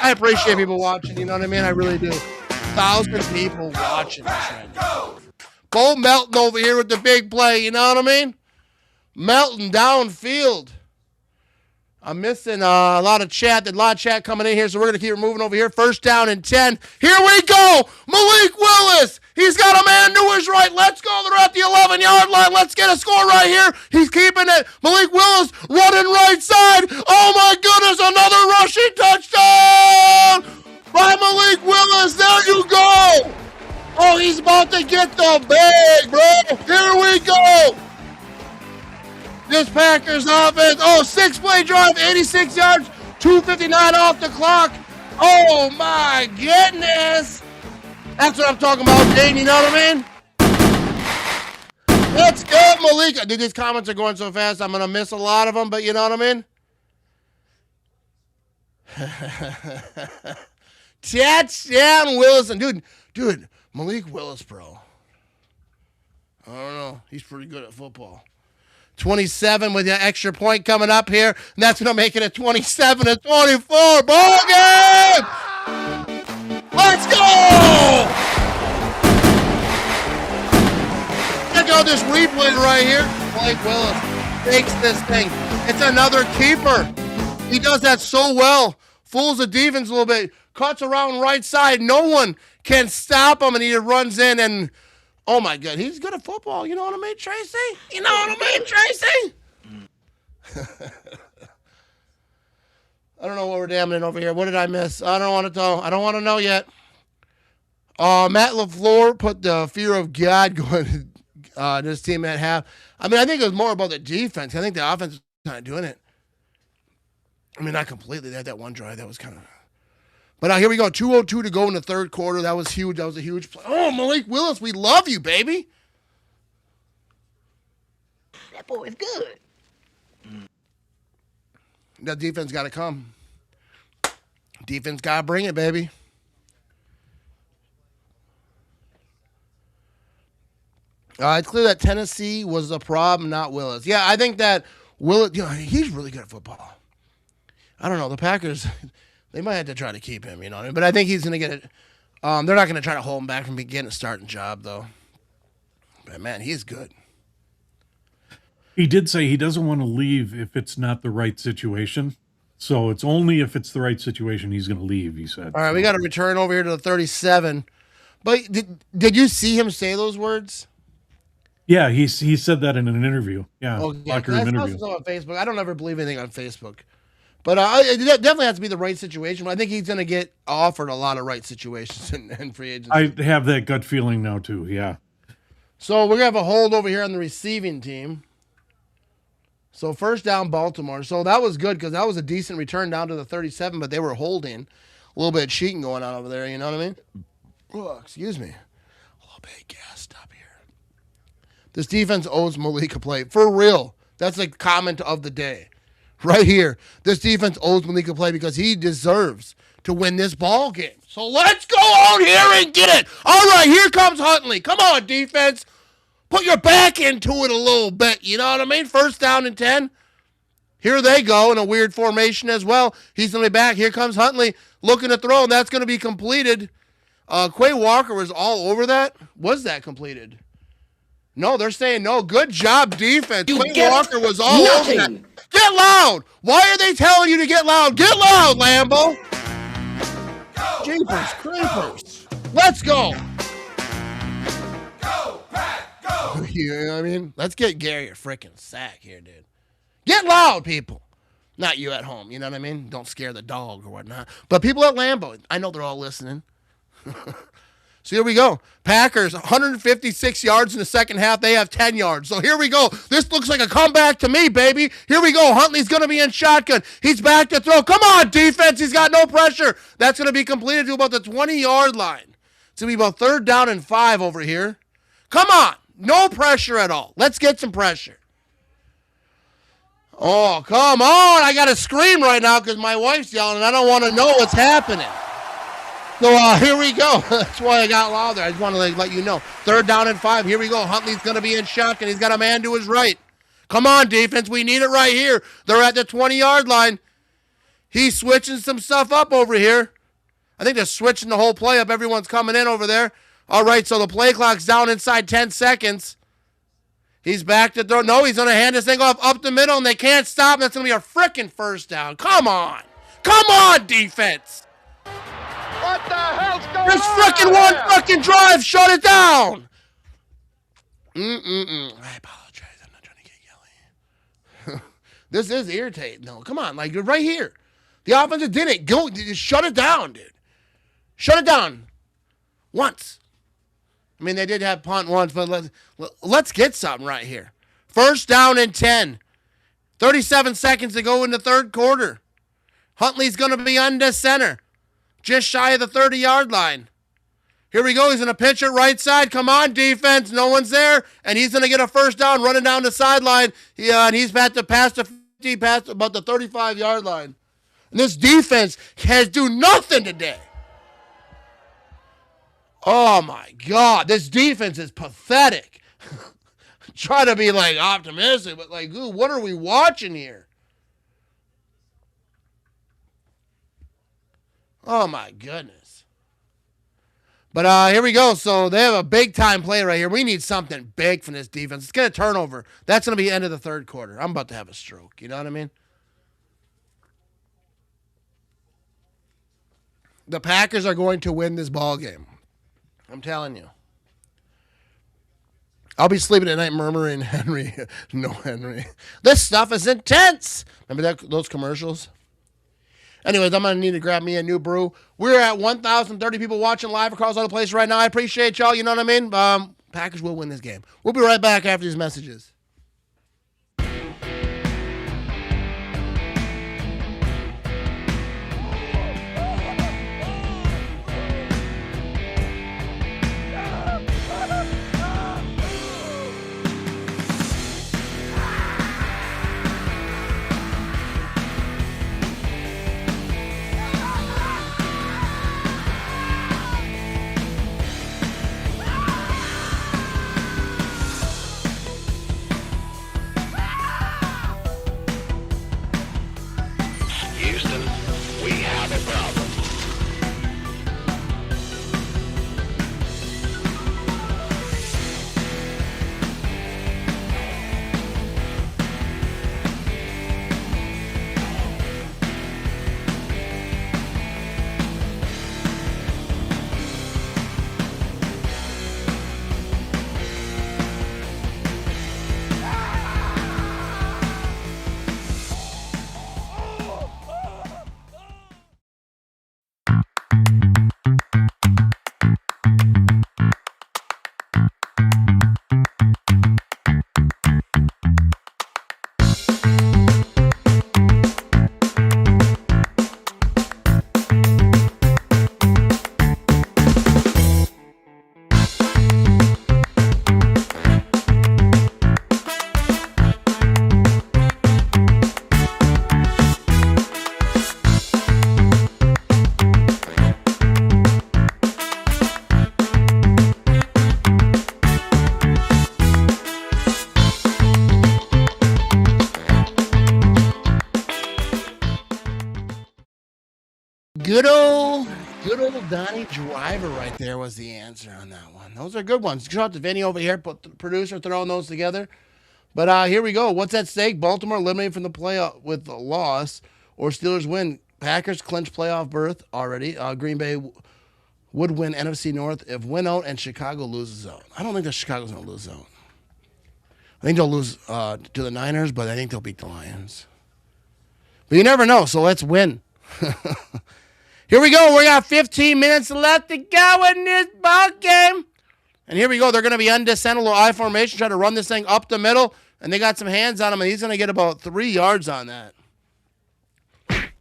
I appreciate people watching. You know what I mean? I really do. 1,000 people watching this right now. Bo Melton over here with the big play. You know what I mean? Melton downfield. I'm missing a lot of chat. There's a lot of chat coming in here, so we're going to keep moving over here. First down and 10. Here we go. Malik Willis. He's got a man to his right. Let's go. They're at the 11-yard line. Let's get a score right here. He's keeping it. Malik Willis running right side. Oh, my goodness. Another rushing touchdown by Malik Willis. There you go. Oh, he's about to get the bag, bro. Here we go. This Packers offense, 6-play drive, 86 yards, 2:59 off the clock. Oh, my goodness. That's what I'm talking about, Dane, you know what I mean? Let's go, Malik. Dude, these comments are going so fast, I'm going to miss a lot of them, but you know what I mean? Touchdown, Wilson. Dude, Malik Willis, bro. I don't know. He's pretty good at football. 27 with an extra point coming up here. And that's going to make it a 27-24 ball game. Let's go. Check out this replay right here. Blake Willis takes this thing. It's another keeper. He does that so well. Fools the defense a little bit. Cuts around right side. No one can stop him, and he runs in and oh, my God. He's good at football. You know what I mean, Tracy? You know what I mean, Tracy? I don't know what we're damning over here. What did I miss? I don't want to know. I don't want to know yet. Matt LaFleur put the fear of God going this team at half. I mean, I think it was more about the defense. I think the offense was kind of doing it. I mean, not completely. They had that one drive that was kind of. But here we go. 2:02 to go in the third quarter. That was huge. That was a huge play. Oh, Malik Willis, we love you, baby. That boy is good. That defense got to come. Defense got to bring it, baby. It's clear that Tennessee was the problem, not Willis. Yeah, I think that Willis, he's really good at football. I don't know. The Packers, they might have to try to keep him, you know what I mean? But I think he's going to get it. They're not going to try to hold him back from getting a starting job, though. But, man, he's good. He did say he doesn't want to leave if it's not the right situation. So it's only if it's the right situation he's going to leave, he said. All right, we got to return over here to the 37. But did you see him say those words? Yeah, he said that in an interview. Yeah, locker room interview. On Facebook. I don't ever believe anything on Facebook. But it definitely has to be the right situation. But I think he's going to get offered a lot of right situations in free agency. I have that gut feeling now, too, yeah. So we're going to have a hold over here on the receiving team. So first down, Baltimore. So that was good because that was a decent return down to the 37, but they were holding. A little bit of cheating going on over there, you know what I mean? Oh, excuse me. A little bit gassed up here. This defense owes Malik a play. For real. That's the comment of the day. Right here. This defense owes Malik a play because he deserves to win this ball game. So let's go out here and get it. All right, here comes Huntley. Come on, defense. Put your back into it a little bit. You know what I mean? First down and 10. Here they go in a weird formation as well. He's going to be back. Here comes Huntley looking to throw, and that's going to be completed. Quay Walker was all over that. Was that completed? No, they're saying no. Good job, defense. Quay Walker was all over that. Get loud. Why are they telling you to get loud? Get loud, Lambo. Jeepers creepers. Let's go. Go, Pat, go. You know what I mean? Let's get Gary a freaking sack here, dude. Get loud, people. Not you at home, you know what I mean? Don't scare the dog or whatnot. But people at Lambeau, I know they're all listening. So here we go. Packers, 156 yards in the second half. They have 10 yards. So here we go. This looks like a comeback to me, baby. Here we go. Huntley's going to be in shotgun. He's back to throw. Come on, defense. He's got no pressure. That's going to be completed to about the 20-yard line. It's going to be about 3rd down and 5 over here. Come on. No pressure at all. Let's get some pressure. Oh, come on. I got to scream right now because my wife's yelling and I don't want to know what's happening. So here we go. That's why I got louder. I just want to let you know. 3rd down and 5. Here we go. Huntley's going to be in shotgun. He's got a man to his right. Come on, defense. We need it right here. They're at the 20-yard line. He's switching some stuff up over here. I think they're switching the whole play up. Everyone's coming in over there. All right, so the play clock's down inside 10 seconds. He's back to throw. No, he's going to hand this thing off up the middle, and they can't stop. That's going to be a freaking first down. Come on. Come on, defense. What the hell's going on? This freaking one fucking drive. Shut it down. I apologize. I'm not trying to get yelly. This is irritating, though. Come on, like, you're right here. The offense didn't. Go, just shut it down, dude. Shut it down. Once. I mean, they did have punt once, but let's get something right here. 1st down and 10. 37 seconds to go in the 3rd quarter. Huntley's going to be under center. Just shy of the 30-yard line. Here we go. He's going to pitch it right side. Come on, defense. No one's there. And he's going to get a first down running down the sideline. And he's about to pass the 50, past about the 35-yard line. And this defense has do nothing today. Oh, my God. This defense is pathetic. Try to be, like, optimistic, but, like, ooh, what are we watching here? Oh, my goodness. But here we go. So they have a big-time play right here. We need something big from this defense. Let's get a turnover. That's going to be end of the 3rd quarter. I'm about to have a stroke. You know what I mean? The Packers are going to win this ball game. I'm telling you. I'll be sleeping at night murmuring, Henry. No, Henry. This stuff is intense. Remember those commercials? Anyways, I'm going to need to grab me a new brew. We're at 1,030 people watching live across all the place right now. I appreciate y'all. You know what I mean? Packers will win this game. We'll be right back after these messages. Good old Donnie Driver right there was the answer on that one. Those are good ones. Shout out to Vinny over here, the producer, throwing those together. But here we go. What's at stake? Baltimore eliminated from the playoff with a loss, or Steelers win. Packers clinch playoff berth already. Green Bay would win NFC North if win out and Chicago loses out. I don't think that Chicago's going to lose out. I think they'll lose to the Niners, but I think they'll beat the Lions. But you never know, so let's win. Here we go. We got 15 minutes left to go in this ball game. And here we go. They're going to be undescended, little I formation, try to run this thing up the middle. And they got some hands on him, and he's going to get about 3 yards on that.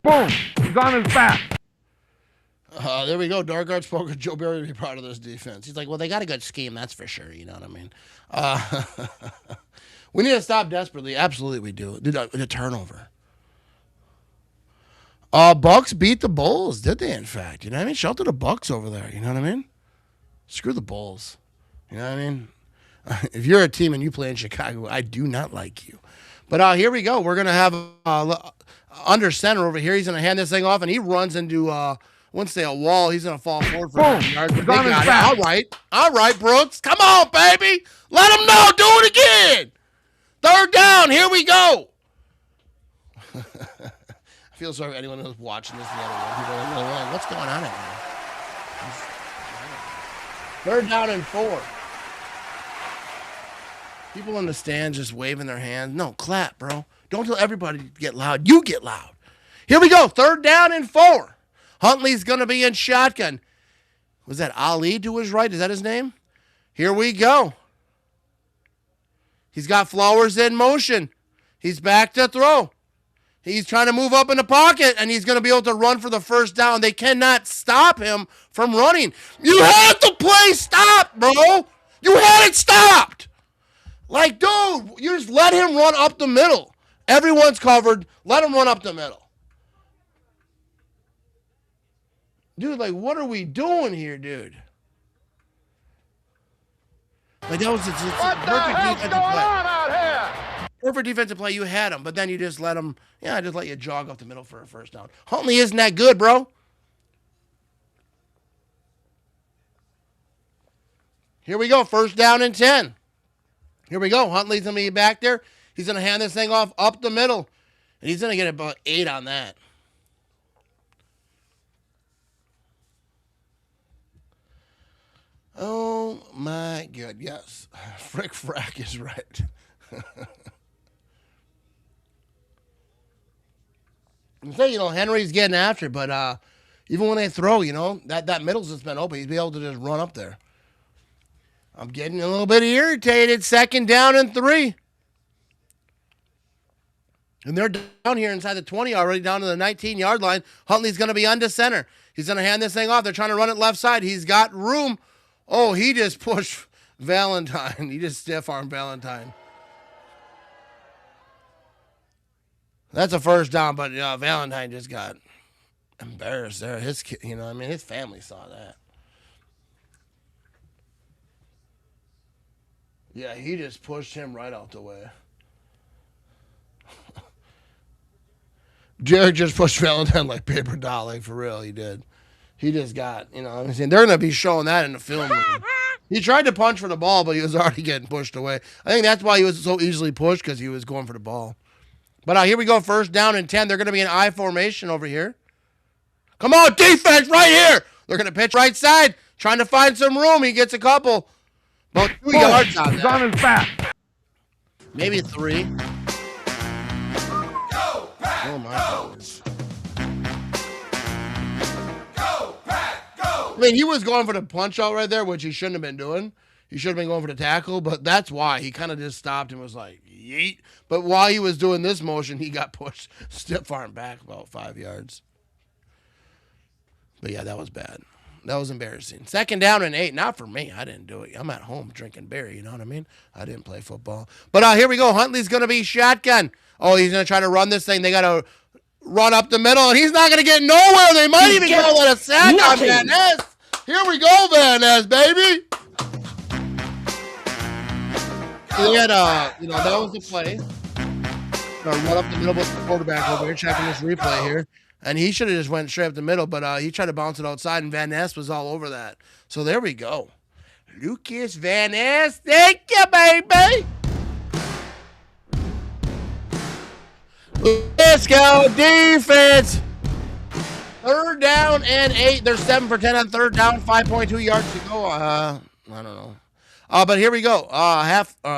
Boom. He's on his back. There we go. Dark Arts spoke with Joe Barry to be proud of this defense. He's like, well, they got a good scheme, that's for sure. You know what I mean? We need to stop desperately. Absolutely, we do. The turnover. Bucks beat the Bulls, did they? In fact, you know what I mean? Shout to the Bucks over there. You know what I mean? Screw the Bulls. You know what I mean? If you're a team and you play in Chicago, I do not like you. But here we go. We're gonna have under center over here. He's gonna hand this thing off, and he runs into I wouldn't say a wall. He's gonna fall forward for 10 yards. But they got it. All right, Brooks. Come on, baby. Let him know. Do it again. Third down. Here we go. I feel sorry for anyone who's watching this the other way. People are really like, what's going on here? Third down and 4. People in the stands just waving their hands. No, clap, bro. Don't tell everybody to get loud. You get loud. Here we go. Third down and 4. Huntley's going to be in shotgun. Was that Ali to his right? Is that his name? Here we go. He's got Flowers in motion. He's back to throw. He's trying to move up in the pocket, and he's going to be able to run for the first down. They cannot stop him from running. You had the play stopped, bro. You had it stopped. Like, dude, you just let him run up the middle. Everyone's covered. Let him run up the middle. Dude, like, what are we doing here, dude? Like, that was a perfect defensive play. Perfect defensive play. You had him, but then you just let him, just let you jog up the middle for a first down. Huntley isn't that good, bro. Here we go. First down and 10. Here we go. Huntley's going to be back there. He's going to hand this thing off up the middle. And he's going to get about 8 on that. Oh, my God. Yes. Frick Frack is right. I'm saying, Henry's getting after it, but even when they throw, that middle's just been open. He'd be able to just run up there. I'm getting a little bit irritated. Second down and 3. And they're down here inside the 20 already, down to the 19-yard line. Huntley's going to be under center. He's going to hand this thing off. They're trying to run it left side. He's got room. Oh, he just pushed Valentine. He just stiff-armed Valentine. That's a first down, but Valentine just got embarrassed there. His kid, his family saw that. Yeah, he just pushed him right out the way. Jared just pushed Valentine like paper doll, like for real, he did. He just got, they're going to be showing that in the film. He tried to punch for the ball, but he was already getting pushed away. I think that's why he was so easily pushed, because he was going for the ball. But here we go, first down and 10. They're going to be in I formation over here. Come on, defense, right here. They're going to pitch right side, trying to find some room. He gets a couple. About 2 yards on that. He's on his back. Maybe 3. Go, Pat, oh, my goodness. Go, Pat, go. I mean, he was going for the punch out right there, which he shouldn't have been doing. He should have been going for the tackle, but that's why. He kind of just stopped and was like, yeet. But while he was doing this motion, he got pushed stiff arm back about 5 yards. But, yeah, that was bad. That was embarrassing. Second down and 8. Not for me. I didn't do it. I'm at home drinking beer. You know what I mean? I didn't play football. But here we go. Huntley's going to be shotgun. Oh, he's going to try to run this thing. They got to run up the middle, and he's not going to get nowhere. They might even call it a sack on Van Ness. Here we go, Van Ness, baby. They had, that was the play. Run up the middle with the quarterback over here, checking this replay here. And he should have just went straight up the middle, but he tried to bounce it outside, and Van Ness was all over that. So there we go. Lucas Van Ness, thank you, baby. Let's go, defense. Third down and 8. They're 7 for 10 on third down, 5.2 yards to go. I don't know. But here we go.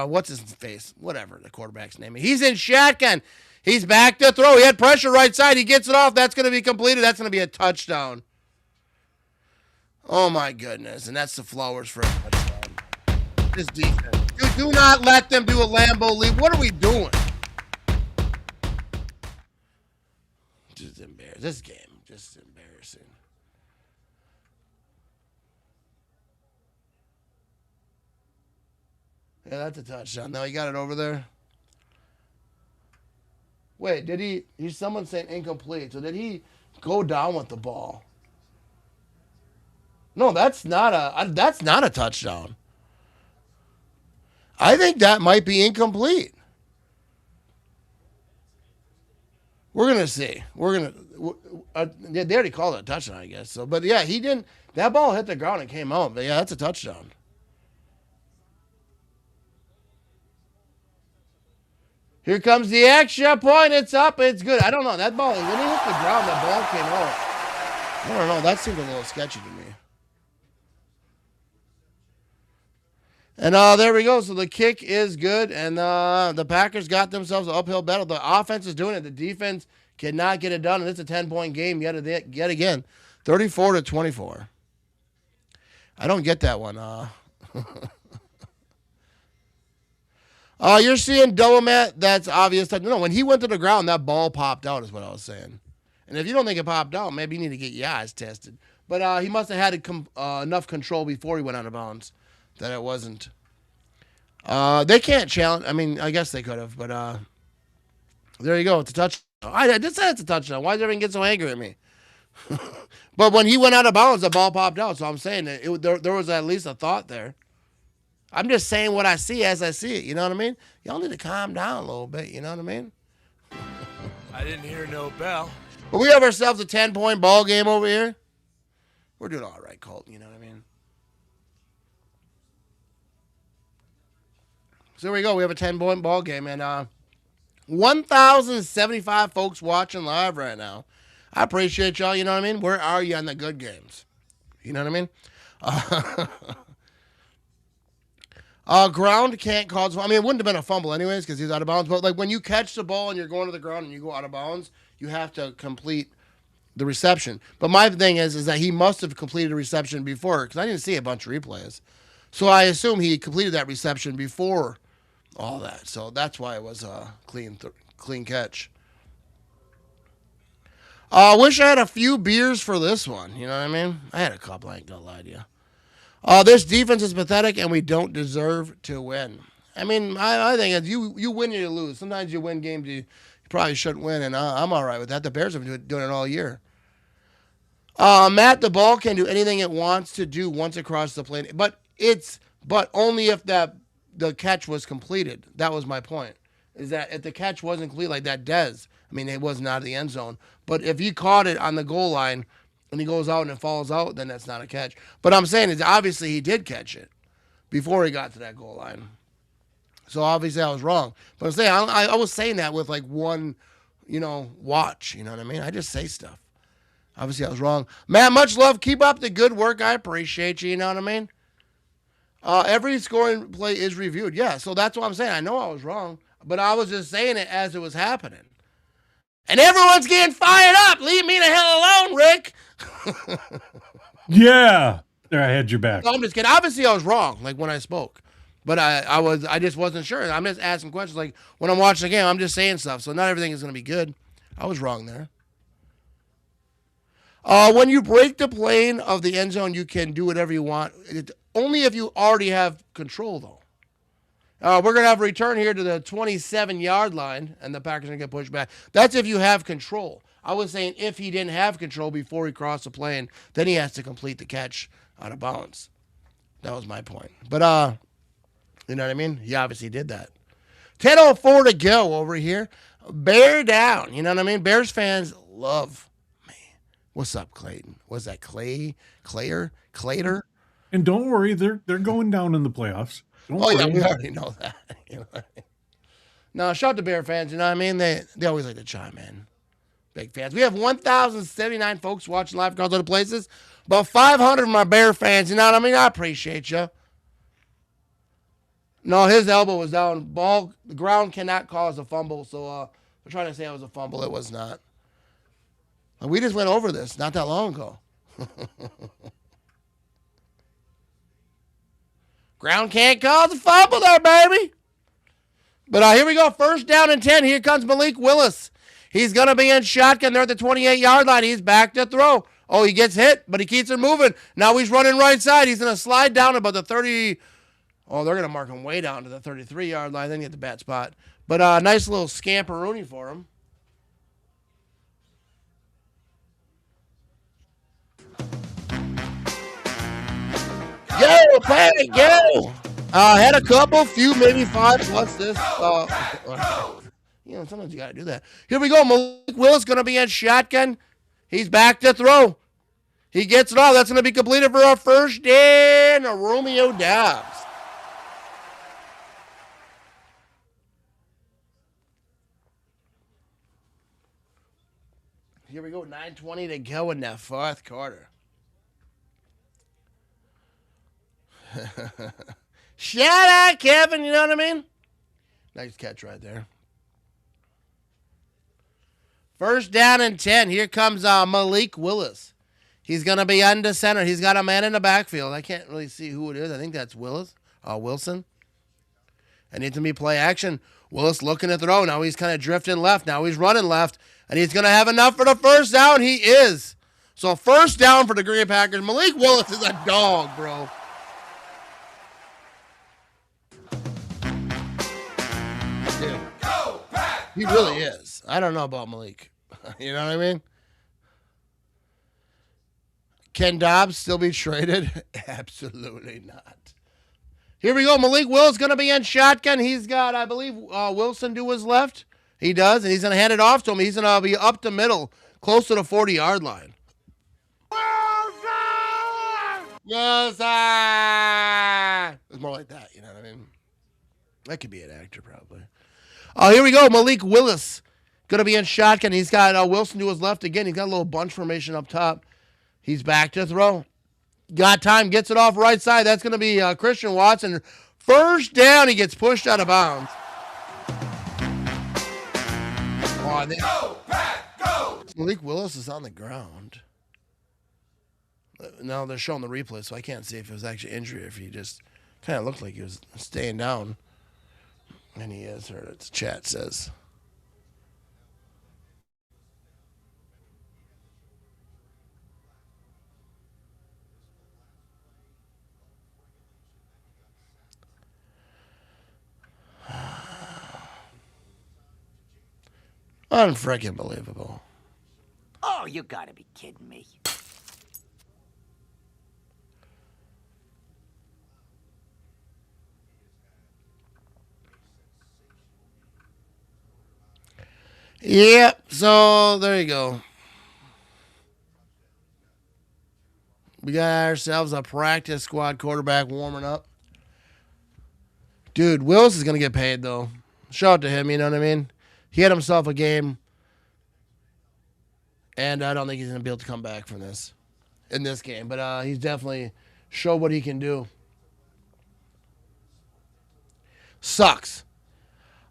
What's his face? Whatever the quarterback's name is. He's in shotgun. He's back to throw. He had pressure right side. He gets it off. That's going to be completed. That's going to be a touchdown. Oh, my goodness. And that's the Flowers for a touchdown. This defense. Dude, do not let them do a Lambeau leap. What are we doing? Just embarrassing. This game, just embarrassing. Yeah, that's a touchdown. Now he got it over there. Wait, did he? Someone saying incomplete. So did he go down with the ball? No, that's not a touchdown. I think that might be incomplete. We're gonna see. They already called it a touchdown, I guess. So, but yeah, he didn't. That ball hit the ground and came out. But yeah, that's a touchdown. Here comes the extra point. It's up. It's good. I don't know. That ball, when he hit the ground, that ball came out. I don't know. That seemed a little sketchy to me. And there we go. So the kick is good. And the Packers got themselves an uphill battle. The offense is doing it. The defense cannot get it done. And it's a 10-point game yet again. 34-24. I don't get that one. You're seeing double Matt. That's obvious. No, when he went to the ground, that ball popped out is what I was saying. And if you don't think it popped out, maybe you need to get your eyes tested. But he must have had enough control before he went out of bounds that it wasn't. They can't challenge. I mean, I guess they could have. But there you go. It's a touchdown. I just said it's a touchdown. Why does everyone get so angry at me? But when he went out of bounds, the ball popped out. So I'm saying there was at least a thought there. I'm just saying what I see as I see it. You know what I mean? Y'all need to calm down a little bit. You know what I mean? I didn't hear no bell. But we have ourselves a 10-point ball game over here. We're doing all right, Colton. You know what I mean? So here we go. We have a 10-point ball game. And 1,075 folks watching live right now. I appreciate y'all. You know what I mean? Where are you on the good games? You know what I mean? Ground can't cause. I mean, it wouldn't have been a fumble anyways because he's out of bounds. But like when you catch the ball and you're going to the ground and you go out of bounds, you have to complete the reception. But my thing is that he must have completed a reception before because I didn't see a bunch of replays. So I assume he completed that reception before all that. So that's why it was a clean catch. I wish I had a few beers for this one. You know what I mean? I had a couple. I ain't gonna lie to you. This defense is pathetic, and we don't deserve to win. I mean, I think if you win or you lose. Sometimes you win games you probably shouldn't win, and I'm all right with that. The Bears have been doing it all year. Matt, the ball can do anything it wants to do once across the plane, but only if the catch was completed. That was my point. Is that if the catch wasn't complete like that, I mean, it wasn't out of the end zone. But if he caught it on the goal line and he goes out and it falls out, then that's not a catch. But I'm saying is obviously he did catch it before he got to that goal line. So obviously I was wrong. But I'm saying I was saying that with like one, watch. You know what I mean? I just say stuff. Obviously I was wrong. Matt, much love. Keep up the good work. I appreciate you. You know what I mean? Every scoring play is reviewed. Yeah, so that's what I'm saying. I know I was wrong, but I was just saying it as it was happening. And everyone's getting fired up. Leave me the hell alone, Rick. Yeah. There, I had your back. No, I'm just kidding. Obviously, I was wrong, like when I spoke. But I just wasn't sure. I'm just asking questions. Like when I'm watching the game, I'm just saying stuff. So not everything is going to be good. I was wrong there. When you break the plane of the end zone, you can do whatever you want. Only if you already have control, though. We're going to have a return here to the 27-yard line, and the Packers are going to get pushed back. That's if you have control. I was saying if he didn't have control before he crossed the plane, then he has to complete the catch out of bounds. That was my point. But, you know what I mean? He obviously did that. 10:04 to go over here. Bear down. You know what I mean? Bears fans love me. What's up, Clayton? Was that Clayer? And don't worry, they're going down in the playoffs. Don't worry. Yeah, we already know that. You know what I mean? No, shout out to Bear fans. You know what I mean? They always like to chime in. Big fans. We have 1,079 folks watching live across other places. About 500 of my Bear fans. You know what I mean? I appreciate you. No, his elbow was down. The ground cannot cause a fumble. So we're trying to say it was a fumble. It was not. We just went over this not that long ago. Ground can't cause a fumble there, baby. But here we go. First down and 10. Here comes Malik Willis. He's going to be in shotgun there at the 28-yard line. He's back to throw. Oh, he gets hit, but he keeps it moving. Now he's running right side. He's going to slide down about the 30. Oh, they're going to mark him way down to the 33-yard line. Then get the bat spot. But nice little scamperoonie for him. Go, Patty, go! Had a couple, few, maybe 5 plus this. Sometimes you got to do that. Here we go. Malik Willis going to be in shotgun. He's back to throw. He gets it off. That's going to be completed for a first down. Romeo Dobbs. Here we go. 9:20 to go in that fourth quarter. Shout out, Kevin. You know what I mean? Nice catch right there. First down and 10. Here comes Malik Willis. He's going to be under center. He's got a man in the backfield. I can't really see who it is. I think that's Wilson. I need to be play action. Willis looking to throw. Now he's kind of drifting left. Now he's running left. And he's going to have enough for the first down. He is. So first down for the Green Bay Packers. Malik Willis is a dog, bro. Dude. Go, Pack, he really is. I don't know about Malik. You know what I mean? Can Dobbs still be traded? Absolutely not. Here we go. Malik Willis going to be in shotgun. He's got, I believe, Wilson to his left. He does, and he's going to hand it off to him. He's going to be up the middle, close to the 40-yard line. Wilson! It's more like that, you know what I mean? That could be an actor, probably. Here we go. Malik Willis going to be in shotgun. He's got Wilson to his left again. He's got a little bunch formation up top. He's back to throw. Got time. Gets it off right side. That's going to be Christian Watson. First down. He gets pushed out of bounds. Go, Pack, go! Malik Willis is on the ground. No, they're showing the replay, so I can't see if it was actually injury or if he just kind of looked like he was staying down. And he is, or the chat says. Unfreaking believable. Oh, you gotta be kidding me. Yep, so there you go. We got ourselves a practice squad quarterback warming up. Dude, Willis is going to get paid, though. Shout out to him, you know what I mean? He had himself a game, and I don't think he's going to be able to come back from this in this game. But he's definitely showed what he can do. Sucks.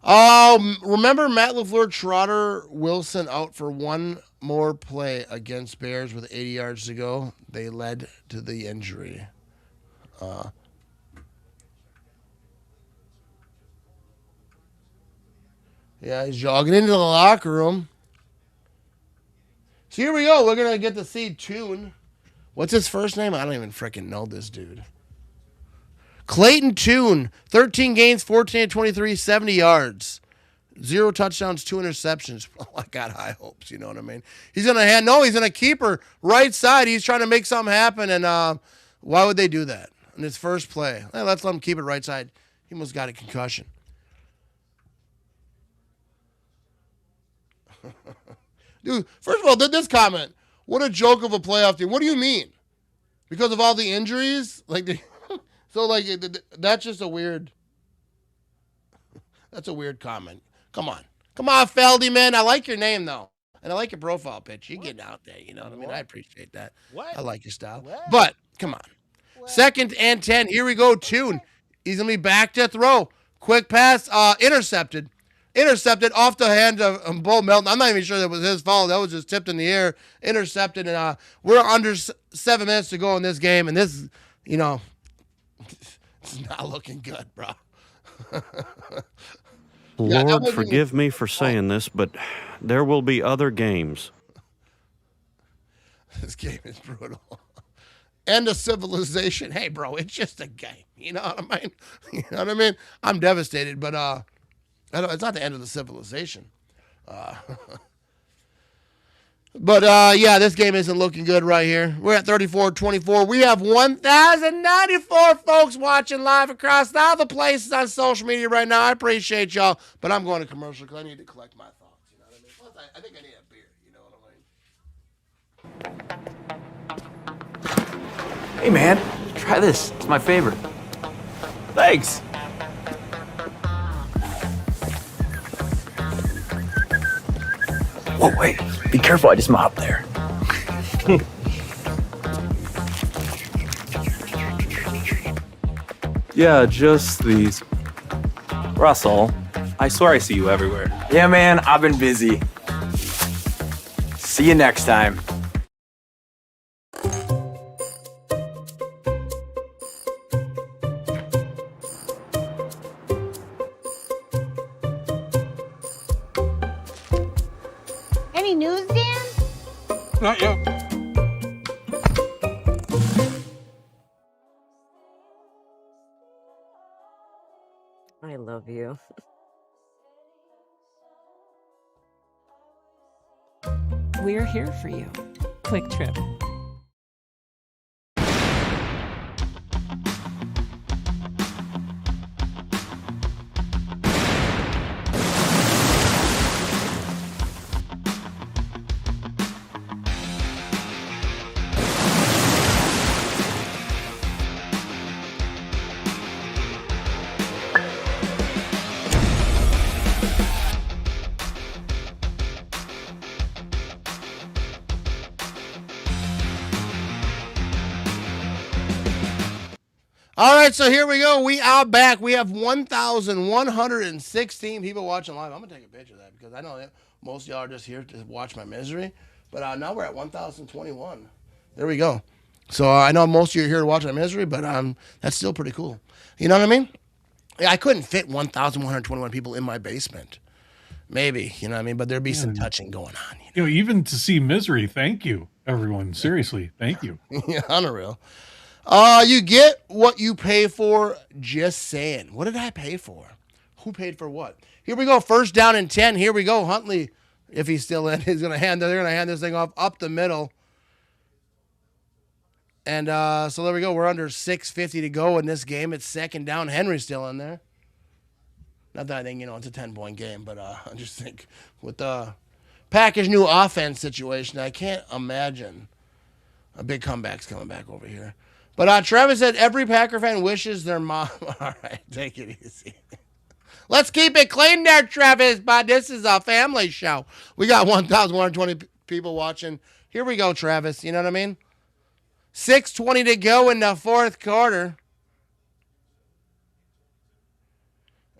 Remember Matt LaFleur, Trotter, Wilson out for one more play against Bears with 80 yards to go. They led to the injury. Yeah, he's jogging into the locker room. So here we go. We're going to get to see Tune. What's his first name? I don't even freaking know this dude. Clayton Tune. 13 games, 14-23, 70 yards. 0 touchdowns, 2 interceptions. Oh, I got high hopes, you know what I mean? He's going to he's going to keep her right side. He's trying to make something happen, and why would they do that in his first play? Let's let him keep it right side. He almost got a concussion. Dude, first of all, this comment. What a joke of a playoff team. What do you mean? Because of all the injuries? That's just a weird. That's a weird comment. Come on, Feldy, man. I like your name though, and I like your profile pitch. You getting out there, you know what I mean? I appreciate that. I like your style. But come on, 2nd and 10. Here we go. Tune. He's gonna be back to throw. Quick pass. Intercepted off the hand of Bo Melton. I'm not even sure that was his fault. That was just tipped in the air. Intercepted, and we're under 7 minutes to go in this game, and this, it's not looking good, bro. Lord, forgive me for saying this, but there will be other games. This game is brutal. End of civilization. Hey, bro, it's just a game. You know what I mean? You know what I mean? I'm devastated, but it's not the end of the civilization. But yeah, this game isn't looking good right here. We're at 34-24. We have 1,094 folks watching live across all the places on social media right now. I appreciate y'all, but I'm going to commercial because I need to collect my thoughts. You know what I mean? Plus, I think I need a beer. You know what I mean? Hey man, try this. It's my favorite. Thanks. Whoa, wait. Be careful, I just mopped there. Yeah, just these. Russell, I swear I see you everywhere. Yeah, man, I've been busy. See you next time. Any news, Dan? Not yet. I love you. We're here for you. Quick Trip. All right, so here we go. We are back. We have 1,116 people watching live. I'm going to take a picture of that because I know that most of y'all are just here to watch my misery. But now we're at 1,021. There we go. So I know most of you are here to watch my misery, but that's still pretty cool. You know what I mean? I couldn't fit 1,121 people in my basement. Maybe, you know what I mean? But there'd be some touching going on. You know, even to see misery, thank you, everyone. Seriously, thank you. Yeah, unreal. You get what you pay for, just saying. What did I pay for? Who paid for what? Here we go. First down and 10. Here we go. Huntley, if he's still in, they're going to hand this thing off up the middle. And so there we go. We're under 6:50 to go in this game. It's second down. Henry's still in there. Not that I think, it's a 10-point game, but I just think with the Packers' new offense situation, I can't imagine a big comeback's coming back over here. But Travis said every Packer fan wishes their mom. All right, take it easy. Let's keep it clean there, Travis, but this is a family show. We got 1,120 people watching. Here we go, Travis. You know what I mean? 6:20 to go in the fourth quarter.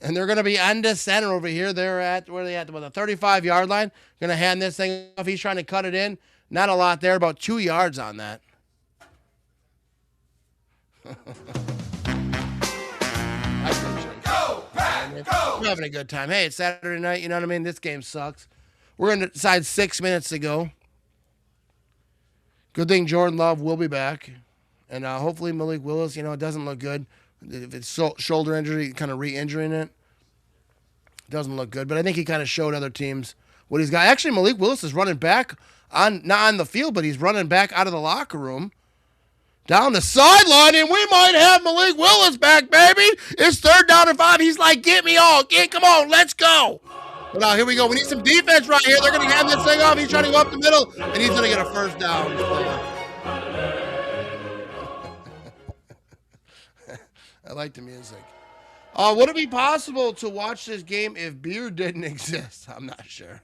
And they're going to be under center over here. They're at, where are they at? The 35-yard line. Going to hand this thing off. He's trying to cut it in. Not a lot there, about 2 yards on that. Go, Pack, go! We're having a good time. Hey, it's Saturday night. You know what I mean? This game sucks. We're inside 6 minutes to go. Good thing Jordan Love will be back. And hopefully Malik Willis, it doesn't look good. If it's shoulder injury, kind of re-injuring it, doesn't look good. But I think he kind of showed other teams what he's got. Actually, Malik Willis is running back, not on the field, but he's running back out of the locker room. Down the sideline, and we might have Malik Willis back, baby. It's 3rd down and 5. He's like, get me all. Come on, let's go. But now, here we go. We need some defense right here. They're going to hand this thing off. He's trying to go up the middle, and he's going to get a first down. I like the music. Would it be possible to watch this game if beer didn't exist? I'm not sure.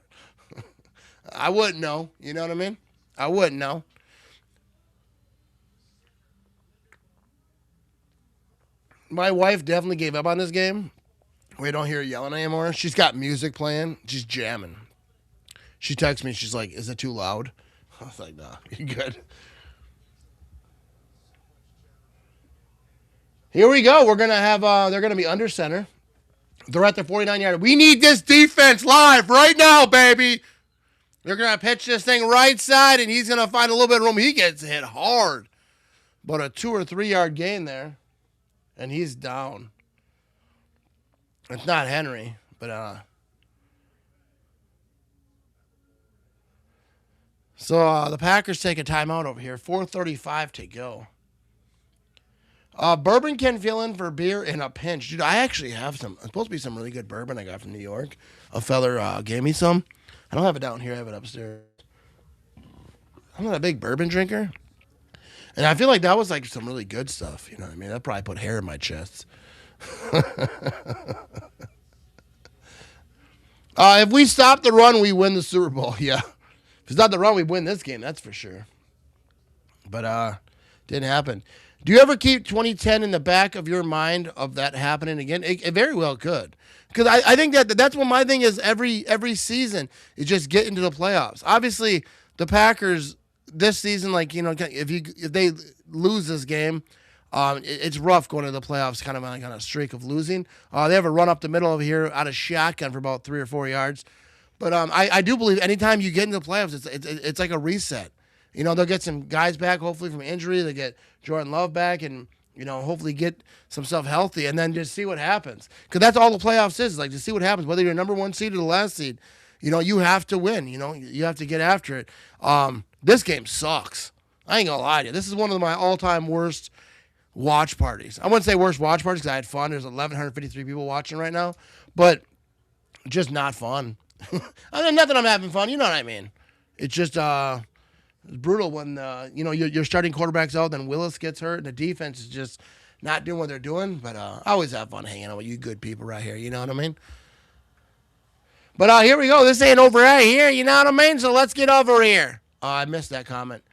I wouldn't know. You know what I mean? I wouldn't know. My wife definitely gave up on this game. We don't hear her yelling anymore. She's got music playing. She's jamming. She texts me. She's like, is it too loud? I was like, nah, you're good. Here we go. We're going to have, they're going to be under center. They're at the 49-yard. We need this defense live right now, baby. They're going to pitch this thing right side, and he's going to find a little bit of room. He gets hit hard. But a 2 or 3 yard gain there, and he's down. It's not Henry, but so the Packers take a timeout over here. 4:35 to go. Bourbon can fill in for beer in a pinch. Dude, I actually have some. It's supposed to be some really good bourbon I got from New York. A feller gave me some. I don't have it down here. I have it upstairs. I'm not a big bourbon drinker. And I feel like that was like some really good stuff. You know what I mean? That probably put hair in my chest. If we stop the run, we win the Super Bowl. Yeah. If it's not the run, we win this game. That's for sure. But didn't happen. Do you ever keep 2010 in the back of your mind of that happening again? It very well could. Because I think that's what my thing is every season is just get into the playoffs. Obviously, the Packers this season, like, you know, if they lose this game, it's rough going to the playoffs kind of like on a streak of losing. They have a run up the middle of here out of shotgun for about 3 or 4 yards. But I do believe anytime you get into the playoffs, it's like a reset. You know, they'll get some guys back, hopefully, from injury. They get Jordan Love back and, you know, hopefully get some stuff healthy and then just see what happens. Because that's all the playoffs is, like, to see what happens. Whether you're number 1 seed or the last seed, you know, you have to win. You know, you have to get after it. This game sucks. I ain't going to lie to you. This is one of my all-time worst watch parties. I wouldn't say worst watch parties because I had fun. There's 1,153 people watching right now. But just not fun. I mean, not that I'm having fun. You know what I mean. It's just... it's brutal when you know your starting quarterback's out, then Willis gets hurt, and the defense is just not doing what they're doing. But I always have fun hanging out with you good people right here. You know what I mean? But here we go. This ain't over right here. You know what I mean? So let's get over here. I missed that comment.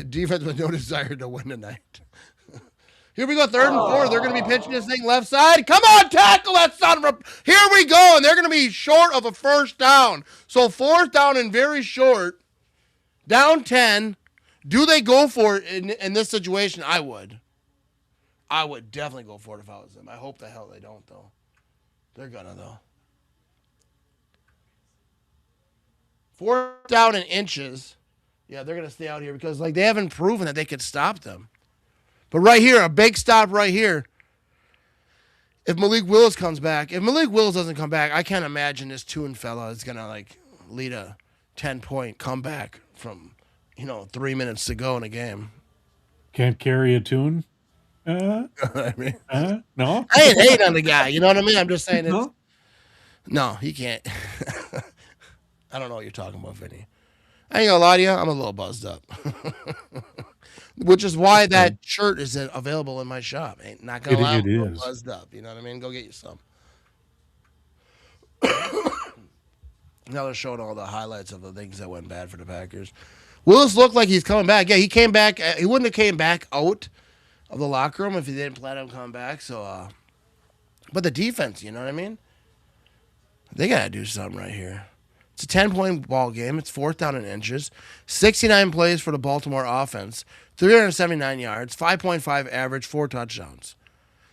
Defense with no desire to win tonight. Here we go, 3rd and 4. They're going to be pitching this thing left side. Come on, tackle that son of a... Here we go, and they're going to be short of a first down. So 4th down and very short. Down 10. Do they go for it in this situation? I would. I would definitely go for it if I was them. I hope the hell they don't, though. They're gonna, though. 4th down in inches. Yeah, they're going to stay out here because, like, they haven't proven that they could stop them. But right here, a big stop right here. If Malik Willis comes back. If Malik Willis doesn't come back, I can't imagine this Tune fella is going to, like, lead a 10-point comeback from, 3 minutes to go in a game. Can't carry a tune? I mean, no? I ain't hate on the guy. You know what I mean? I'm just saying it's... No, he can't. I don't know what you're talking about, Vinny. I ain't gonna lie to you. I'm a little buzzed up. Which is why that shirt is available in my shop. Ain't not gonna lie. I'm a little buzzed up. You know what I mean? Go get you some. Now they're showing all the highlights of the things that went bad for the Packers. Willis looked like he's coming back. Yeah, he came back. He wouldn't have came back out of the locker room if he didn't plan on coming back. So, but the defense, you know what I mean? They gotta do something right here. It's a 10-point ball game. It's 4th down in inches. 69 plays for the Baltimore offense. 379 yards, 5.5 average, 4 touchdowns.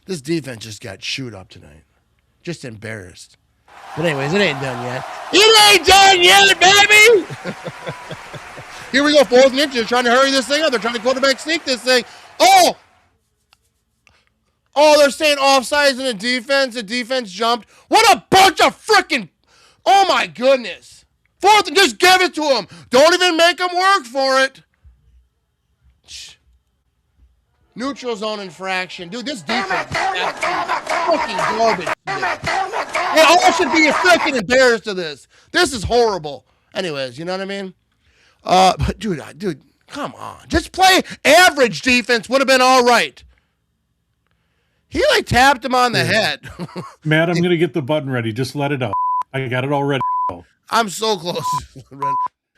This defense just got chewed up tonight. Just embarrassed. But anyways, it ain't done yet. It ain't done yet, baby! Here we go, 4th and inches. They're trying to hurry this thing up. They're trying to quarterback sneak this thing. Oh, they're saying offsides in the defense. The defense jumped. What a bunch of freaking... Oh, my goodness. 4th and just give it to him. Don't even make him work for it. Neutral zone infraction. Dude, this defense is fucking garbage. They all should be freaking embarrassed of this. This is horrible. Anyways, you know what I mean? But dude, come on. Just play average defense would have been all right. He like tapped him on the head. Matt, I'm going to get the button ready. Just let it out. I got it all ready. I'm so close.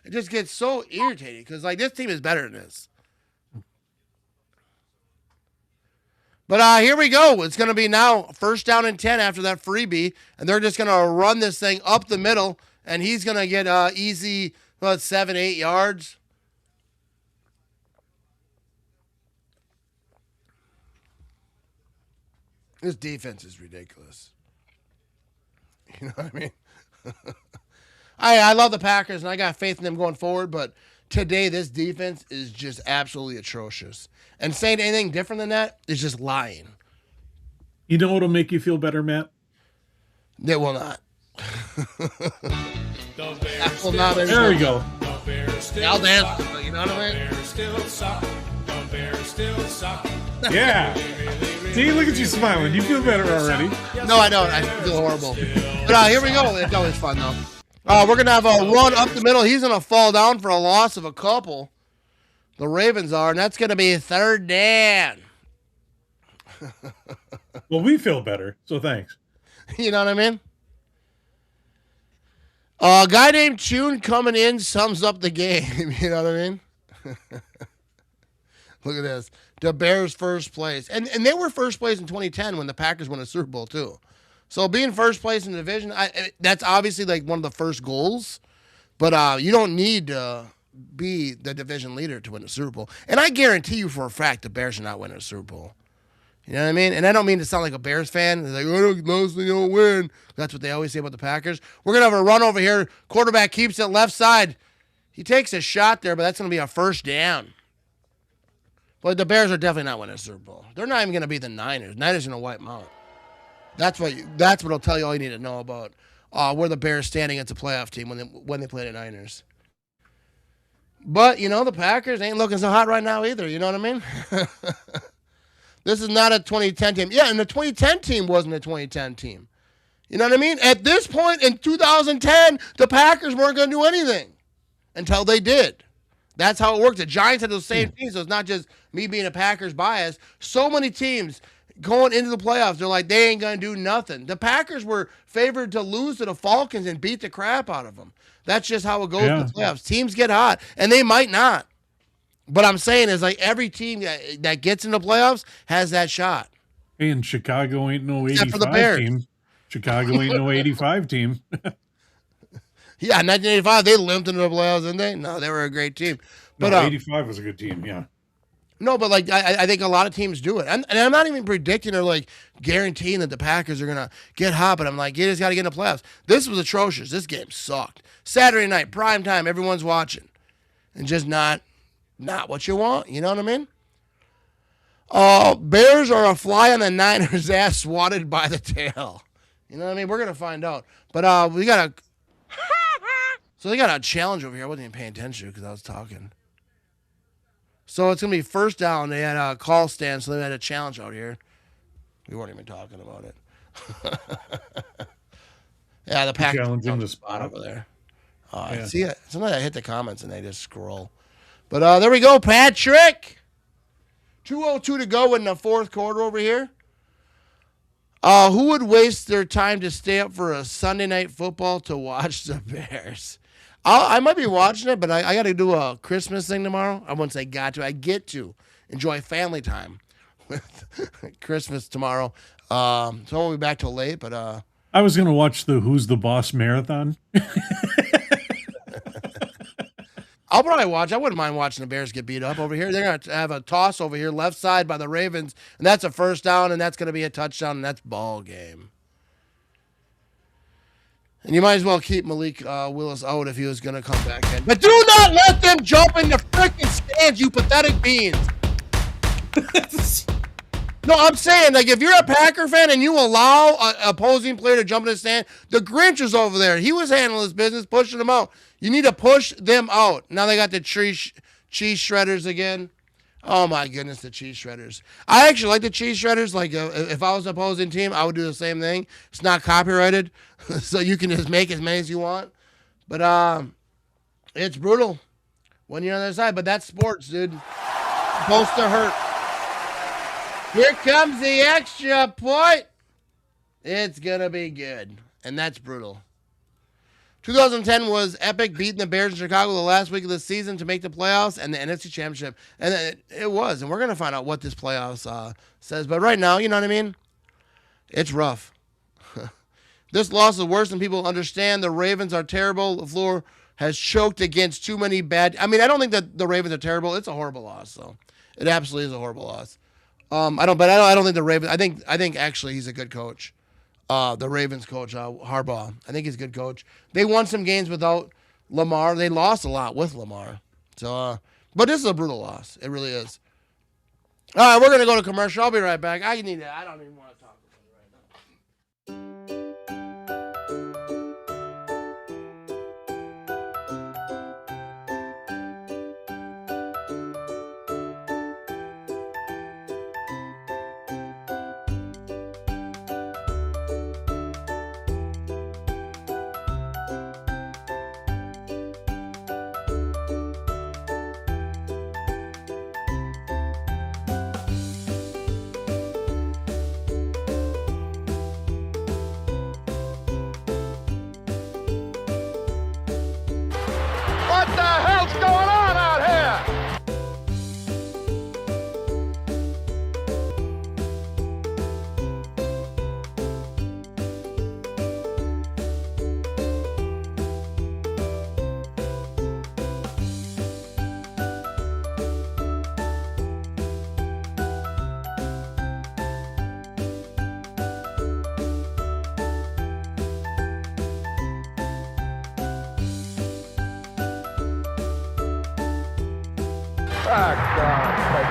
It just gets so irritating because like this team is better than this. But here we go. It's going to be now 1st down and 10 after that freebie. And they're just going to run this thing up the middle. And he's going to get easy, 7-8 yards. This defense is ridiculous. You know what I mean? I love the Packers, and I got faith in them going forward. But today this defense is just absolutely atrocious. And saying anything different than that is just lying. You know what'll make you feel better, Matt? They will not. That will not. There we go. I'll dance. You know what I mean? Yeah. See, look at you smiling. You feel better already. No, I don't. I feel horrible. But here we go. It's always fun, though. We're going to have a run up the middle. He's going to fall down for a loss of a couple. The Ravens are, and that's going to be third down. Well, we feel better, so thanks. You know what I mean? A guy named Chun coming in sums up the game. You know what I mean? Look at this. The Bears first place. And they were first place in 2010 when the Packers won a Super Bowl, too. So being first place in the division, that's obviously like one of the first goals. But you don't need to be the division leader to win a Super Bowl. And I guarantee you for a fact the Bears are not winning a Super Bowl. You know what I mean? And I don't mean to sound like a Bears fan. They're like, oh, mostly don't win. That's what they always say about the Packers. We're going to have a run over here. Quarterback keeps it left side. He takes a shot there, but that's going to be a first down. But the Bears are definitely not winning a Super Bowl. They're not even going to be the Niners. Niners are going to wipe them out. That's what'll tell you all you need to know about where the Bears stand against a playoff team when they play the Niners. But, the Packers ain't looking so hot right now either. You know what I mean? This is not a 2010 team. Yeah, and the 2010 team wasn't a 2010 team. You know what I mean? At this point in 2010, the Packers weren't going to do anything until they did. That's how it works. The Giants had those same teams, so it's not just me being a Packers bias. So many teams going into the playoffs, they're like, they ain't going to do nothing. The Packers were favored to lose to the Falcons and beat the crap out of them. That's just how it goes in the playoffs. Teams get hot, and they might not. But I'm saying is like every team that gets in the playoffs has that shot. Hey, and Chicago ain't no Except for the Bears. 85 team. Chicago ain't no 85 team. Yeah, 1985, they limped into the playoffs, didn't they? No, they were a great team. But no, 85 was a good team, yeah. No, but like I think a lot of teams do it. And I'm not even predicting or like guaranteeing that the Packers are going to get hot, but I'm like, you just got to get in the playoffs. This was atrocious. This game sucked. Saturday night, prime time, everyone's watching. And just not what you want. You know what I mean? Bears are a fly on the Niners' ass swatted by the tail. You know what I mean? We're going to find out. But we got So they got a challenge over here. I wasn't even paying attention because I was talking. So it's going to be first down. They had a call stand, so they had a challenge out here. We weren't even talking about it. Yeah, the Packers challenging the spot over there. See, sometimes I hit the comments and they just scroll. But there we go, Patrick. 2:02 to go in the fourth quarter over here. Who would waste their time to stay up for a Sunday night football to watch the Bears? I might be watching it, but I got to do a Christmas thing tomorrow. I wouldn't say got to. I get to enjoy family time with Christmas tomorrow. So I won't be back till late, but I was going to watch the Who's the Boss marathon. I'll probably watch. I wouldn't mind watching the Bears get beat up over here. They're going to have a toss over here, left side by the Ravens, and that's a first down, and that's going to be a touchdown, and that's ball game. And you might as well keep Malik Willis out if he was going to come back in. But do not let them jump in the freaking stands, you pathetic beans. No, I'm saying, like, if you're a Packer fan and you allow an opposing player to jump in the stand, the Grinch is over there. He was handling his business, pushing them out. You need to push them out. Now they got the cheese shredders again. Oh, my goodness, the cheese shredders. I actually like the cheese shredders. Like, if I was an opposing team, I would do the same thing. It's not copyrighted, so you can just make as many as you want. But it's brutal when you're on the other side. But that's sports, dude. Supposed to hurt. Here comes the extra point. It's going to be good. And that's brutal. 2010 was epic, beating the Bears in Chicago the last week of the season to make the playoffs and the NFC Championship. And it was. And we're going to find out what this playoffs says. But right now, you know what I mean? It's rough. This loss is worse than people understand. The Ravens are terrible. LaFleur has choked against too many bad. I mean, I don't think that the Ravens are terrible. It's a horrible loss, though. It absolutely is a horrible loss. I don't think the Ravens. I think actually he's a good coach. The Ravens coach, Harbaugh. I think he's a good coach. They won some games without Lamar. They lost a lot with Lamar. So, but this is a brutal loss. It really is. All right, we're gonna go to commercial. I'll be right back. I need that. I don't even want to talk about it right now. What the hell's going on out here?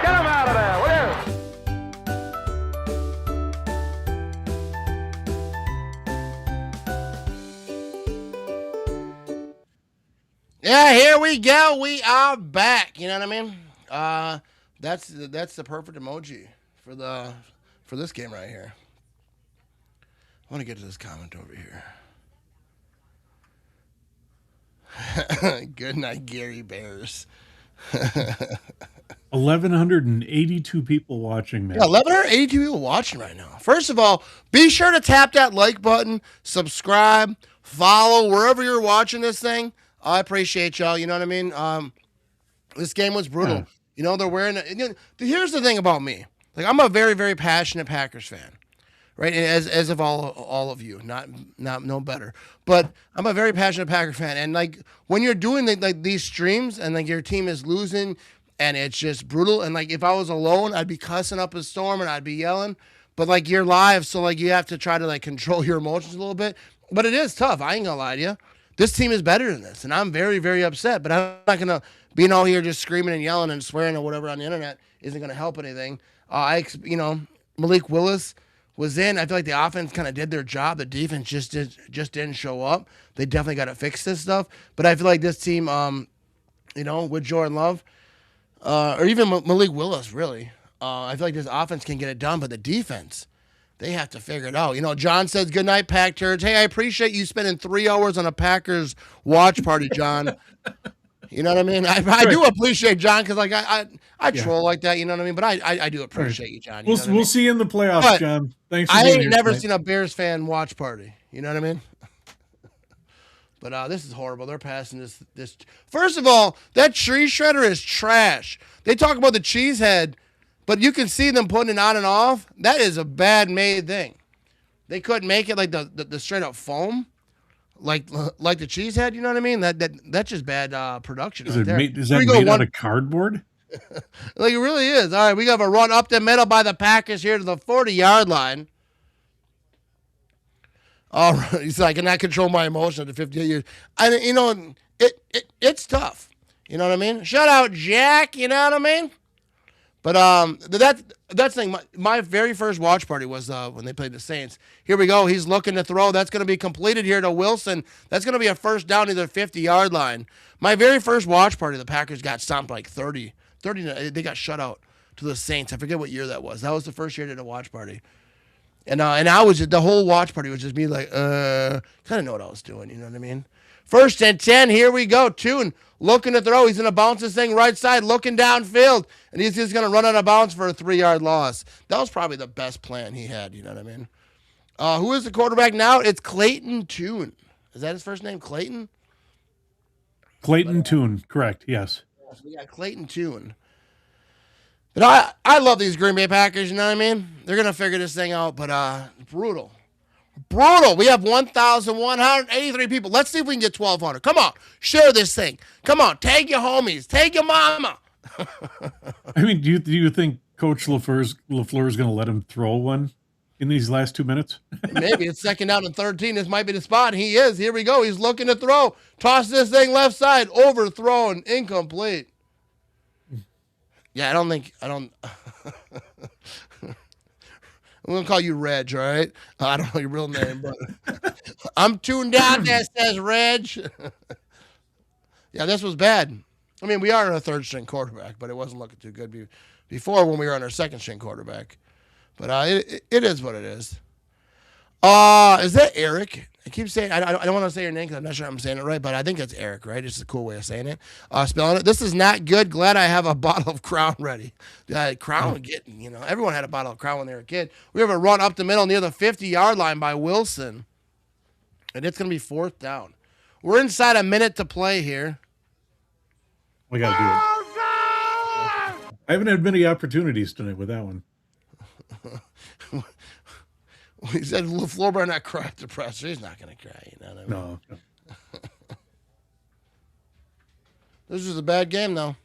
Get him out of there, will you? Yeah, here we go. We are back. You know what I mean? That's the perfect emoji for this game right here. I want to get to this comment over here. Good night, Gary Bears. 1,182 people watching, man. Yeah, 1,182 people watching right now. First of all, be sure to tap that like button, subscribe, follow wherever you're watching this thing. I appreciate y'all. You know what I mean? This game was brutal. Yeah. You know, they're wearing it. You know, here's the thing about me. Like, I'm a very, very passionate Packers fan. Right, and as of all of you, not no better, but I'm a very passionate Packer fan, and like when you're doing like these streams and like your team is losing, and it's just brutal, and like if I was alone, I'd be cussing up a storm and I'd be yelling, but like you're live, so like you have to try to like control your emotions a little bit, but it is tough. I ain't gonna lie to you, this team is better than this, and I'm very, very upset, but I'm not gonna be all here just screaming and yelling and swearing or whatever on the internet isn't gonna help anything. Malik Willis was in. I feel like the offense kind of did their job. The defense just didn't show up. They definitely got to fix this stuff. But I feel like this team, with Jordan Love, or even Malik Willis, really, I feel like this offense can get it done. But the defense, they have to figure it out. You know, John says, "Good night, Pack Turds." Hey, I appreciate you spending 3 hours on a Packers watch party, John. You know what I mean? I do appreciate John because like I troll like that. You know what I mean? But I do appreciate you, John. You We'll see you in the playoffs, but John. Thanks for I being ain't here never tonight. seen a Bears fan watch party. You know what I mean? But this is horrible. They're passing this. First of all, that tree shredder is trash. They talk about the cheese head, but you can see them putting it on and off. That is a bad made thing. They couldn't make it like the straight up foam. Like the cheese head, you know what I mean? That's just bad production. Is right there. is that made out of cardboard? Like it really is. All right, we got a run up the middle by the Packers here to the 40-yard line. All right, he's like, I cannot control my emotion at the 58 years. It's tough. You know what I mean? Shout out Jack. You know what I mean? But that's the thing. My very first watch party was when they played the Saints. Here we go. He's looking to throw. That's going to be completed here to Wilson. That's going to be a first down to the 50-yard line. My very first watch party, the Packers got stomped like 30. They got shut out to the Saints. I forget what year that was. That was the first year I did a watch party. And I was the whole watch party was just me like, kind of know what I was doing. You know what I mean? First and 10. Here we go. Tune looking to throw. He's going to bounce this thing right side, looking downfield. And he's just going to run out of bounds for a 3-yard loss. That was probably the best plan he had. You know what I mean? Who is the quarterback now? It's Clayton Tune. Is that his first name? Clayton? Clayton Tune. Correct. Yes. Yes, we got Clayton Tune. But I love these Green Bay Packers. You know what I mean? They're going to figure this thing out. But brutal. Brutal. We have 1,183 people. Let's see if we can get 1,200. Come on. Share this thing. Come on. Tag your homies. Tag your mama. I mean, do you think Coach LaFleur is going to let him throw one in these last 2 minutes? Maybe it's second down and 13. This might be the spot. He is. Here we go. He's looking to throw. Toss this thing left side. Overthrown. Incomplete. Yeah, I don't. I'm going to call you Reg, all right? I don't know your real name, but I'm tuned out that says Reg. Yeah, this was bad. I mean, we are a third-string quarterback, but it wasn't looking too good before when we were on our second-string quarterback. But it is what it is. Is that Eric? I keep saying, I don't want to say your name because I'm not sure I'm saying it right, but I think it's Eric, right? It's a cool way of saying it. Spelling it. This is not good. Glad I have a bottle of Crown ready. Crown, everyone had a bottle of Crown when they were a kid. We have a run up the middle near the 50-yard line by Wilson. And it's going to be 4th down. We're inside a minute to play here. We got to do it. I haven't had many opportunities tonight with that one. He said LaFleur better not cry at the presser. He's not going to cry. You know what I mean? No. This is a bad game, though.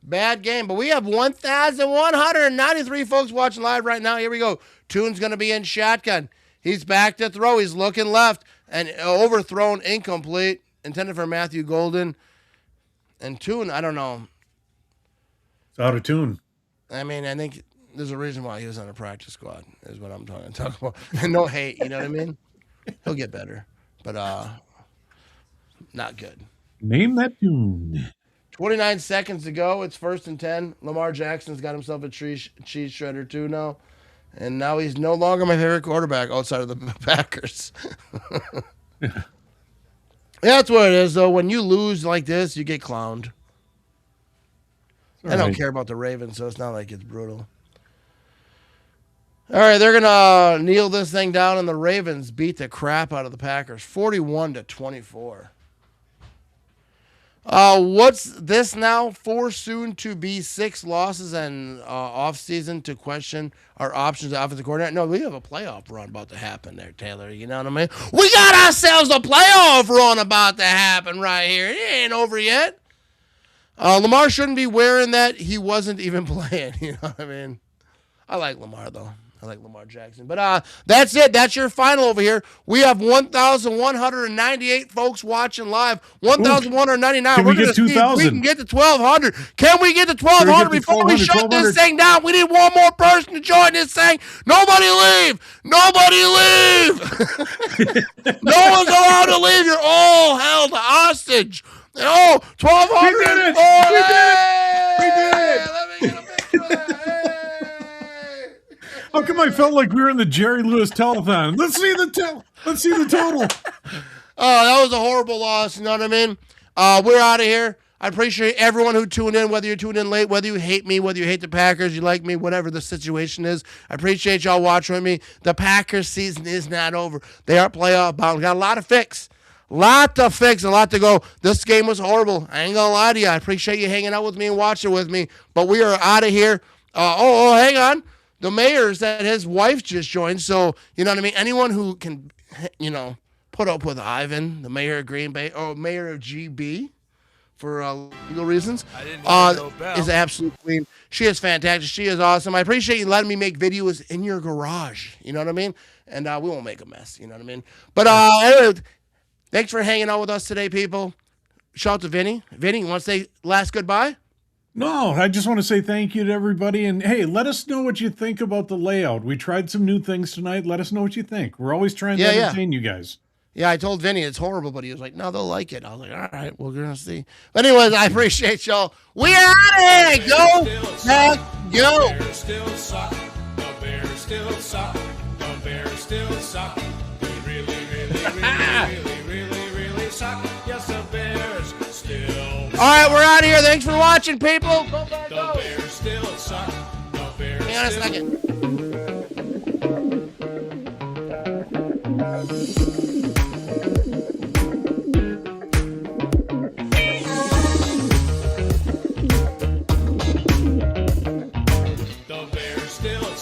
Bad game. But we have 1,193 folks watching live right now. Here we go. Toon's going to be in shotgun. He's back to throw. He's looking left. And overthrown, incomplete. Intended for Matthew Golden. And Toon, I don't know. It's out of tune. I mean, I think there's a reason why he was on a practice squad, is what I'm trying to talk about. And no hate, you know what I mean? He'll get better. But not good. Name that tune. 29 seconds to go. It's 1st and 10. Lamar Jackson's got himself a cheese shredder too now. And now he's no longer my favorite quarterback outside of the Packers. Yeah, that's what it is, though. When you lose like this, you get clowned. I don't care about the Ravens, so it's not like it's brutal. All right, they're going to kneel this thing down, and the Ravens beat the crap out of the Packers, 41-24. What's this now? 4 soon to be 6 losses and off season to question our options at offensive coordinator. No, we have a playoff run about to happen there, Taylor. You know what I mean? We got ourselves a playoff run about to happen right here. It ain't over yet. Lamar shouldn't be wearing that. He wasn't even playing. You know what I mean? I like Lamar, though. I like Lamar Jackson. But that's it. That's your final over here. We have 1,198 folks watching live. 1,199. We're going to see if we can get to 1,200. Can we get to 1,200 before we shut this thing down? We need one more person to join this thing. Nobody leave. Nobody leave. No one's allowed to leave. You're all held hostage. Oh, 1,200. We did it. We did it. Let me get a picture of that. How come I felt like we were in the Jerry Lewis telethon? Let's see the total. Oh, that was a horrible loss. You know what I mean? We're out of here. I appreciate everyone who tuned in, whether you're tuned in late, whether you hate me, whether you hate the Packers, you like me, whatever the situation is. I appreciate y'all watching with me. The Packers season is not over. They are playoff bound. We got a lot to fix. A lot to go. This game was horrible. I ain't going to lie to you. I appreciate you hanging out with me and watching with me. But we are out of here. Hang on. The mayor said his wife just joined, so, you know what I mean? Anyone who can, put up with Ivan, the mayor of Green Bay, or mayor of GB, for legal reasons, is an absolute queen. She is fantastic. She is awesome. I appreciate you letting me make videos in your garage, you know what I mean? And we won't make a mess, you know what I mean? But anyway, thanks for hanging out with us today, people. Shout out to Vinny. Vinny, you want to say last goodbye? No, I just want to say thank you to everybody. And hey, let us know what you think about the layout. We tried some new things tonight. Let us know what you think. We're always trying to entertain you guys. Yeah, I told Vinny it's horrible, but he was like, no, they'll like it. I was like, all right, we're going to see. But anyways, I appreciate y'all. We are out of here. Go, Pack, go. The Bears still suck. The Bears still suck. The Bears still suck. They really suck. Yes, the Bears still. All right, we're out of here. Thanks for watching, people. Go, Pack, go. The Bears still suck. The Bears hang on a second.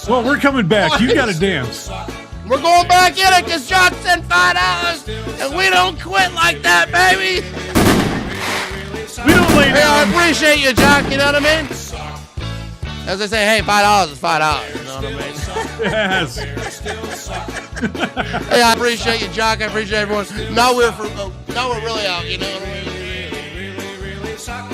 Well, we're coming back. You got to dance. We're going back in it because Jock sent $5, and we don't quit like that, baby. We don't lay down. I appreciate you, Jock. You know what I mean? As I say, hey, $5 is $5. You know what I mean? Yes. Hey, I appreciate you, Jock. I appreciate everyone. Now we're really out. You know what I mean? really suck.